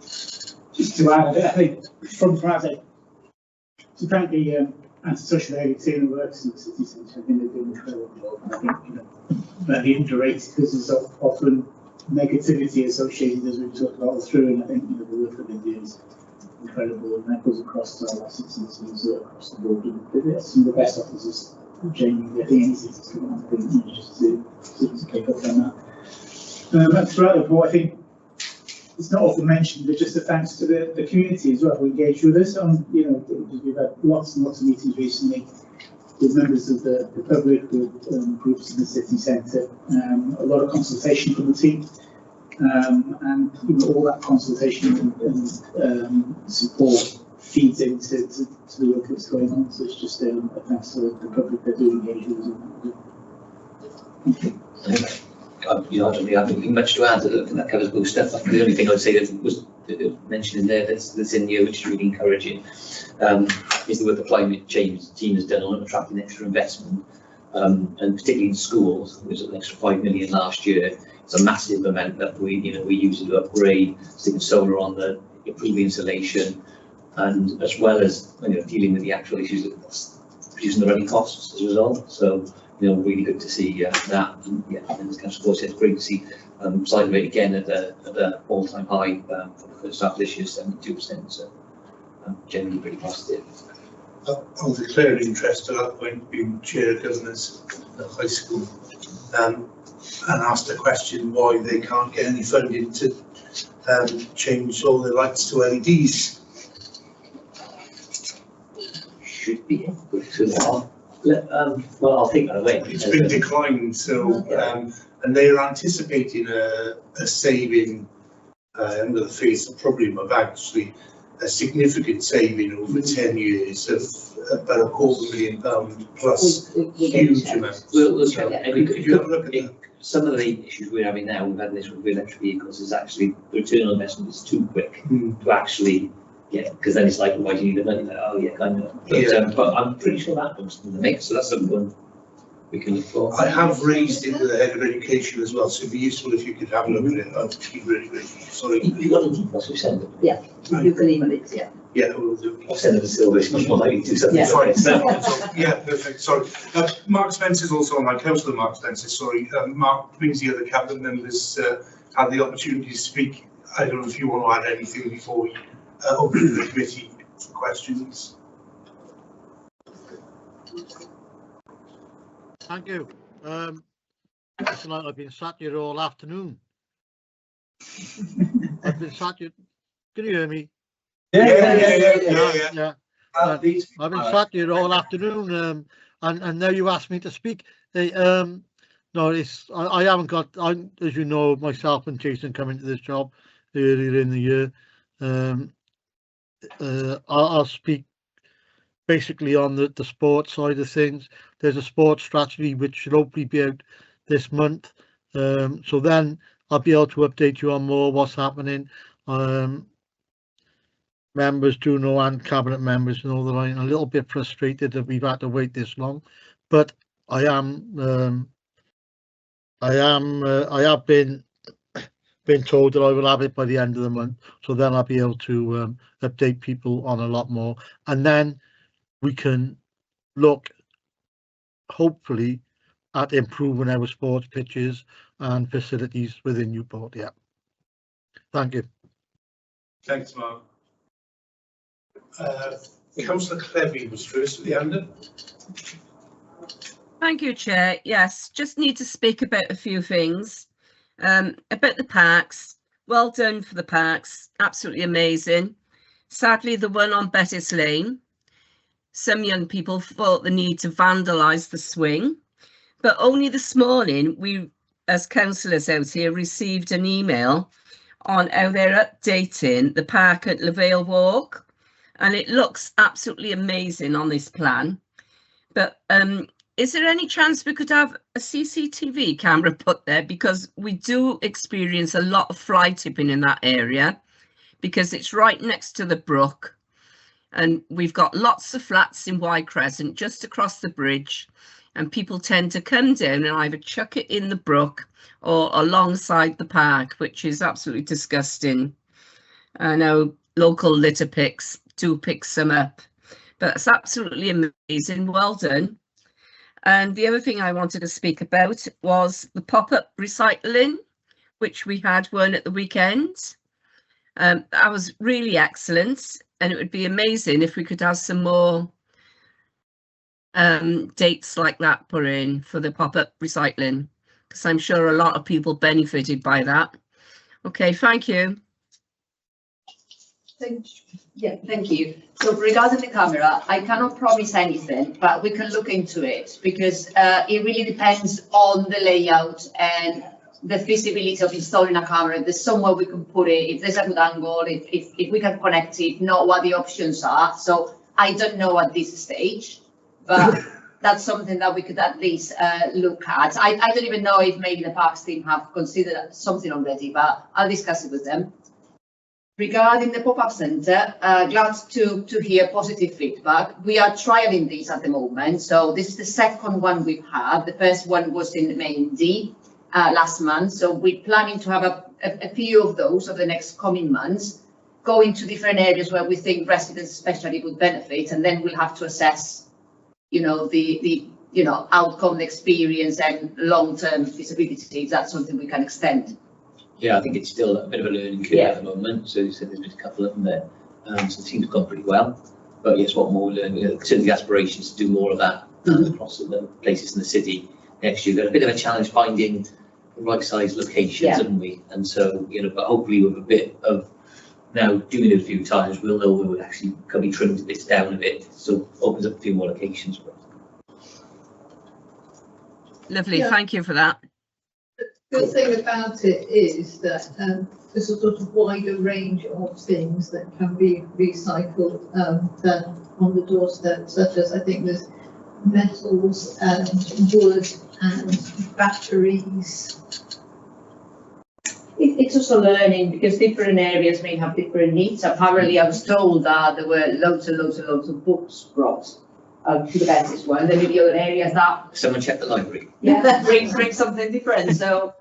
Just to add, I think from private, to thank the antisocial behaviour team that works in the city centre. I think they're doing an incredible job. I think, you know, that underrated because there's often negativity associated, as we've talked about through, and I think, you know, the work that they do is incredible, and that goes across to our citizens across the board. And some of the best officers, genuinely, I think any city's going to have, you know, just to pick up on that. And throughout the report, I think it's not often mentioned, but just a thanks to the community as well who engaged with us. You know, we've had lots and lots of meetings recently with members of the public, with groups in the city centre, a lot of consultation from the team, and, you know, all that consultation and support feeds into the work that's going on. So it's just a thanks to the public that do engage with us. Thank you. You know, I don't really have anything much to add. I think that covers most stuff. I think the only thing I'd say that was mentioned in there that's in here, which is really encouraging, is the work the climate change team has done on attracting extra investment, and particularly in schools. There was an extra 5 million last year. It's a massive amount that we use it to upgrade, sticking solar on the improving insulation, and as well as, you know, dealing with the actual issues of reducing the running costs as a result. So, you know, really good to see that. And, yeah, and as Councillor said, it's great to see side rate again at an all-time high for the first half of this year, 72%. So, generally pretty positive. I'll declare an interest at that point, being chair of governors at high school, and asked a question why they can't get any funding to change all their lights to LEDs. Should be well, I'll take that away. It's been declined, so and they are anticipating a saving. I'm going to face the problem in my bag, actually, a significant saving over 10 years of about £250,000 plus huge amounts. We'll look at it. Some of the issues we're having now, we've had this with electric vehicles, is actually the return on investment is too quick to actually. Yeah, because then it's like, why do you need the money? Like, oh yeah, kind of. But, but I'm pretty sure that comes in the mix, so that's something we can look for. I have raised it with the head of education as well, so it'd be useful if you could have a look at it. I'd be really grateful. Sorry. You got any details we send it? Yeah, you can email it. Yeah. Yeah, we'll do. I'll send it to Silver. It's much more likely to do something. Yeah. Fine. Yeah, perfect. Sorry. Mark Spencer's also on my Councillor Mark Spencer. Sorry. Mark brings the other cabinet members had the opportunity to speak. I don't know if you want to add anything before we open the committee for questions. Thank you. It's like I've been sat here all afternoon. I've been sat here. Can you hear me? Yeah. I've been sat here all afternoon, and now you asked me to speak. No, I haven't got. As you know, myself and Jason come into this job earlier in the year. I'll speak basically on the sports side of things. There's a sports strategy which should hopefully be out this month, so then I'll be able to update you on more what's happening. members do know and cabinet members know that I'm a little bit frustrated that we've had to wait this long, but I have been told that I will have it by the end of the month, so then I'll be able to update people on a lot more, and then we can look hopefully at improving our sports pitches and facilities within Newport. Yeah, thank you. Thanks, Mark. Councillor Clevy was first with the hand up. Thank you, Chair. Yes, just need to speak about a few things. About the parks. Well done for the parks. Absolutely amazing. Sadly, the one on Bettis Lane, some young people felt the need to vandalise the swing, but only this morning we, as councillors out here, received an email on how they're updating the park at Levale Walk, and it looks absolutely amazing on this plan. But is there any chance we could have a CCTV camera put there, because we do experience a lot of fly tipping in that area, because it's right next to the brook, and we've got lots of flats in Y Crescent just across the bridge, and people tend to come down and either chuck it in the brook or alongside the park, which is absolutely disgusting. I know local litter picks do pick some up, but it's absolutely amazing. Well done. And the other thing I wanted to speak about was the pop-up recycling, which we had one at the weekend. That was really excellent, and it would be amazing if we could have some more dates like that put in for the pop-up recycling, because I'm sure a lot of people benefited by that. Okay, thank you. Thank you. So regarding the camera, I cannot promise anything, but we can look into it, because it really depends on the layout and the feasibility of installing a camera. If there's somewhere we can put it, if there's a good angle, if we can connect it, not what the options are. So I don't know at this stage, but that's something that we could at least look at. I don't even know if maybe the parks team have considered something already, but I'll discuss it with them. Regarding the pop-up centre, glad to hear positive feedback. We are trialling these at the moment. So this is the second one we've had. The first one was in Mendy last month. So we're planning to have a few of those over the next coming months, going to different areas where we think residents especially would benefit, and then we'll have to assess, the outcome, the experience, and long-term feasibility. If that's something we can extend. Yeah, I think it's still a bit of a learning curve at the moment. So you said there's been a couple of them there. So the team's gone pretty well. But yes, what more learning? Certainly the aspirations to do more of that across the places in the city next year. We've got a bit of a challenge finding the right size locations, haven't we? And so, but hopefully with a bit of now doing it a few times, we'll know we would actually can be trimmed this down a bit. So opens up a few more locations for us. Lovely, thank you for that. The good thing about it is that there's a sort of wider range of things that can be recycled than on the doorstep, such as I think there's metals and wood and batteries. It's also learning, because different areas may have different needs. Apparently, I was told that there were loads and loads and loads of books brought to the Bettis one. There may be other areas that someone check the library. Yeah, bring something different. So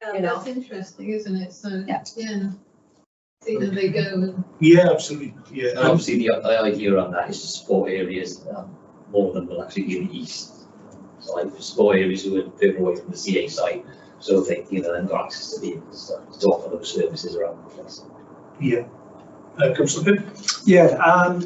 that's interesting, isn't it? So yeah, see how they go. And yeah, absolutely. Yeah, and obviously the idea around that is to support areas. More of them will actually be in the east side, for support areas who are further away from the CA site. So they, then got access to vehicles to offer those services around the place. Yeah. Councillor Pitt? Yeah.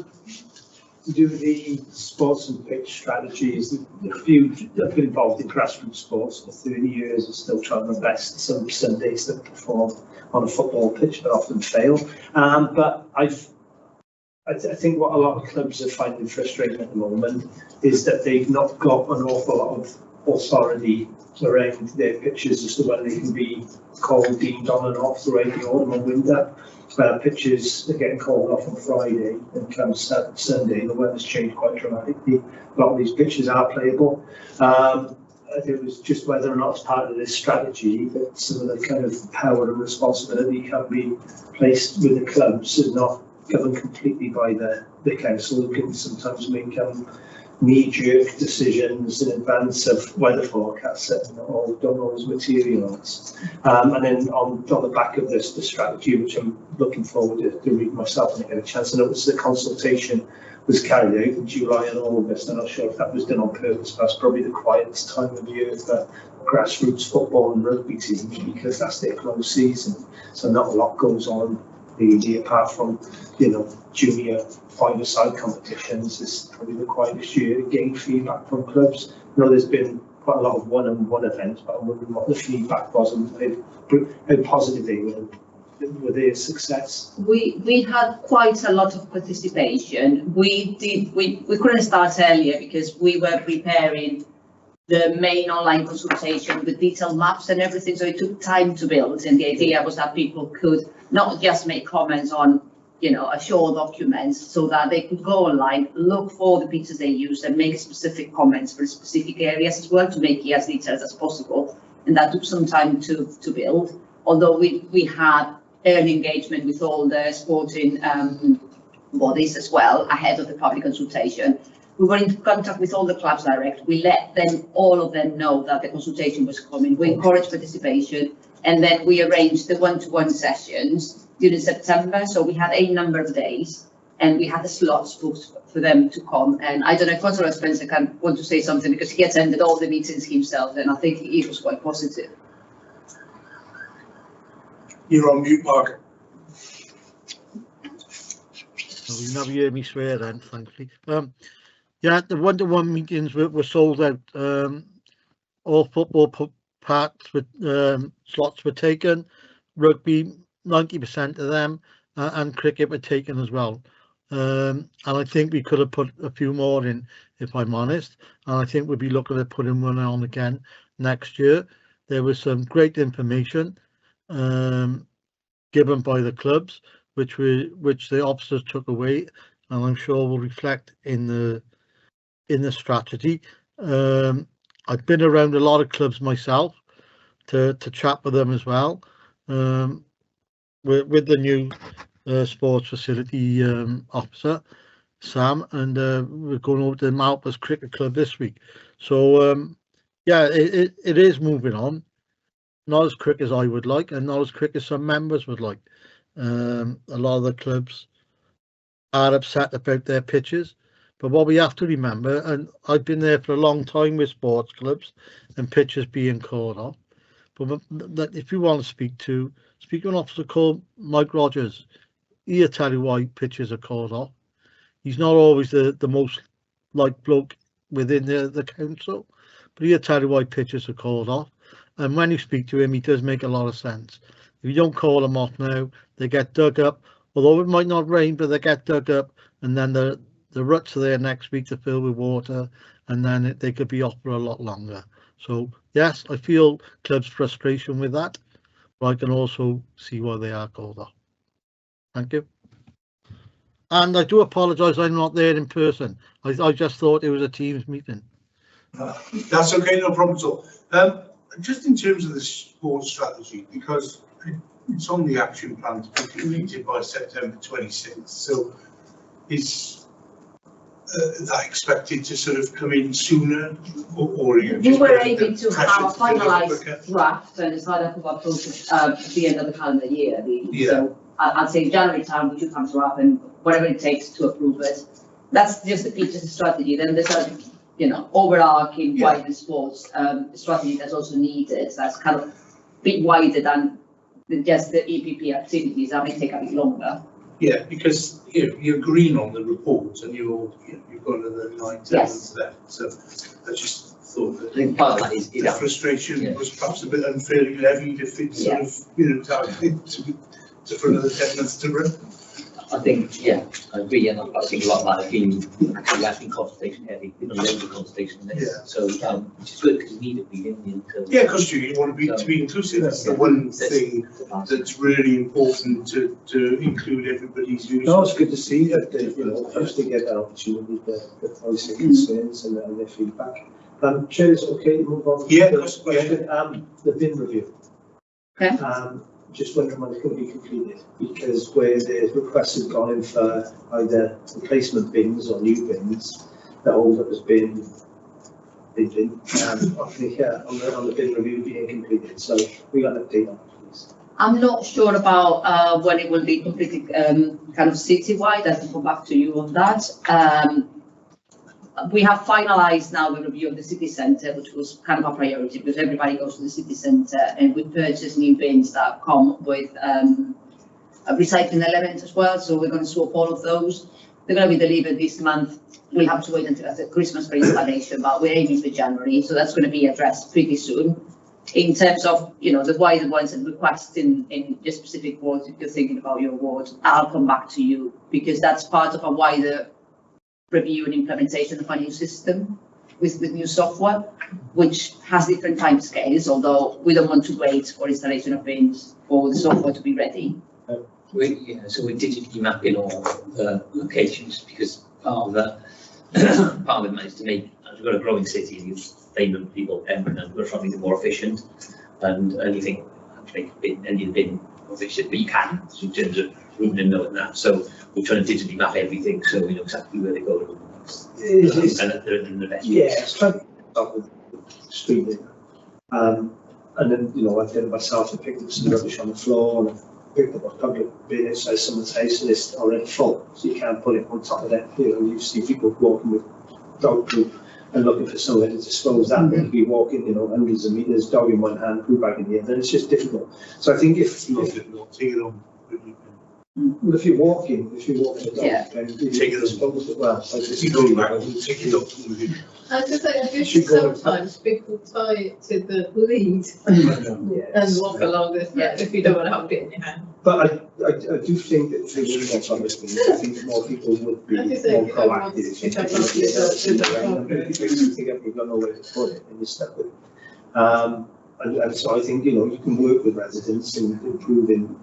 To do with the sports and pitch strategies, a few I've been involved in grassroots sports for 30 years and still trying my best. Some Sundays that perform on a football pitch but often fail. But I think what a lot of clubs are finding frustrating at the moment is that they've not got an awful lot of authority around their pitches as to when they can be called, deemed on and off throughout the autumn and winter. Pitches are getting called off on Friday, and come Sunday the weather's changed quite dramatically. A lot of these pitches are playable. It was just whether or not as part of this strategy that some of the kind of power and responsibility can be placed with the clubs and not governed completely by the council, who can sometimes make knee-jerk decisions in advance of weather forecasts or don't always materialise. And then on the back of this, the strategy, which I'm looking forward to read myself and get a chance to notice, the consultation was carried out in July and August. I'm not sure if that was done on purpose, but that's probably the quietest time of year for grassroots football and rugby teams, because that's their close season. So not a lot goes on really, apart from, you know, junior five-a-side competitions. Is probably the quietest year. Getting feedback from clubs. I know there's been quite a lot of one-on-one events, but I'm wondering what the feedback was and how positive they were with their success. We had quite a lot of participation. We couldn't start earlier because we were preparing the main online consultation with detailed maps and everything, so it took time to build, and the idea was that people could not just make comments on, you know, a short document, so that they could go online, look for the pictures they used and make specific comments for specific areas as well, to make it as detailed as possible. And that took some time to build, although we had early engagement with all the sporting bodies as well ahead of the public consultation. We were in contact with all the clubs direct. We let them, all of them, know that the consultation was coming. We encouraged participation, and then we arranged the one-to-one sessions during September. So we had a number of days, and we had the slots booked for them to come. And I don't know if Councillor Spencer can want to say something, because he attended all the meetings himself, and I think it was quite positive. You're on mute, Mark. Well, you never hear me swear then, thankfully. Yeah, the one-to-one meetings were sold out. All football parts with slots were taken. Rugby, 90% of them, and cricket were taken as well. And I think we could have put a few more in, if I'm honest. And I think we'll be looking at putting one on again next year. There was some great information given by the clubs, which the officers took away, and I'm sure will reflect in the strategy. I've been around a lot of clubs myself to chat with them as well. With the new sports facility officer, Sam, and we're going over to the Malpas Cricket Club this week. So yeah, it is moving on. Not as quick as I would like, and not as quick as some members would like. A lot of the clubs are upset about their pitches, but what we have to remember, and I've been there for a long time with sports clubs and pitches being called off, but if you want to speak to an officer called Mike Rogers, he'll tell you why pitches are called off. He's not always the most liked bloke within the council, but he'll tell you why pitches are called off. And when you speak to him, he does make a lot of sense. If you don't call them off now, they get dug up. Although it might not rain, but they get dug up, and then the ruts are there next week to fill with water, and then they could be off for a lot longer. So yes, I feel clubs' frustration with that, but I can also see why they are called off. Thank you. And I do apologise, I'm not there in person. I just thought it was a Teams meeting. That's okay, no problem at all. Just in terms of the sports strategy, because it's on the action plan to be completed by September 26th, so is that expected to sort of come in sooner, or we were able to have a finalised draft and decide up about process at the end of the calendar year. Yeah. So I'd say January time we should have to draft, and whatever it takes to approve it. That's just the features of strategy. Then there's a overarching wider sports strategy that's also needed. That's kind of a bit wider than just the EPP activities. That may take a bit longer. Yeah, because you're green on the report, and you've got another 9 seconds left. So I just thought that, I think part of that is the frustration was perhaps a bit unfairly levied if it's sort of targeted to for another 10 months to run. I think, yeah, I agree, and I think a lot of that has been actually consultation heavy, loads of consultation on this. Yeah. So which is good, because we need it, we didn't need to. Yeah, because you want to be inclusive. That's the one thing that's really important to include everybody's views. No, it's good to see that they, first they get an opportunity to voice their concerns and their feedback. Chair, it's okay to move on. Yeah, the bin review. Okay. just wondering when it's going to be completed, because where the requests have gone in for either replacement bins or new bins, the hold up has been bin, I think, on the bin review being completed. So we got an update on it, please. I'm not sure about when it will be completed, kind of citywide. I can come back to you on that. We have finalised now the review of the city centre, which was kind of a priority because everybody goes to the city centre, and we purchase new bins that come with a recycling element as well. So we're going to swap all of those. They're going to be delivered this month. We'll have to wait until after Christmas for installation, but we're aiming for January, so that's going to be addressed pretty soon. In terms of, you know, the wider ones and requests in your specific wards, if you're thinking about your ward, I'll come back to you because that's part of a wider review and implementation of a new system with new software, which has different timescales, although we don't want to wait for installation of bins for the software to be ready. So we're digitally mapping all the locations because part of it is to make, as we've got a growing city, you've famed people and we're trying to be more efficient, and you think make any of the bin more efficient, but you can in terms of routing and knowing that. So we're trying to digitally map everything so we know exactly where they go and they're in the best place. Yeah, it's trying to start with streaming. And then, you know, I did it myself and picked up some rubbish on the floor and picked up a public bin. It says someone's house and it's already full, so you can't put it on top of that. You know, you see people walking with dog poop and looking for somewhere to dispose that. They'll be walking, you know, hundreds of meters, dog in one hand, poo bag in the other. It's just difficult. So I think if well, if you're walking the dog, then you take it dispose it well. Take it up. I was going to say, sometimes people tie it to the lead and walk along this, if you don't want to hold it in your hand. But I do think that through the on this thing, I think that more people would be more proactive. You've got nowhere to put it and you're stuck with it. And so I think, you know, you can work with residents in improving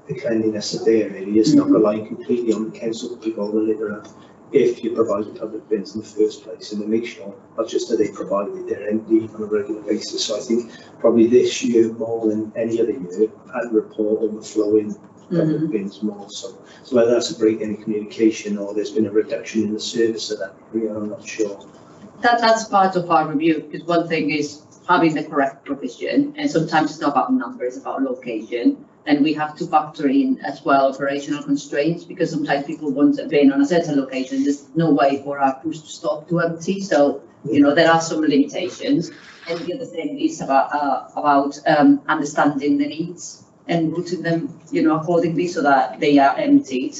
the cleanliness of their areas, not relying completely on the council to pick all the litter up if you provide the public bins in the first place, and to make sure not just that they provide it, they're empty on a regular basis. So I think probably this year more than any other year, I'd report overflowing public bins more. So whether that's a break in communication or there's been a reduction in the service of that area, I'm not sure. That's part of our review, because one thing is having the correct provision, and sometimes it's not about numbers, it's about location. And we have to factor in as well operational constraints, because sometimes people want a bin on a certain location. There's no way for our push to stop to empty. So, you know, there are some limitations. And the other thing is about understanding the needs and routing them, you know, accordingly so that they are emptied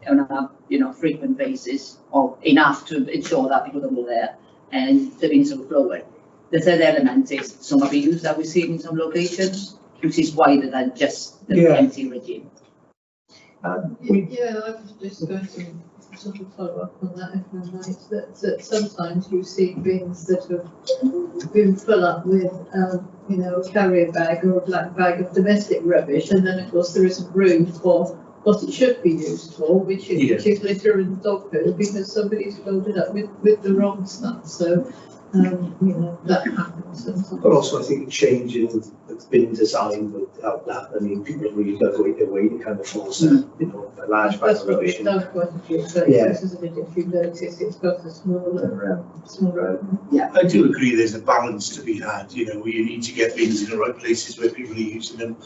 on a, you know, frequent basis, or enough to ensure that people are there and the bins are flowing. The third element is some abuse that we see in some locations, which is wider than just the empty regime. I was just going to sort of follow up on that, if I might, that sometimes you see bins that have been full up with, you know, a carrier bag or a black bag of domestic rubbish, and then of course there isn't room for what it should be used for, which is litter and dog poo, because somebody's filled it up with the wrong stuff. So you know, that happens sometimes. But also I think changing the bin design would help that. I mean, people have really got to go their way to kind of force you know, a large bag of rubbish. That's what we've done quite a few places, isn't it? If you notice, it's got a smaller road. Yeah, I do agree there's a balance to be had, you know, where you need to get bins in the right places where people are using them.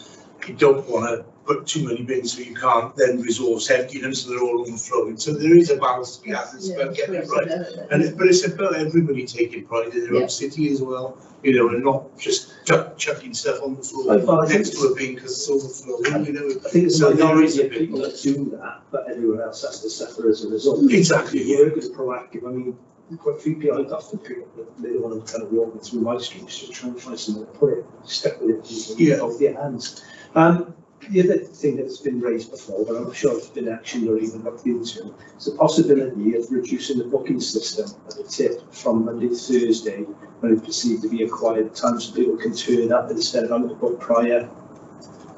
You don't want to put too many bins so you can't then resource empty them so they're all overflowing. So there is a balance to be had. It's about getting it right. But it's about everybody taking pride in their own city as well, you know, and not just chucking stuff on the floor next to a bin because it's overflowing. You know, I think it's a minority of people that do that, but everyone else has to suffer as a result. Exactly. Work is proactive. I mean, quite a few people I'd often pick up that they want to kind of walking through my streets to try and find somewhere to put it, stuck with it off their hands. The other thing that's been raised before, but I'm not sure it's been actually or even looked into, is the possibility of reducing the booking system at the tip from Monday to Thursday when it's perceived to be a quiet time, so people can turn up instead of having to book prior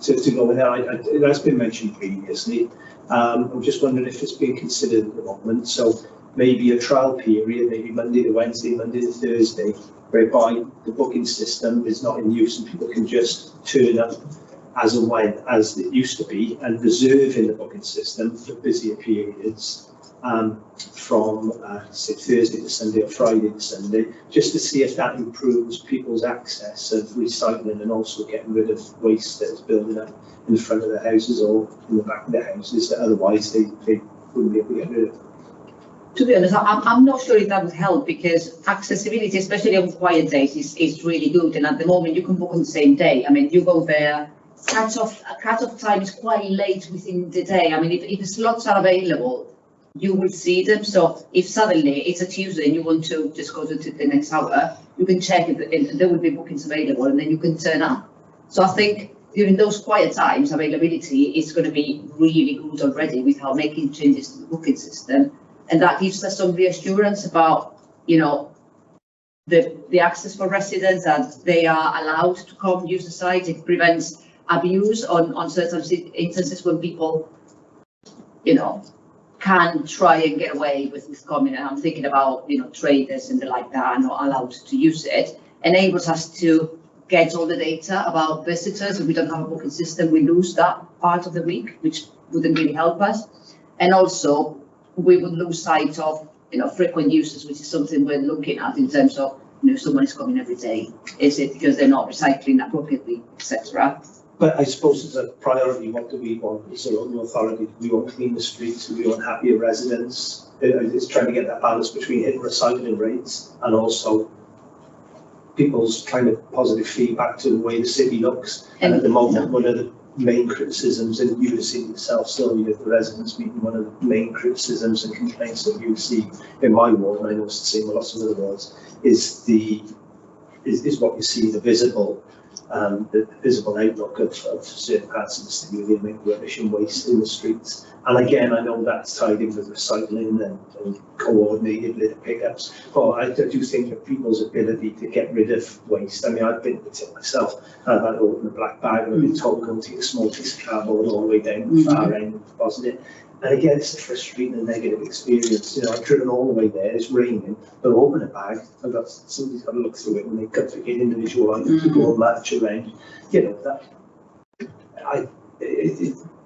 to go in there. That's been mentioned previously. I'm just wondering if it's being considered at the moment. So maybe a trial period, maybe Monday to Wednesday, Monday to Thursday, whereby the booking system is not in use and people can just turn up as and when, as it used to be, and reserving the booking system for busier periods from say Thursday to Sunday or Friday to Sunday, just to see if that improves people's access of recycling and also getting rid of waste that is building up in the front of the houses or in the back of the houses that otherwise they wouldn't be able to get rid of. To be honest, I'm not sure if that would help, because accessibility, especially on quiet days, is really good. And at the moment, you can book on the same day. I mean, you go there, cut-off time is quite late within the day. I mean, if the slots are available, you will see them. So if suddenly it's a Tuesday and you want to just go to the next hour, you can check if there will be bookings available, and then you can turn up. So I think during those quiet times, availability is going to be really good already without making changes to the booking system. And that gives us some reassurance about, you know, the access for residents, that they are allowed to come use the site. It prevents abuse on certain instances when people, you know, can try and get away with coming. And I'm thinking about, you know, traders and the like that are not allowed to use it. Enables us to get all the data about visitors. If we don't have a booking system, we lose that part of the week, which wouldn't really help us. And also, we would lose sight of, you know, frequent users, which is something we're looking at in terms of, you know, someone is coming every day. Is it because they're not recycling appropriately, etc.? But I suppose as a priority, what do we want as a local authority? We want cleaner streets, we want happier residents. It's trying to get that balance between hitting recycling rates and also people's kind of positive feedback to the way the city looks. And at the moment, one of the main criticisms, and you would have seen yourself, Sylvia, the residents meeting, one of the main criticisms and complaints that you see in my ward, and I know it's the same with lots of other wards, is what you see, the visible outlook of certain parts of the city, the amount of rubbish and waste in the streets. And again, I know that's tied in with recycling and coordinated litter pickups, but I do think that people's ability to get rid of waste, I mean, I've been with it myself. I've had to open a black bag and I've been told to take a small piece of cardboard all the way down the far end and deposit it. And again, it's a frustrating and negative experience. You know, I've driven all the way there, it's raining, but I open a bag, somebody's got to look through it when they cut to get individual items to go and match around. You know,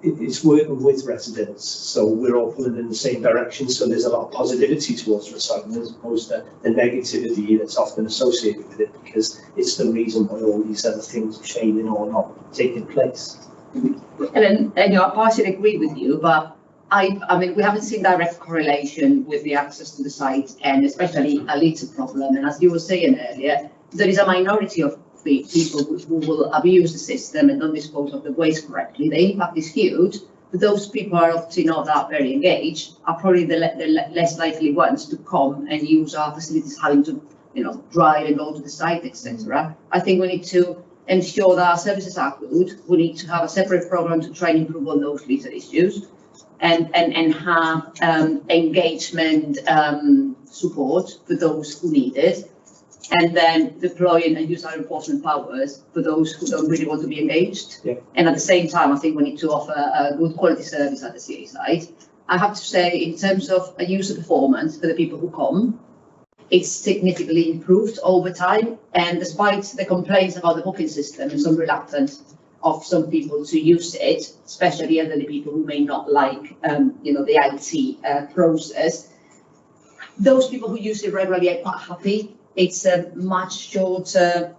it's working with residents, so we're all pulling in the same direction. So there's a lot of positivity towards recycling as opposed to the negativity that's often associated with it, because it's the reason why all these other things are failing or not taking place. And you know, I partially agree with you, but I mean, we haven't seen direct correlation with the access to the site, and especially a litter problem. And as you were saying earlier, there is a minority of people who will abuse the system and don't dispose of the waste correctly. The impact is huge, but those people are often not that very engaged, are probably the less likely ones to come and use our facilities, having to, you know, drive and go to the site, etc. I think we need to ensure that our services are good. We need to have a separate program to try and improve on those litter issues, and have engagement support for those who need it, and then deploying and use our enforcement powers for those who don't really want to be engaged. Yeah. And at the same time, I think we need to offer a good quality service at the CA side. I have to say, in terms of a user performance for the people who come, it's significantly improved over time. And despite the complaints about the booking system and some reluctance of some people to use it, especially elderly people who may not like, you know, the IT process, those people who use it regularly are quite happy. It's a much shorter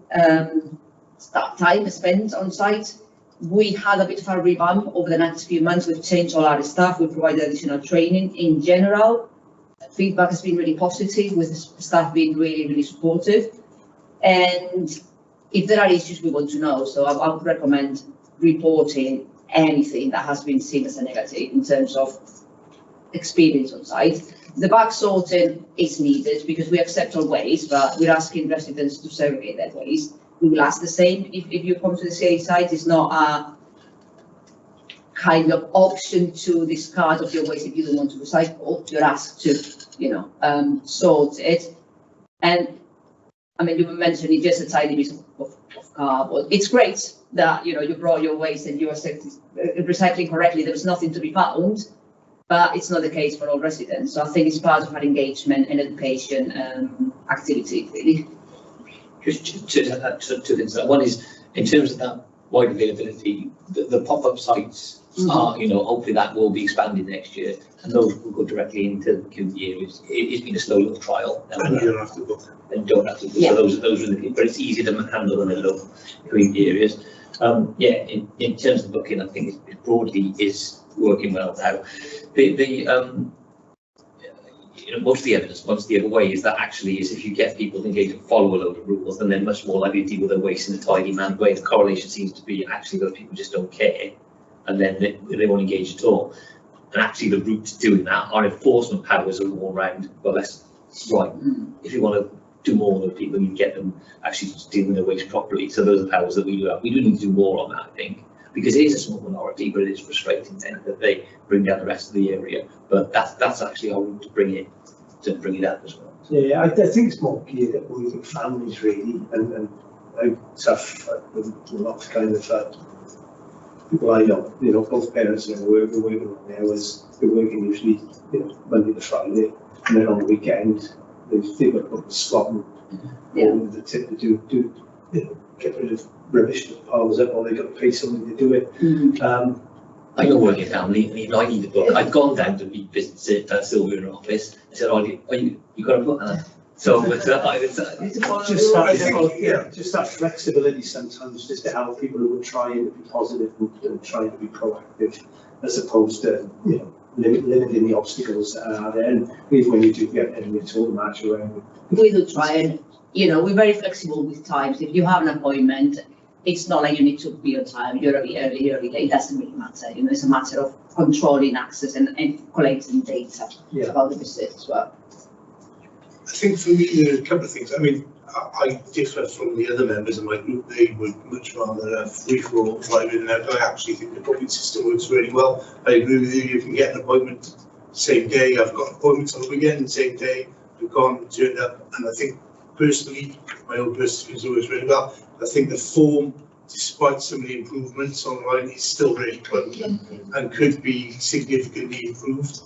time spent on site. We had a bit of a revamp over the next few months. We've changed all our staff. We've provided additional training. In general, feedback has been really positive, with staff being really, really supportive. And if there are issues, we want to know. So I would recommend reporting anything that has been seen as a negative in terms of experience on site. The bag sorting is needed because we accept our waste, but we're asking residents to segregate their waste. We will ask the same if you come to the CA site. It's not a kind of option to discard of your waste if you don't want to recycle. You're asked to, you know, sort it. And I mean, you were mentioning just a tiny piece of cardboard. It's great that, you know, you brought your waste and you are recycling correctly. There was nothing to be found, but it's not the case for all residents. So I think it's part of our engagement and education activity, really. Just two things. One is, in terms of that wide availability, the pop-up sites are, you know, hopefully that will be expanded next year, and those will go directly into the community areas. It's been a slow little trial. And you don't have to book. And don't have to book. Yeah. So those are the things, but it's easy to handle in the little community areas. Yeah, in terms of booking, I think it broadly is working well now. You know, most of the evidence points the other way is that actually is if you get people to engage and follow a load of rules, then they're much more likely to deal with their waste in a tidy mannered way. The correlation seems to be actually those people just don't care, and then they won't engage at all. And actually the route to doing that, our enforcement powers are all around, well, that's right. If you want to do more with people, you get them actually to deal with their waste properly. So those are powers that we do have. We do need to do more on that, I think, because it is a small minority, but it is frustrating then that they bring down the rest of the area. But that's actually our route to bring it up as well. Yeah, I think it's more geared at working families really, and I tough with a lot of kind of people I know, you know, both parents are working on the hours. They're working usually, you know, Monday to Friday, and then on the weekend they've got to put the slot and all the tip to do you know, get rid of rubbish that piles up, or they've got to pay somebody to do it. I got working family, and even I need a book. I'd gone down to visit Sylvia in her office. I said, "Oh, you got a book?" So it's just that flexibility sometimes, just to help people who are trying to be positive and trying to be proactive, as opposed to, you know, limiting the obstacles that are there. And even when you do get any at all match around. We do try and, you know, we're very flexible with times. If you have an appointment, it's not like you need to be on time, you're early, late, it doesn't really matter. You know, it's a matter of controlling access and collecting data about the visit as well. I think for me, there are a couple of things. I mean, I differ from the other members of my group. They would much rather have free-for-all driving and out. I actually think the booking system works really well. I agree with you. You can get an appointment same day. I've got appointments on the weekend, same day. I've gone, turned up, and I think personally, my own personal experience works really well. I think the form, despite some of the improvements online, is still really clunky and could be significantly improved.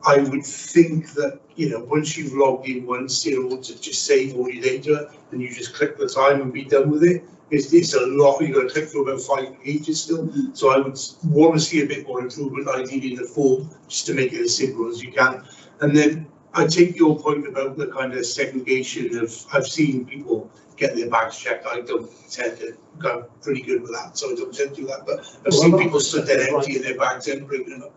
I would think that, you know, once you've logged in once, you're able to just save all your data and you just click the time and be done with it. It's a lot. You've got to click through about 5 pages still. So I would want to see a bit more improvement, ideally in the form, just to make it as simple as you can. And then I take your point about the kind of segregation of, I've seen people get their bags checked. I don't tend to go pretty good with that, so I don't tend to do that. But I've seen people stood there emptying their bags and bringing them up.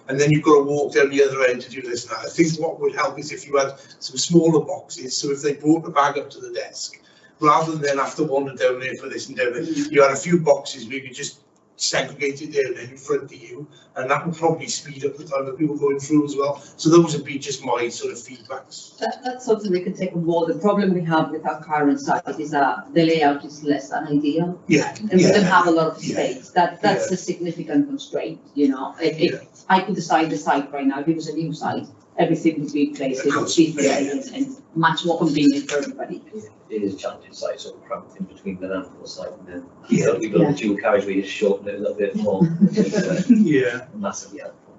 And then you've got to walk down the other end to do this and that. I think what would help is if you had some smaller boxes, so if they brought the bag up to the desk, rather than have to wander down there for this and down there, you had a few boxes where you could just segregate it there in front of you, and that would probably speed up the time that people going through as well. So those would be just my sort of feedbacks. That's something we can take on board. The problem we have with our current site is that the layout is less than ideal. Yeah. And we don't have a lot of space. That's a significant constraint, you know. If I could decide the site right now, if it was a new site, everything would be placed in different and much more convenient for everybody. It is a challenging site, sort of cramped in between the landfill site and then we've got the dual carriageway to shorten it a little bit more. Massively helpful.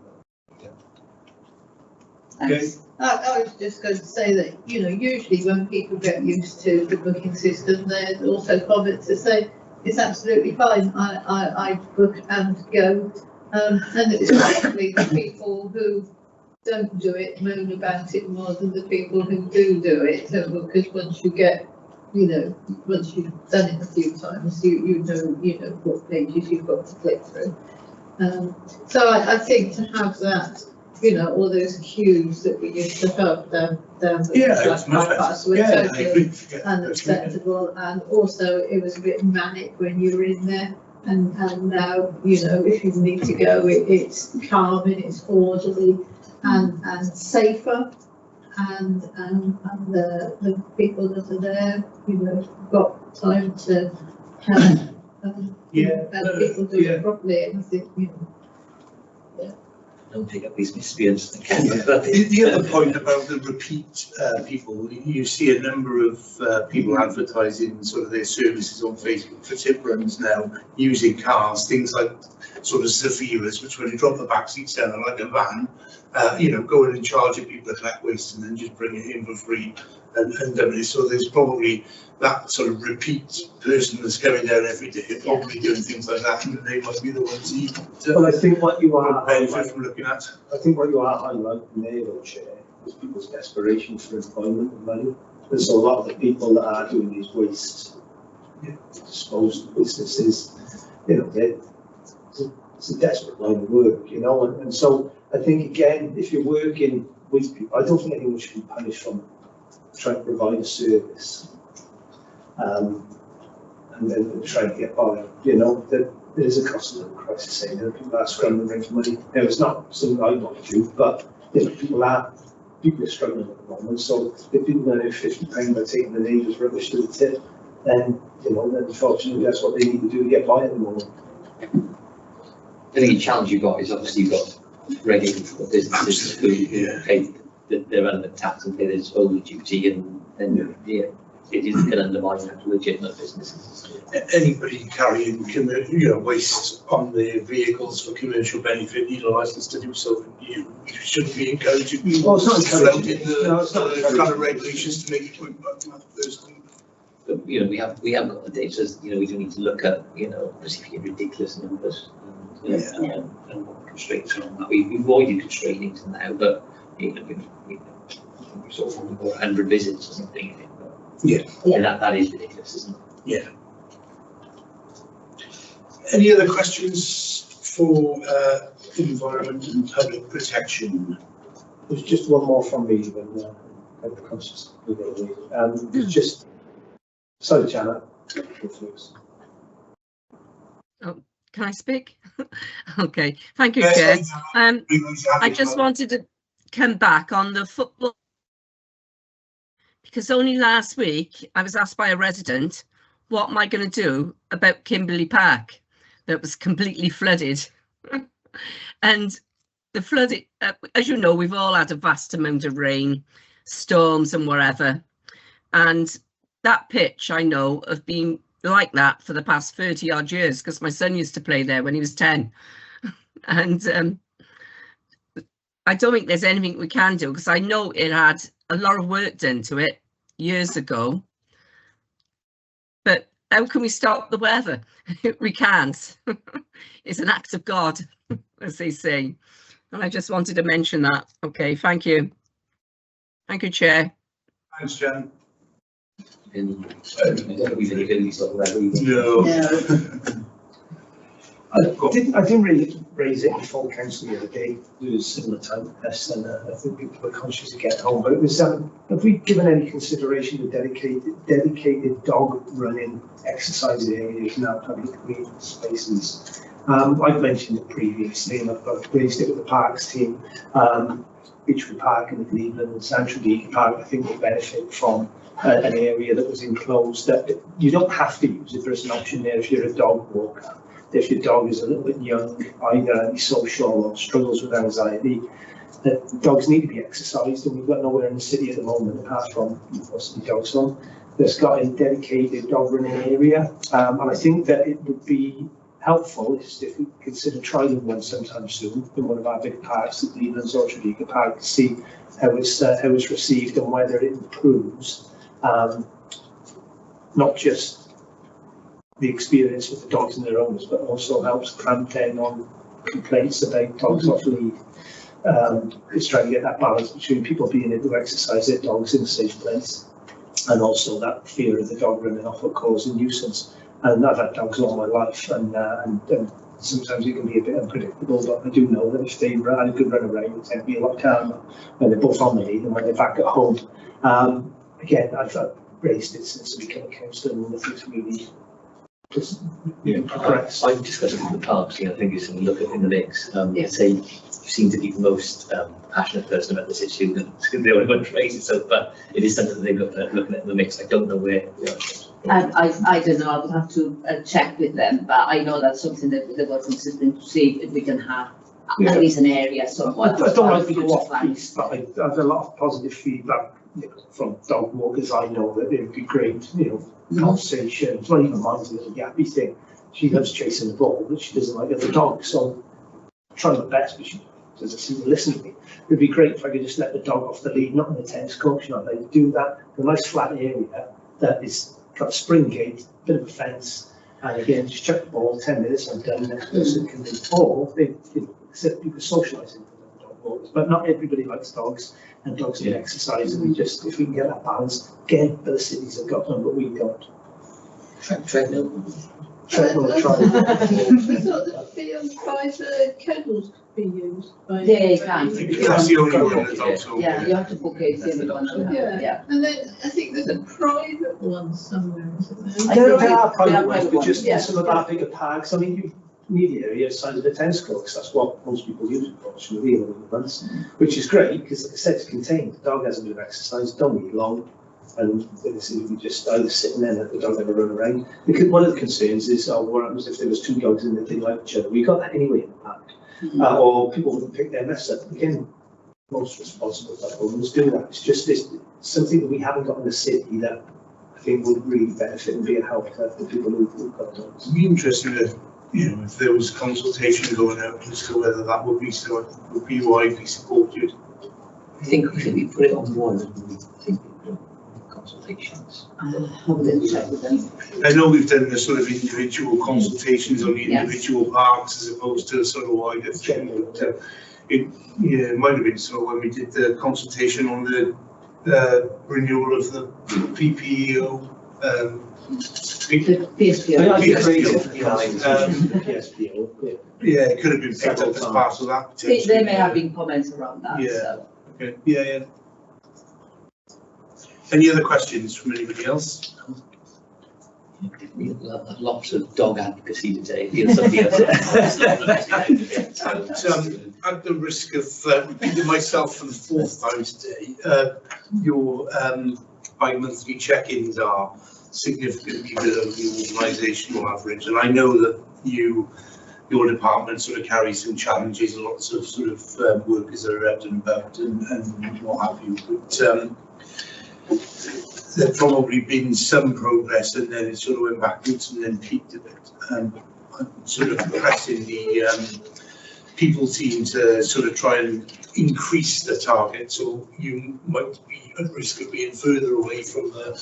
Okay. I was just going to say that, you know, usually when people get used to the booking system, there's also comments to say it's absolutely fine. I book and go, and it's actually the people who don't do it moan about it more than the people who do it. Because once you get, you know, once you've done it a few times, you know what pages you've got to click through. So I think to have that, you know, all those cues that we used to have down the bypass were totally unacceptable, and also it was a bit manic when you were in there. And now, you know, if you need to go, it's calm and it's orderly and safer, and the people that are there, you know, got time to help and people do it properly. And I think, you know, Don't pick up these misspirits. The other point about the repeat people, you see a number of people advertising sort of their services on Facebook for tip runs now, using cars, things like sort of Zafiras, which when you drop the back seats down like a van, you know, go in and charge people to collect waste and then just bring it in for free. and so there's probably that sort of repeat person that's going down every day, probably doing things like that, and they must be the ones Well, I think what you are benefit from looking at. I think what you are highlighting there, though, Chair, is people's desperation for employment and money. And so a lot of the people that are doing these waste disposal businesses, you know, it's a desperate line of work, you know, and so I think, again, if you're working with people, I don't think anyone should be punished from trying to provide a service and then trying to get by, you know, there is a cost of living crisis saying that people are scrambling for money. Now, it's not something I want to do, but you know, people are struggling at the moment, so if people earn £50 by taking the neighbour's rubbish to the tip, then, you know, then unfortunately that's what they need to do to get by at the moment. I think the challenge you've got is obviously you've got regulatory businesses who pay their relevant tax and pay their disposal duty, and then it can undermine legitimate businesses. Anybody carrying waste on their vehicles for commercial benefit need a license to do so. You shouldn't be encouraging people to float in the kind of regulations to make it work personally. But we haven't got the data. We do need to look at obviously ridiculous numbers and what constraints are on that. We've avoided constraining to now, but we sort of want 100 visits or something. That is ridiculous, isn't it? Yeah. Any other questions for environment and public protection? There's just one more from me, then I'm conscious. It's just, sorry, Janet. Oh, can I speak? Okay, thank you, Chair. I just wanted to come back on the football, because only last week I was asked by a resident, what am I going to do about Kimberley Park that was completely flooded? And the flooding, as you know, we've all had a vast amount of rain, storms and whatever. And that pitch, I know, have been like that for the past 30 odd years, because my son used to play there when he was 10. And I don't think there's anything we can do, because I know it had a lot of work done to it years ago. But how can we stop the weather? We can't. It's an act of God, as they say. And I just wanted to mention that. Okay, thank you. Thank you, Chair. Thanks, Jan. No. I didn't really raise it before council the other day. It was similar type of test, and I think people were conscious of getting home. But it was, have we given any consideration to dedicated dog running exercise areas in our public green spaces? I've mentioned it previously, and I've raised it with the parks team. Beechwood Park and the Cleveland and Central Geek Park, I think, will benefit from an area that was enclosed. That you don't have to use it. There's an option there if you're a dog walker. If your dog is a little bit young, either antisocial or struggles with anxiety, dogs need to be exercised, and we've got nowhere in the city at the moment, apart from City Dogs Home, that's got a dedicated dog running area. And I think that it would be helpful if we consider trialing one sometime soon in one of our big parks, the Cleveland's or Tredegar Park, to see how it's received and whether it improves not just the experience with the dogs and their owners, but also helps clamp down on complaints about dogs off lead. It's trying to get that balance between people being able to exercise their dogs in a safe place, and also that fear of the dog running off or causing nuisance. And I've had dogs all my life, and sometimes it can be a bit unpredictable, but I do know that if they had a good run around, they tend to be a lot calmer when they're both on the lead and when they're back at home. Again, I've raised it since we became a councillor, and nothing's really progressed. I've discussed it with the parks. I think it's something to look at in the mix. Say you seem to be the most passionate person about this issue, and they want to raise it. So, but it is something that they're looking at in the mix. I don't know where. I don't know. I would have to check with them, but I know that's something that they were considering to see if we can have at least an area somewhat. I don't like to go off piece, but I've had a lot of positive feedback from dog walkers. I know that it would be great, conversation. It's not even mine's a little yappy thing. She loves chasing the ball, but she doesn't like other dogs. So I try my best, but she does it seem to listen to me? It'd be great if I could just let the dog off the lead, not in the tennis coach, not let you do that. A nice flat area that is got a spring gate, bit of a fence, and again, just chuck the ball, 10 minutes, I'm done, next person can do. Or they, people socialising for the dog walks, but not everybody likes dogs, and dogs need exercise, and if we can get that balance, again, other cities have got them, but we don't. Treadmill. Treadmill, I thought the field by the kennels could be used by. Yeah, you can. That's the only one that's also. Yeah, you have to book it. Yeah. And then I think there's a private one somewhere, isn't there? There are private ones, but just yeah. some of our bigger parks, I mean, you media area size of the tennis court, because that's what most people use it for, should be in the months, which is great, because like I said, it's contained, the dog has a bit of exercise, don't need long, and we just either sitting there and let the dog ever run around. Because one of the concerns is, what happens if there was two dogs and they didn't like each other? We got that anyway in the park. Or people wouldn't pick their mess up. Again, most responsible dog owners do that. It's just something that we haven't got in the city that I think would really benefit and be a help to the people who've got dogs. It'd be interesting to, if there was consultation going out as to whether that would be widely supported. I think we put it on one, I think consultations. I know we've done the sort of individual consultations on the individual parks as opposed to sort of wider thing, but it might have been so when we did the consultation on the renewal of the PPO. Yeah, it could have been picked up as part of that. There may have been comments around that. Yeah. So. Okay. Yeah. Any other questions from anybody else? Lots of dog advocacy today. Somebody else. At the risk of repeating myself for the fourth time today, your bi-monthly check-ins are significantly below the organisational average, and I know that your department sort of carries some challenges and lots of sort of workers are out and about and what have you, but there's probably been some progress and then it sort of went backwards and then peaked a bit. I'm sort of pressing the people team to sort of try and increase the target, so you might be at risk of being further away from the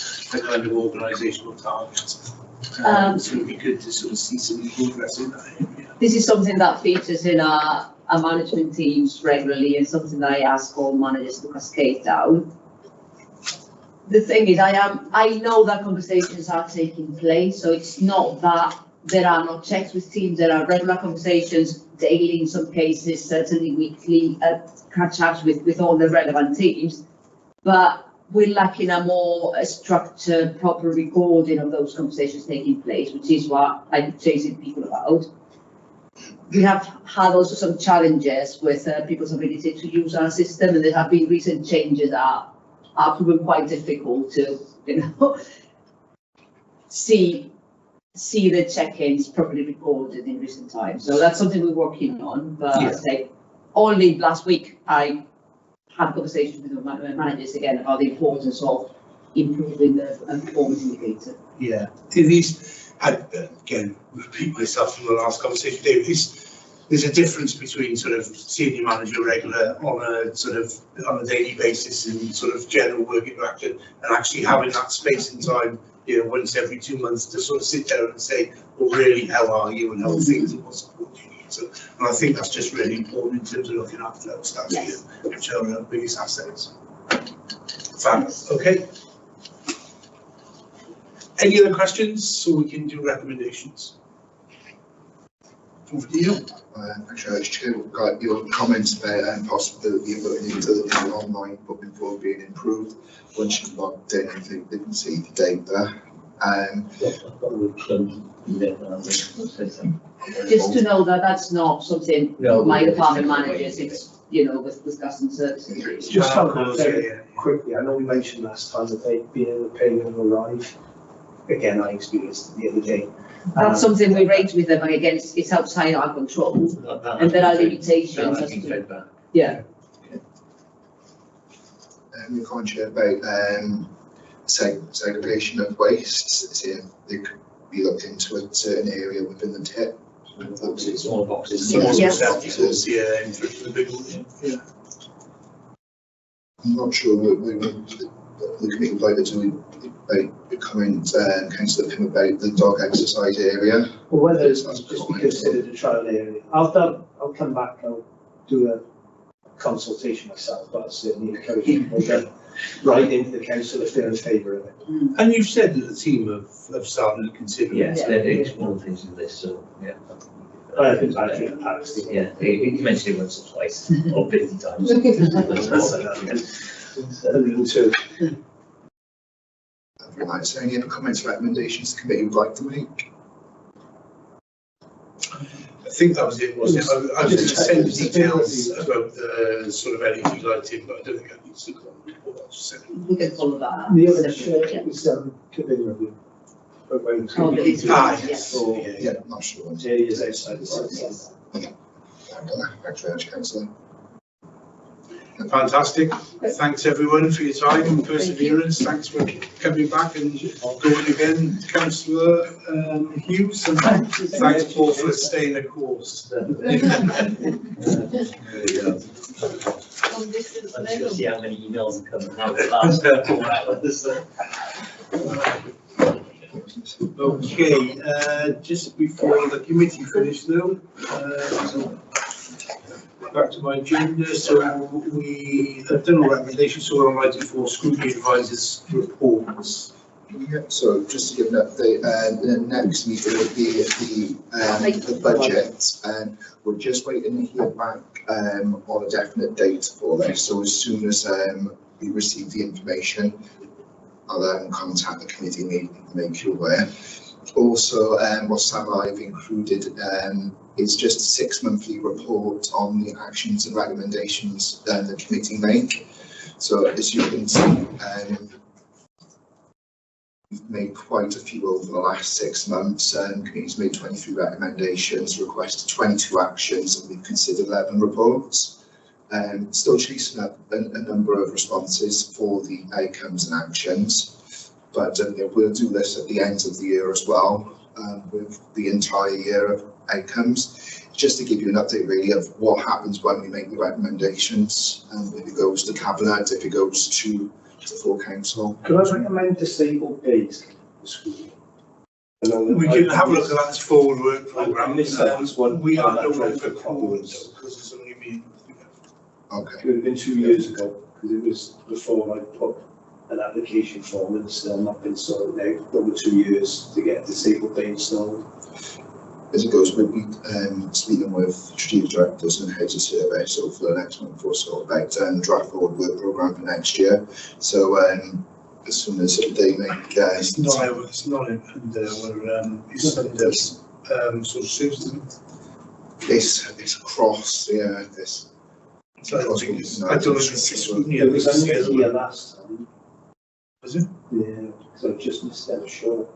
kind of organisational targets. So it'd be good to sort of see some progress in that area. This is something that features in our management teams regularly and something that I ask all managers to cascade down. The thing is, I know that conversations are taking place, so it's not that there are no checks with teams, there are regular conversations, daily in some cases, certainly weekly catch-ups with all the relevant teams, but we're lacking a more structured, proper recording of those conversations taking place, which is what I'm chasing people about. We have had also some challenges with people's ability to use our system, and there have been recent changes that are proven quite difficult to, see the check-ins properly recorded in recent times. So that's something we're working on. But I say, only last week I had conversations with my managers again about the importance of improving the performance indicator. Yeah, these, again, repeat myself from the last conversation, David, there's a difference between sort of senior manager regular on a daily basis and sort of general work interaction and actually having that space and time, once every 2 months to sort of sit there and say, well, really, how are you and how are things and what support do you need? So, and I think that's just really important in terms of looking after those staff, which are our biggest assets. Fabulous. Okay. Any other questions, so we can do recommendations? Over to you. Actually, we've got your comments about possibility of looking into the online booking for being improved. Once you've logged in, I think they can see the data. Just to know that that's not something my department manages, it's, with customer services. Just quickly, I know we mentioned last time that they've been able to pay when they arrive. Again, I experienced it the other day. That's something we raised with them, and again, it's outside our control, and there are limitations. Yeah. We're conscious about segregation of waste. So they could be looked into a certain area within the tip smaller boxes. Yeah, in front of the big one. Yeah. I'm not sure the committee would like to do a comment, Councillor Pym, about the dog exercise area. Or whether it's just be considered a trial area. I'll come back, I'll do a consultation myself, but I certainly encourage people to write into the council if they're in favour of it. And you've said that the team have started to consider it. Yes, they're doing small things in this, so yeah. I think in the past. Yeah, you mentioned it once or twice, or 50 times. Very nice. Any other comments or recommendations the committee would like to make? I think that was it, wasn't it? I was going to send the details about the sort of LED lighting, but I don't think I need to go on the report. I'll just send it. We can follow that. The other issue is committee review. Yes. Yeah, not sure. Areas outside the city. Okay. Thanks very much, Councillor. Fantastic. Thanks everyone for your time and perseverance. Thanks for coming back and going again, Councillor Hughes, and thanks Paul for staying the course. I'm just see how many emails have come out the last 4 hours. Okay, just before the committee finished though, back to my agenda. So we have done a recommendation, so we're on item 4, Scrutiny Advisors reports. Yeah, so just to give an update, the next meeting will be the budget, and we're just waiting to hear back on a definite date for this. So as soon as we receive the information, I'll contact the committee and make you aware. Also, what Sam I've included is just a 6-monthly report on the actions and recommendations that the committee make. So as you can see, we've made quite a few over the last 6 months. The committee's made 23 recommendations, requested 22 actions, and we've considered 11 reports. Still chasing up a number of responses for the outcomes and actions. But we'll do this at the end of the year as well, with the entire year of outcomes, just to give you an update really of what happens when we make the recommendations, if it goes to cabinet, if it goes to full council. Could I recommend disabled days? We can have a look at that as forward work programme. We are no longer called because it's only been. Okay. It would have been 2 years ago, because it was before I put an application form and it's still not been sorted out. Over 2 years to get a disabled day installed. As it goes, we'll be speaking with strategic directors and heads of survey. So for the next month or so, about draft forward work programme for next year. So as soon as they make it's not under it's under sort of services. It's across, yeah. This. I don't think it's Scrutiny. It was only here last time. Was it? Yeah, so I just missed out short.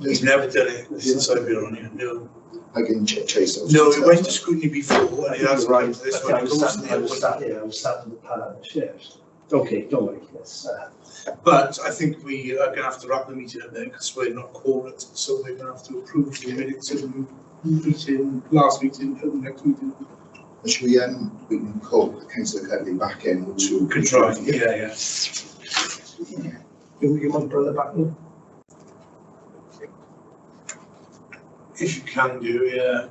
He's never done it since I've been on here. No. I can chase those. No, it went to Scrutiny before, and it has come to this one. I was sat in the panel of shares. Okay, don't worry. Yes. But I think we are going to have to wrap the meeting up there because we're not quorate, so we're going to have to approve the minutes of the meeting, last meeting, and the next meeting. Should we can call Councillor Kirby back in to control? Yeah. Can we get my brother back in? If you can do, yeah.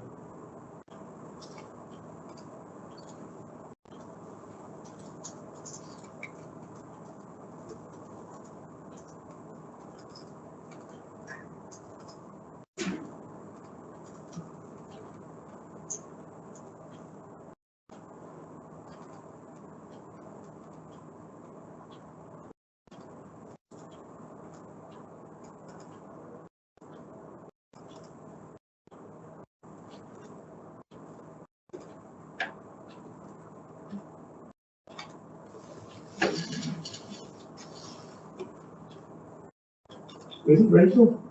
Rachel?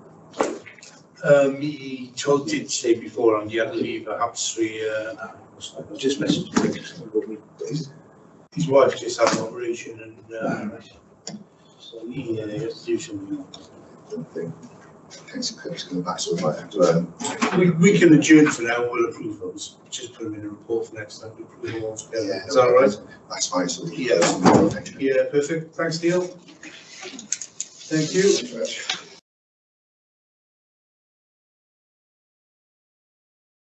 He did say before on the Adolygiad, perhaps just messaged him. His wife just had an operation and so he has to do something. Thanks for coming back, so we might have to, We can adjourn for now, we'll approve those, just put them in a report for next time, to approve them all together. yeah. Is that all right? That's fine, so. Yeah. Yeah, perfect, thanks Neil. Thank you. Thank you very much.